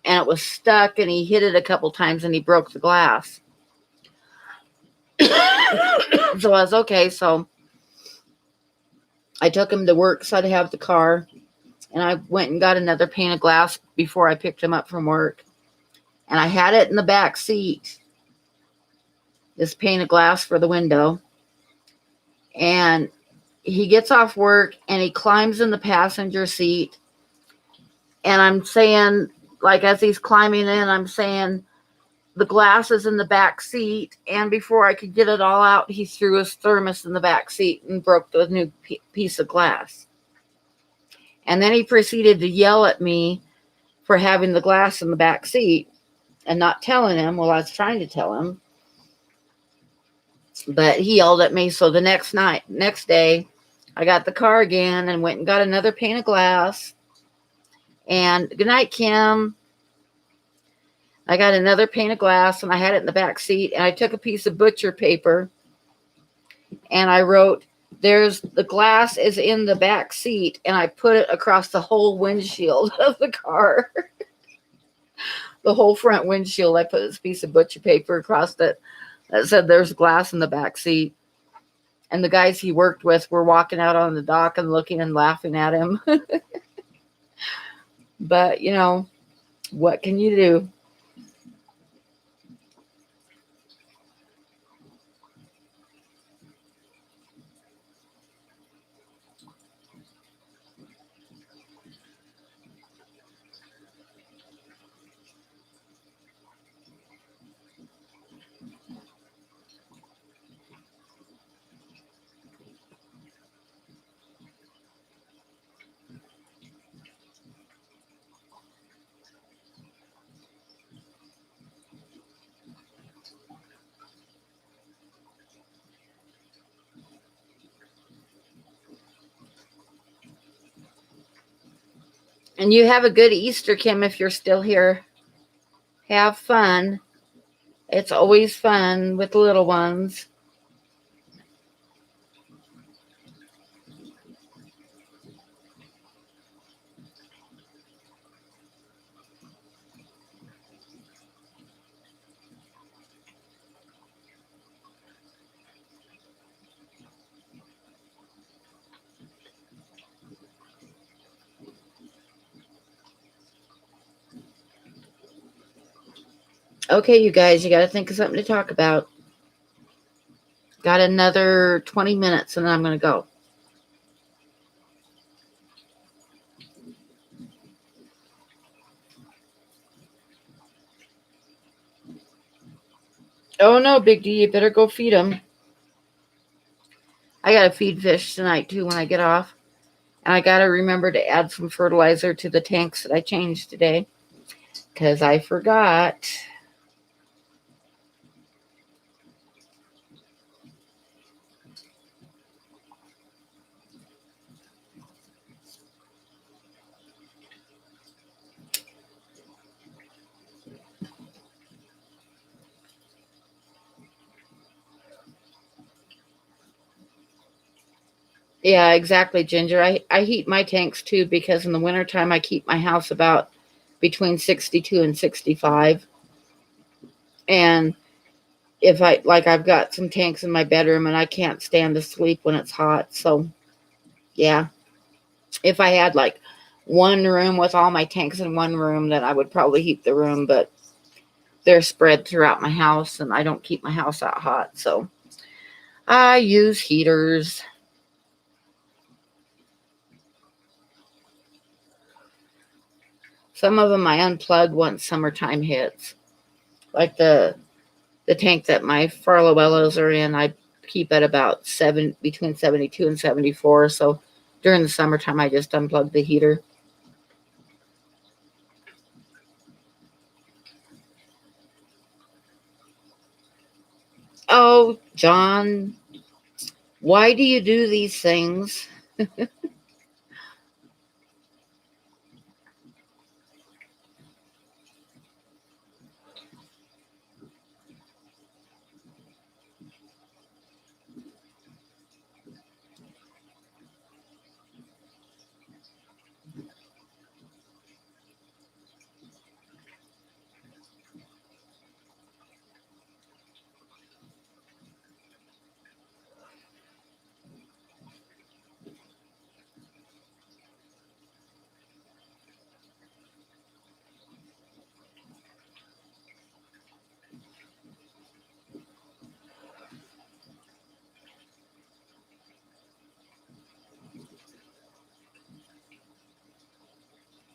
and it was stuck, and he hit it a couple times and he broke the glass. So I was okay. So I took him to work so I'd have the car, and I went and got another pane of glass before I picked him up from work, and I had it in the back seat, this pane of glass for the window. And he gets off work and he climbs in the passenger seat, and I'm saying, like, as he's climbing in, I'm saying, the glass is in the back seat, and before I could get it all out, he threw his thermos in the back seat and broke the new piece of glass. And then he proceeded to yell at me for having the glass in the back seat and not telling him. Well, I was trying to tell him, but he yelled at me. So the next day, I got the car again and went and got another pane of glass. And good night, Kim. I got another pane of glass, and I had it in the back seat, and I took a piece of butcher paper and I wrote, the glass is in the back seat, and I put it across the whole windshield of the car. The whole front windshield, I put this piece of butcher paper across that said there's glass in the back seat. And the guys he worked with were walking out on the dock and looking and laughing at him. But, what can you do? And you have a good Easter, Kim, if you're still here. Have fun. It's always fun with the little ones. Okay, you guys, you got to think of something to talk about. Got another 20 minutes and then I'm going to go. Oh no, Big D, you better go feed them. I got to feed fish tonight too when I get off. And I got to remember to add some fertilizer to the tanks that I changed today, because I forgot. Yeah, exactly, Ginger. I heat my tanks too, because in the wintertime I keep my house about between 62 and 65. And if I like, I've got some tanks in my bedroom and I can't stand to sleep when it's hot. So, yeah, if I had like one room with all my tanks in one room, then I would probably heat the room, but they're spread throughout my house and I don't keep my house that hot. So, I use heaters. Some of them I unplug once summertime hits. Like the tank that my Farlowellos are in, I keep at about between 72 and 74. So during the summertime, I just unplug the heater. Oh, John, why do you do these things?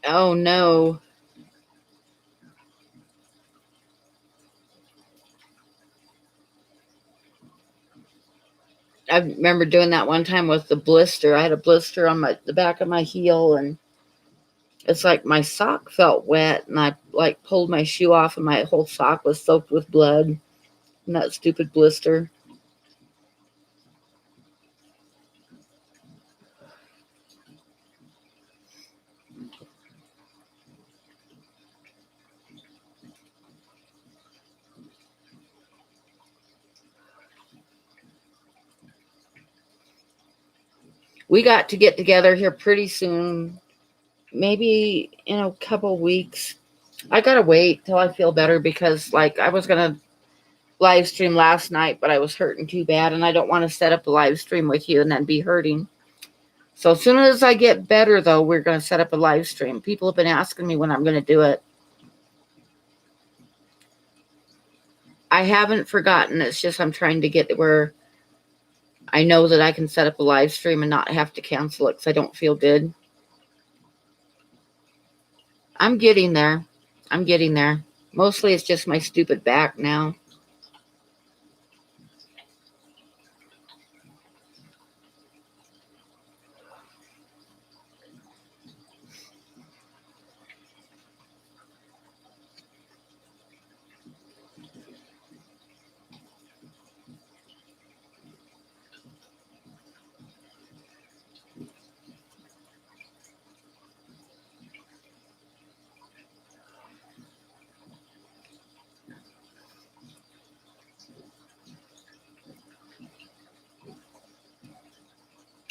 Oh, no. I remember doing that one time with the blister. I had a blister on the back of my heel, and it's like my sock felt wet, and I like pulled my shoe off, and my whole sock was soaked with blood from that stupid blister. We got to get together here pretty soon, maybe in a couple weeks. I gotta wait till I feel better because, like, I was gonna live stream last night, but I was hurting too bad, and I don't want to set up a live stream with you and then be hurting. So as soon as I get better, though, we're gonna set up a live stream. People have been asking me when I'm gonna do it. I haven't forgotten. It's just I'm trying to get where I know that I can set up a live stream and not have to cancel it because I don't feel good. I'm getting there. I'm getting there. Mostly it's just my stupid back now.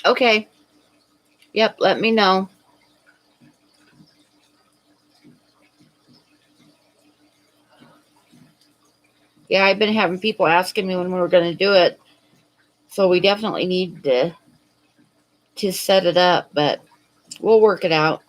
Okay. Yep, let me know. Yeah, I've been having people asking me when we were going to do it. So we definitely need to set it up, but we'll work it out.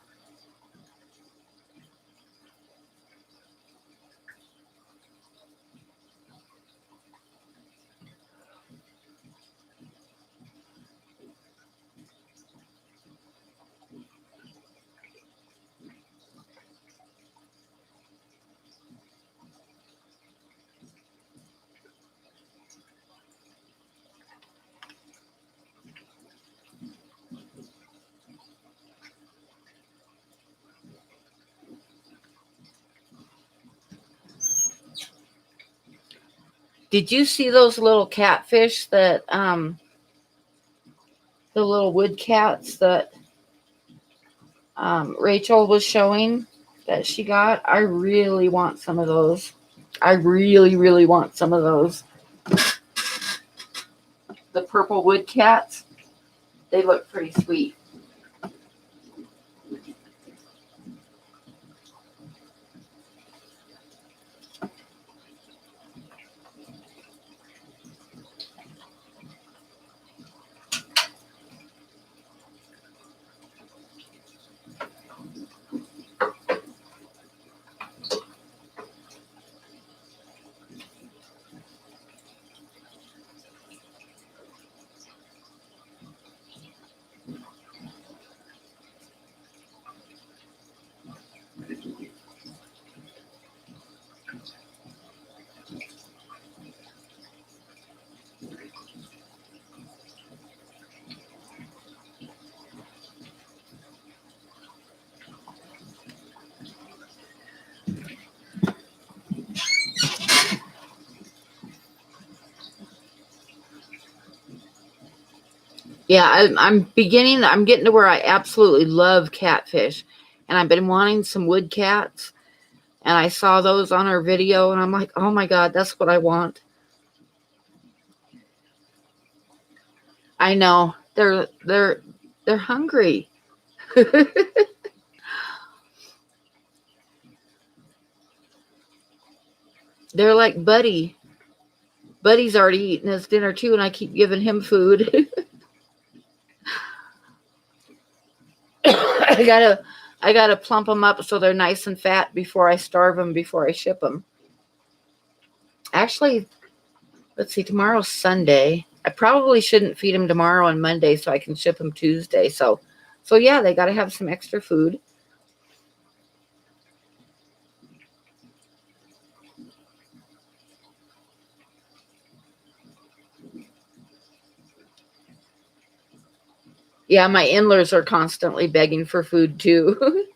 Did you see those little catfish that the little wood cats that Rachel was showing that she got? I really want some of those. I really, really want some of those. The purple wood cats. They look pretty sweet. Yeah, I'm getting to where I absolutely love catfish. And I've been wanting some wood cats. And I saw those on her video and I'm like, oh my God, that's what I want. I know. They're hungry. They're like Buddy. Buddy's already eaten his dinner too, and I keep giving him food. I gotta I gotta plump them up so they're nice and fat before I starve them before I ship them. Actually, let's see. Tomorrow's Sunday. I probably shouldn't feed them tomorrow and Monday so I can ship them Tuesday. So yeah, they got to have some extra food. Yeah, my in-laws are constantly begging for food too.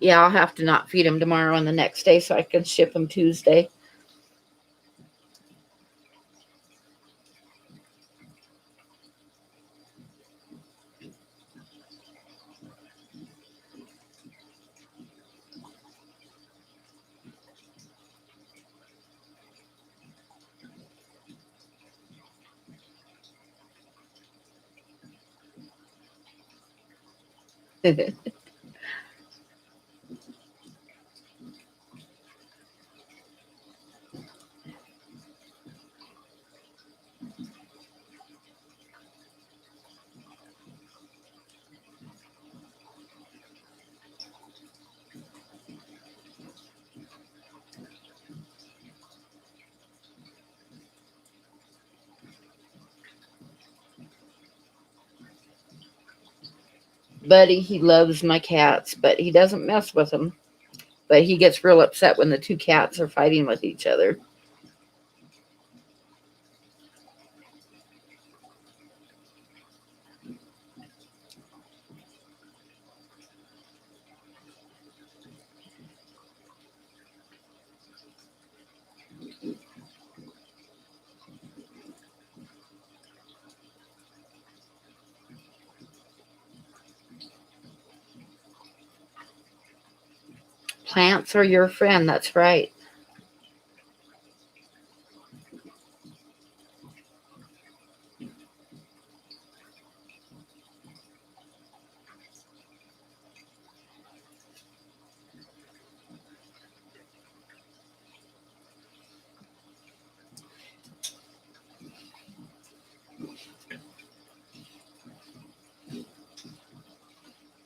Yeah, I'll have to not feed them tomorrow and the next day so I can ship them Tuesday. Buddy, he loves my cats, but he doesn't mess with them. But he gets real upset when the two cats are fighting with each other. Plants are your friend, that's right.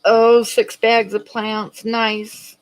Oh, 6 bags of plants, nice.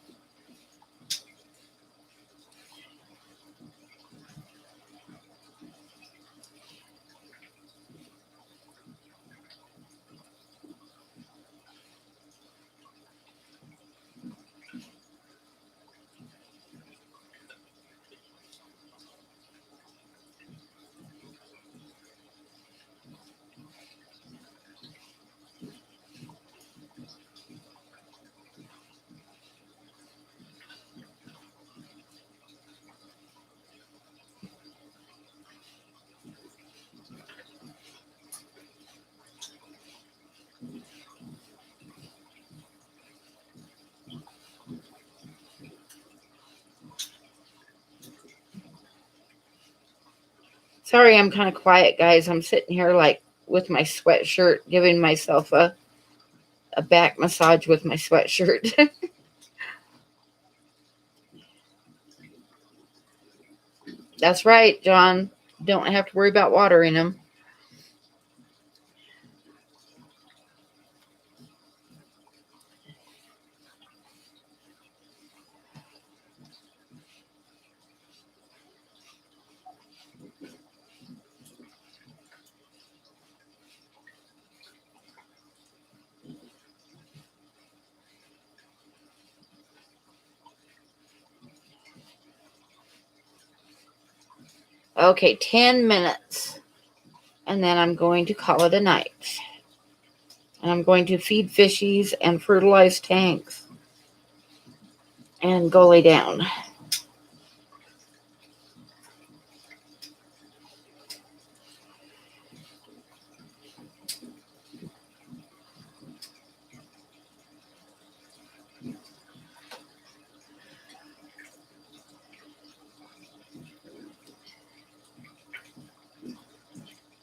Sorry, I'm kind of quiet, guys. I'm sitting here like with my sweatshirt, giving myself a back massage with my sweatshirt. That's right, John. Don't have to worry about watering them. Okay, 10 minutes. And then I'm going to call it a night. And I'm going to feed fishies and fertilize tanks and go lay down.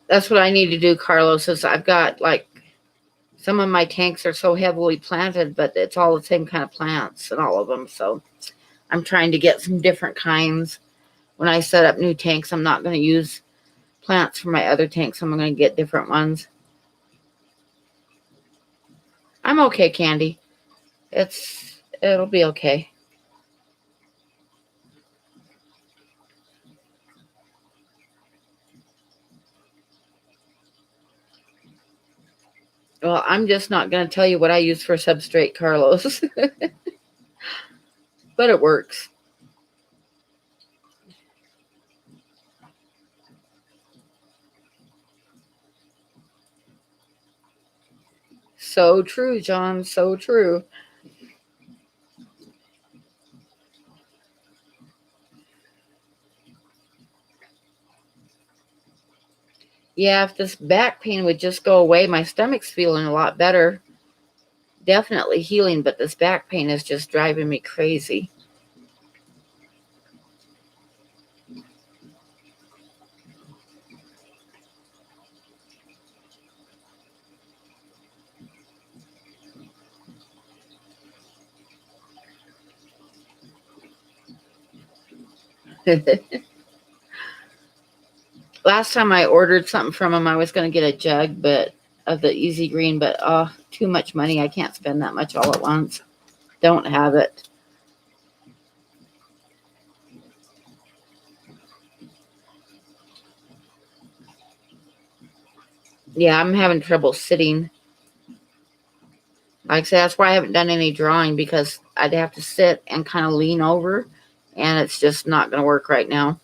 That's what I need to do, Carlos, is I've got like some of my tanks are so heavily planted, but it's all the same kind of plants in all of them. So I'm trying to get some different kinds. When I set up new tanks, I'm not going to use plants for my other tanks. I'm going to get different ones. I'm okay, Candy. It'll be okay. Well, I'm just not going to tell you what I use for substrate, Carlos, but it works. So true, John. So true. Yeah, if this back pain would just go away, my stomach's feeling a lot better. Definitely healing, but this back pain is just driving me crazy. Last time I ordered something from him, I was going to get a jug, but of the Easy Green, but too much money. I can't spend that much all at once. Don't have it. Yeah, I'm having trouble sitting. Like I say, that's why I haven't done any drawing because I'd have to sit and kind of lean over, and it's just not going to work right now.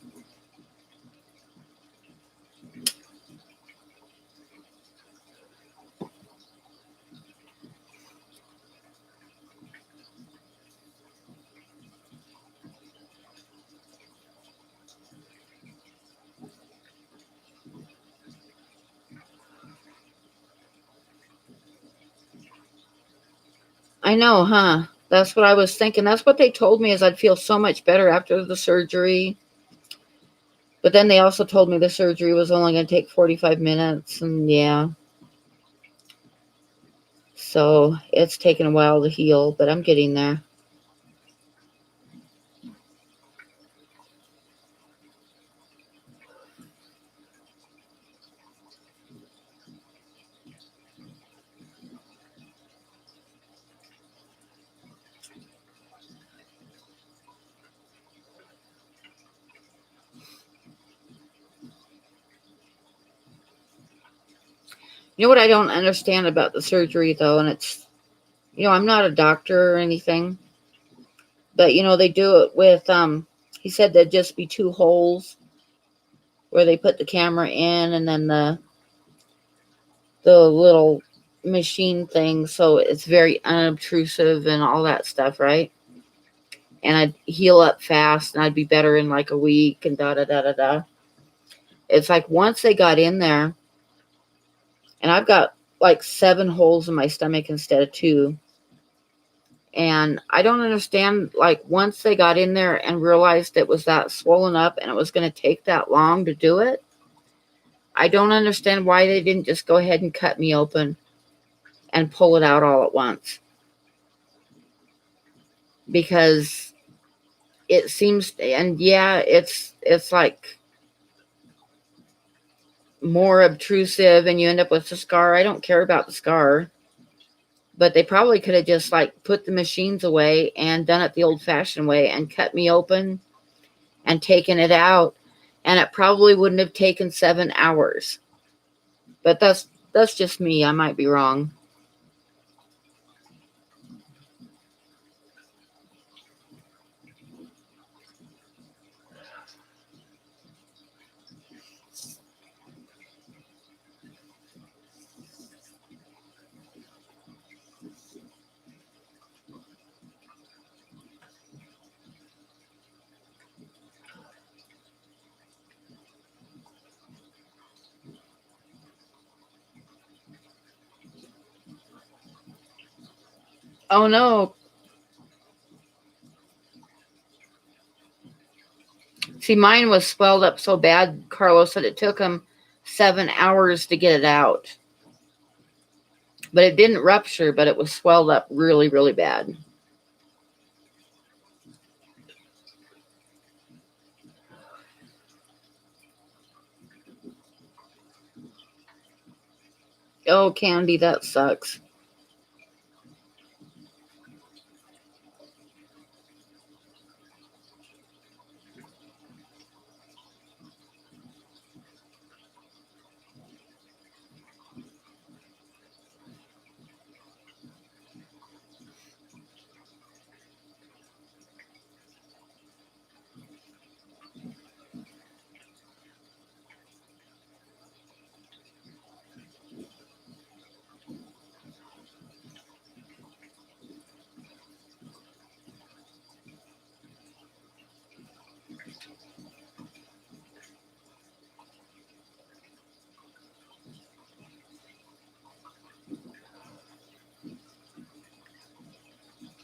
I know, huh? That's what I was thinking. That's what they told me is I'd feel so much better after the surgery. But then they also told me the surgery was only going to take 45 minutes, and yeah. So it's taken a while to heal, but I'm getting there. You know what I don't understand about the surgery, though, and I'm not a doctor or anything, but, they do it with, he said there'd just be two holes where they put the camera in and then the little machine thing, so it's very unobtrusive and all that stuff, right? And I'd heal up fast and I'd be better in like a week and da da da da da. It's like once they got in there, and I've got like 7 holes in my stomach instead of 2. And I don't understand, like, once they got in there and realized it was that swollen up and it was going to take that long to do it, I don't understand why they didn't just go ahead and cut me open and pull it out all at once. Because it seems, and yeah, it's like more obtrusive and you end up with a scar. I don't care about the scar. But they probably could have just like put the machines away and done it the old fashioned way and cut me open and taken it out. And it probably wouldn't have taken 7 hours. But that's just me. I might be wrong. Oh no. See, mine was swelled up so bad, Carlos, that it took him 7 hours to get it out. But it didn't rupture, but it was swelled up really, really bad. Oh, Candy, that sucks.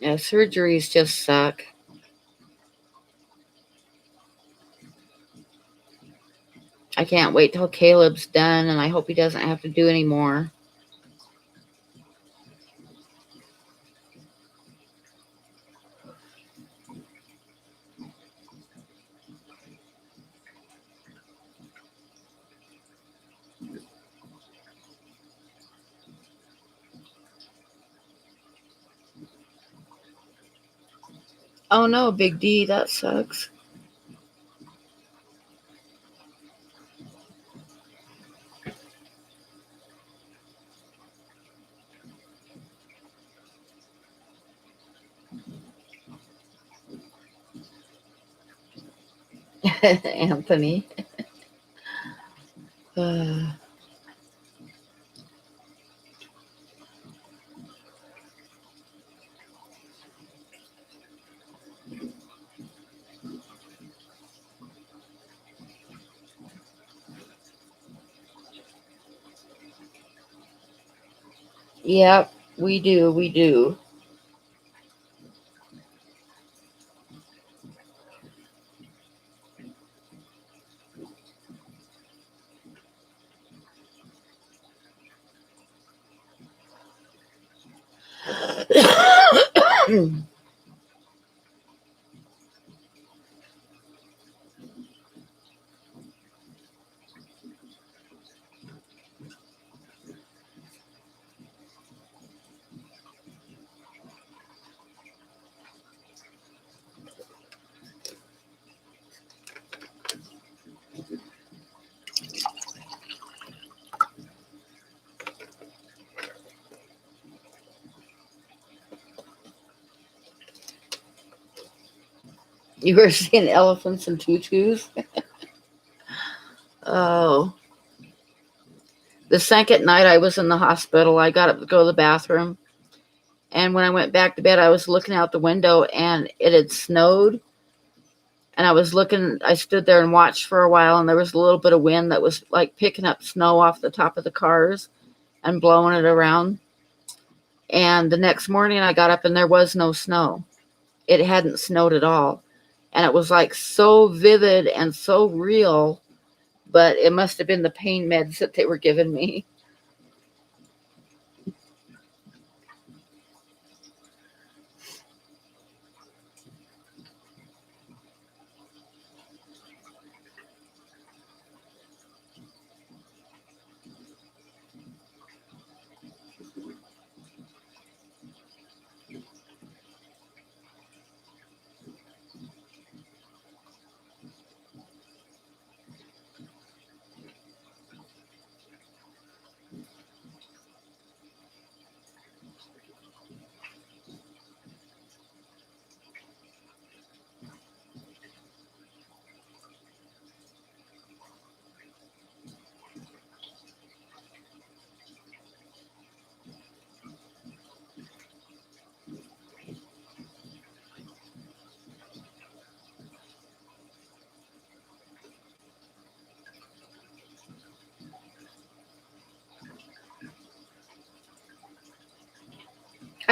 Yeah, surgeries just suck. I can't wait till Caleb's done, and I hope he doesn't have to do any more. Oh no, Big D, that sucks. Anthony. Uh, yep, we do, we do. You were seeing elephants and tutus? Oh. The second night I was in the hospital, I got up to go to the bathroom. And when I went back to bed, I was looking out the window and it had snowed. And I stood there and watched for a while. And there was a little bit of wind that was like picking up snow off the top of the cars and blowing it around. And the next morning I got up and there was no snow. It hadn't snowed at all. And it was like so vivid and so real, but it must have been the pain meds that they were giving me.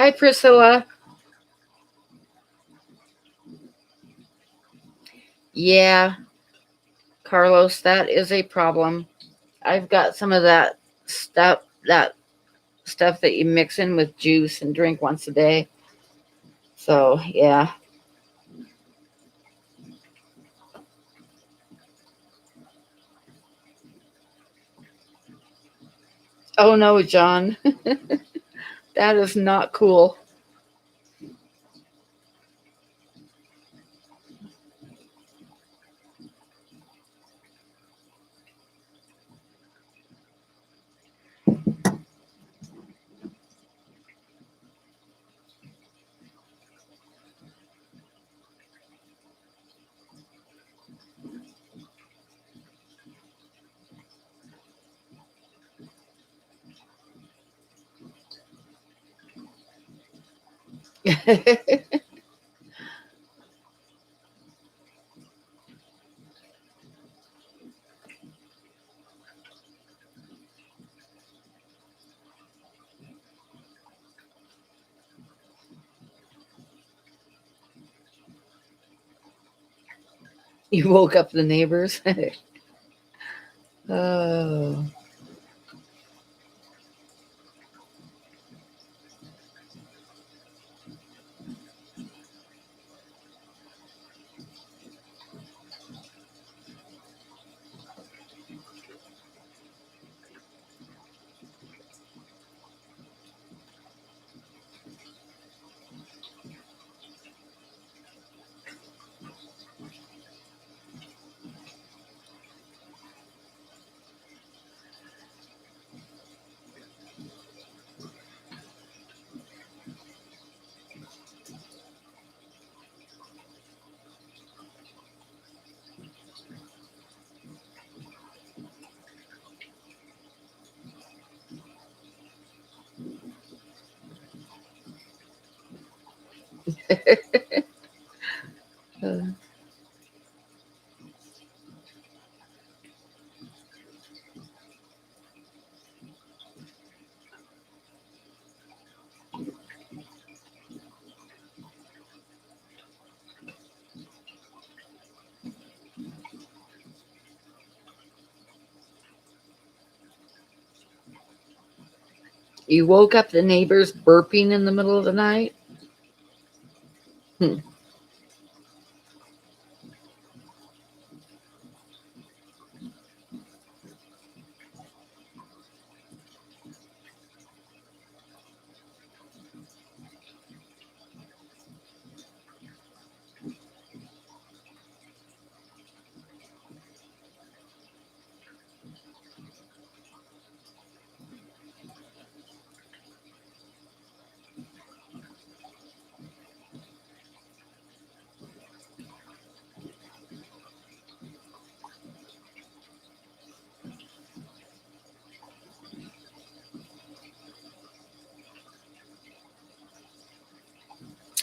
Hi, Priscilla. Yeah, Carlos, that is a problem. I've got some of that stuff that you mix in with juice and drink once a day. So, yeah. Oh no, John. That is not cool. You woke up the neighbors. Oh. You woke up the neighbors burping in the middle of the night? Hmm.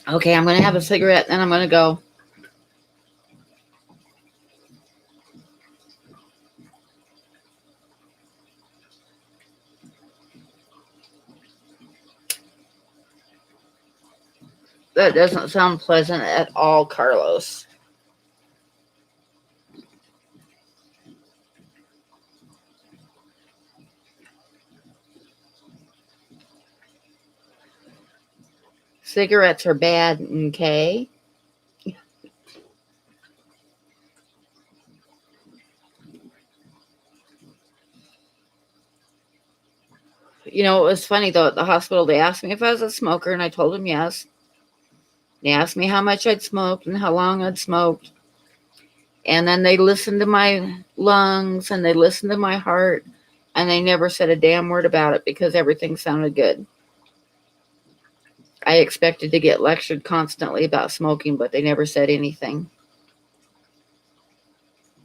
Okay, I'm going to have a cigarette, then I'm going to go. That doesn't sound pleasant at all, Carlos. Cigarettes are bad, okay? You know, it was funny though. At the hospital, they asked me if I was a smoker, and I told them yes. They asked me how much I'd smoked and how long I'd smoked. And then they listened to my lungs and they listened to my heart, and they never said a damn word about it because everything sounded good. I expected to get lectured constantly about smoking, but they never said anything.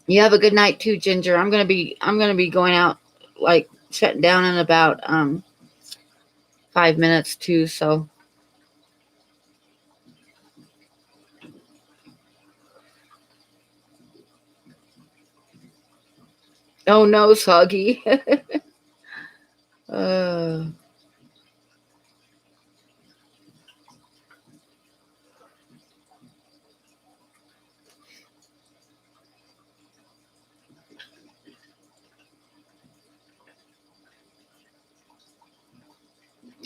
You have a good night too, Ginger. I'm gonna be going out, like shutting down in about 5 minutes too. So, oh no, Soggy. uh,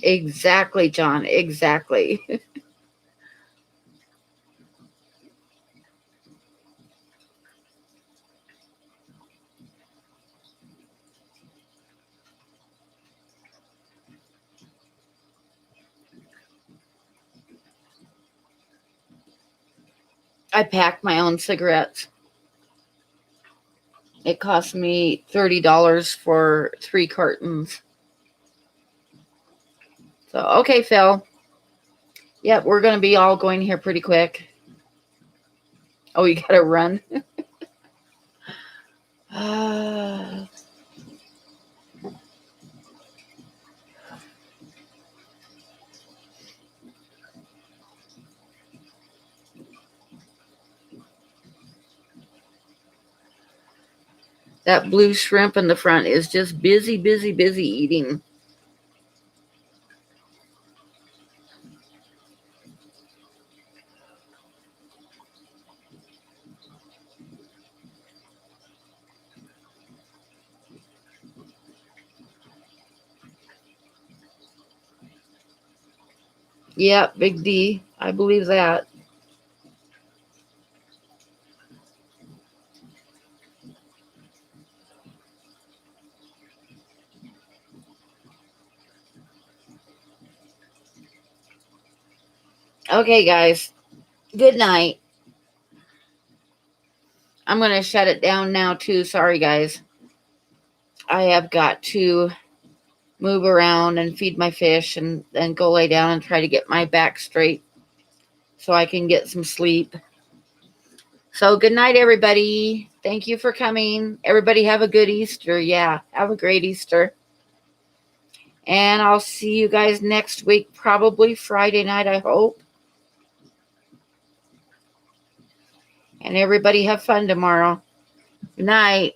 Exactly, John. Exactly. I packed my own cigarettes. It cost me $30 for 3 cartons. So, okay, Phil. Yep, we're going to be all going here pretty quick. Oh, you got to run? That blue shrimp in the front is just busy, busy, busy eating. Yep, Big D. I believe that. Okay, guys. Good night. I'm going to shut it down now, too. Sorry, guys. I have got to move around and feed my fish and then go lay down and try to get my back straight so I can get some sleep. So, good night, everybody. Thank you for coming. Everybody have a good Easter. Yeah, have a great Easter. And I'll see you guys next week, probably Friday night, I hope. And everybody have fun tomorrow. Good night.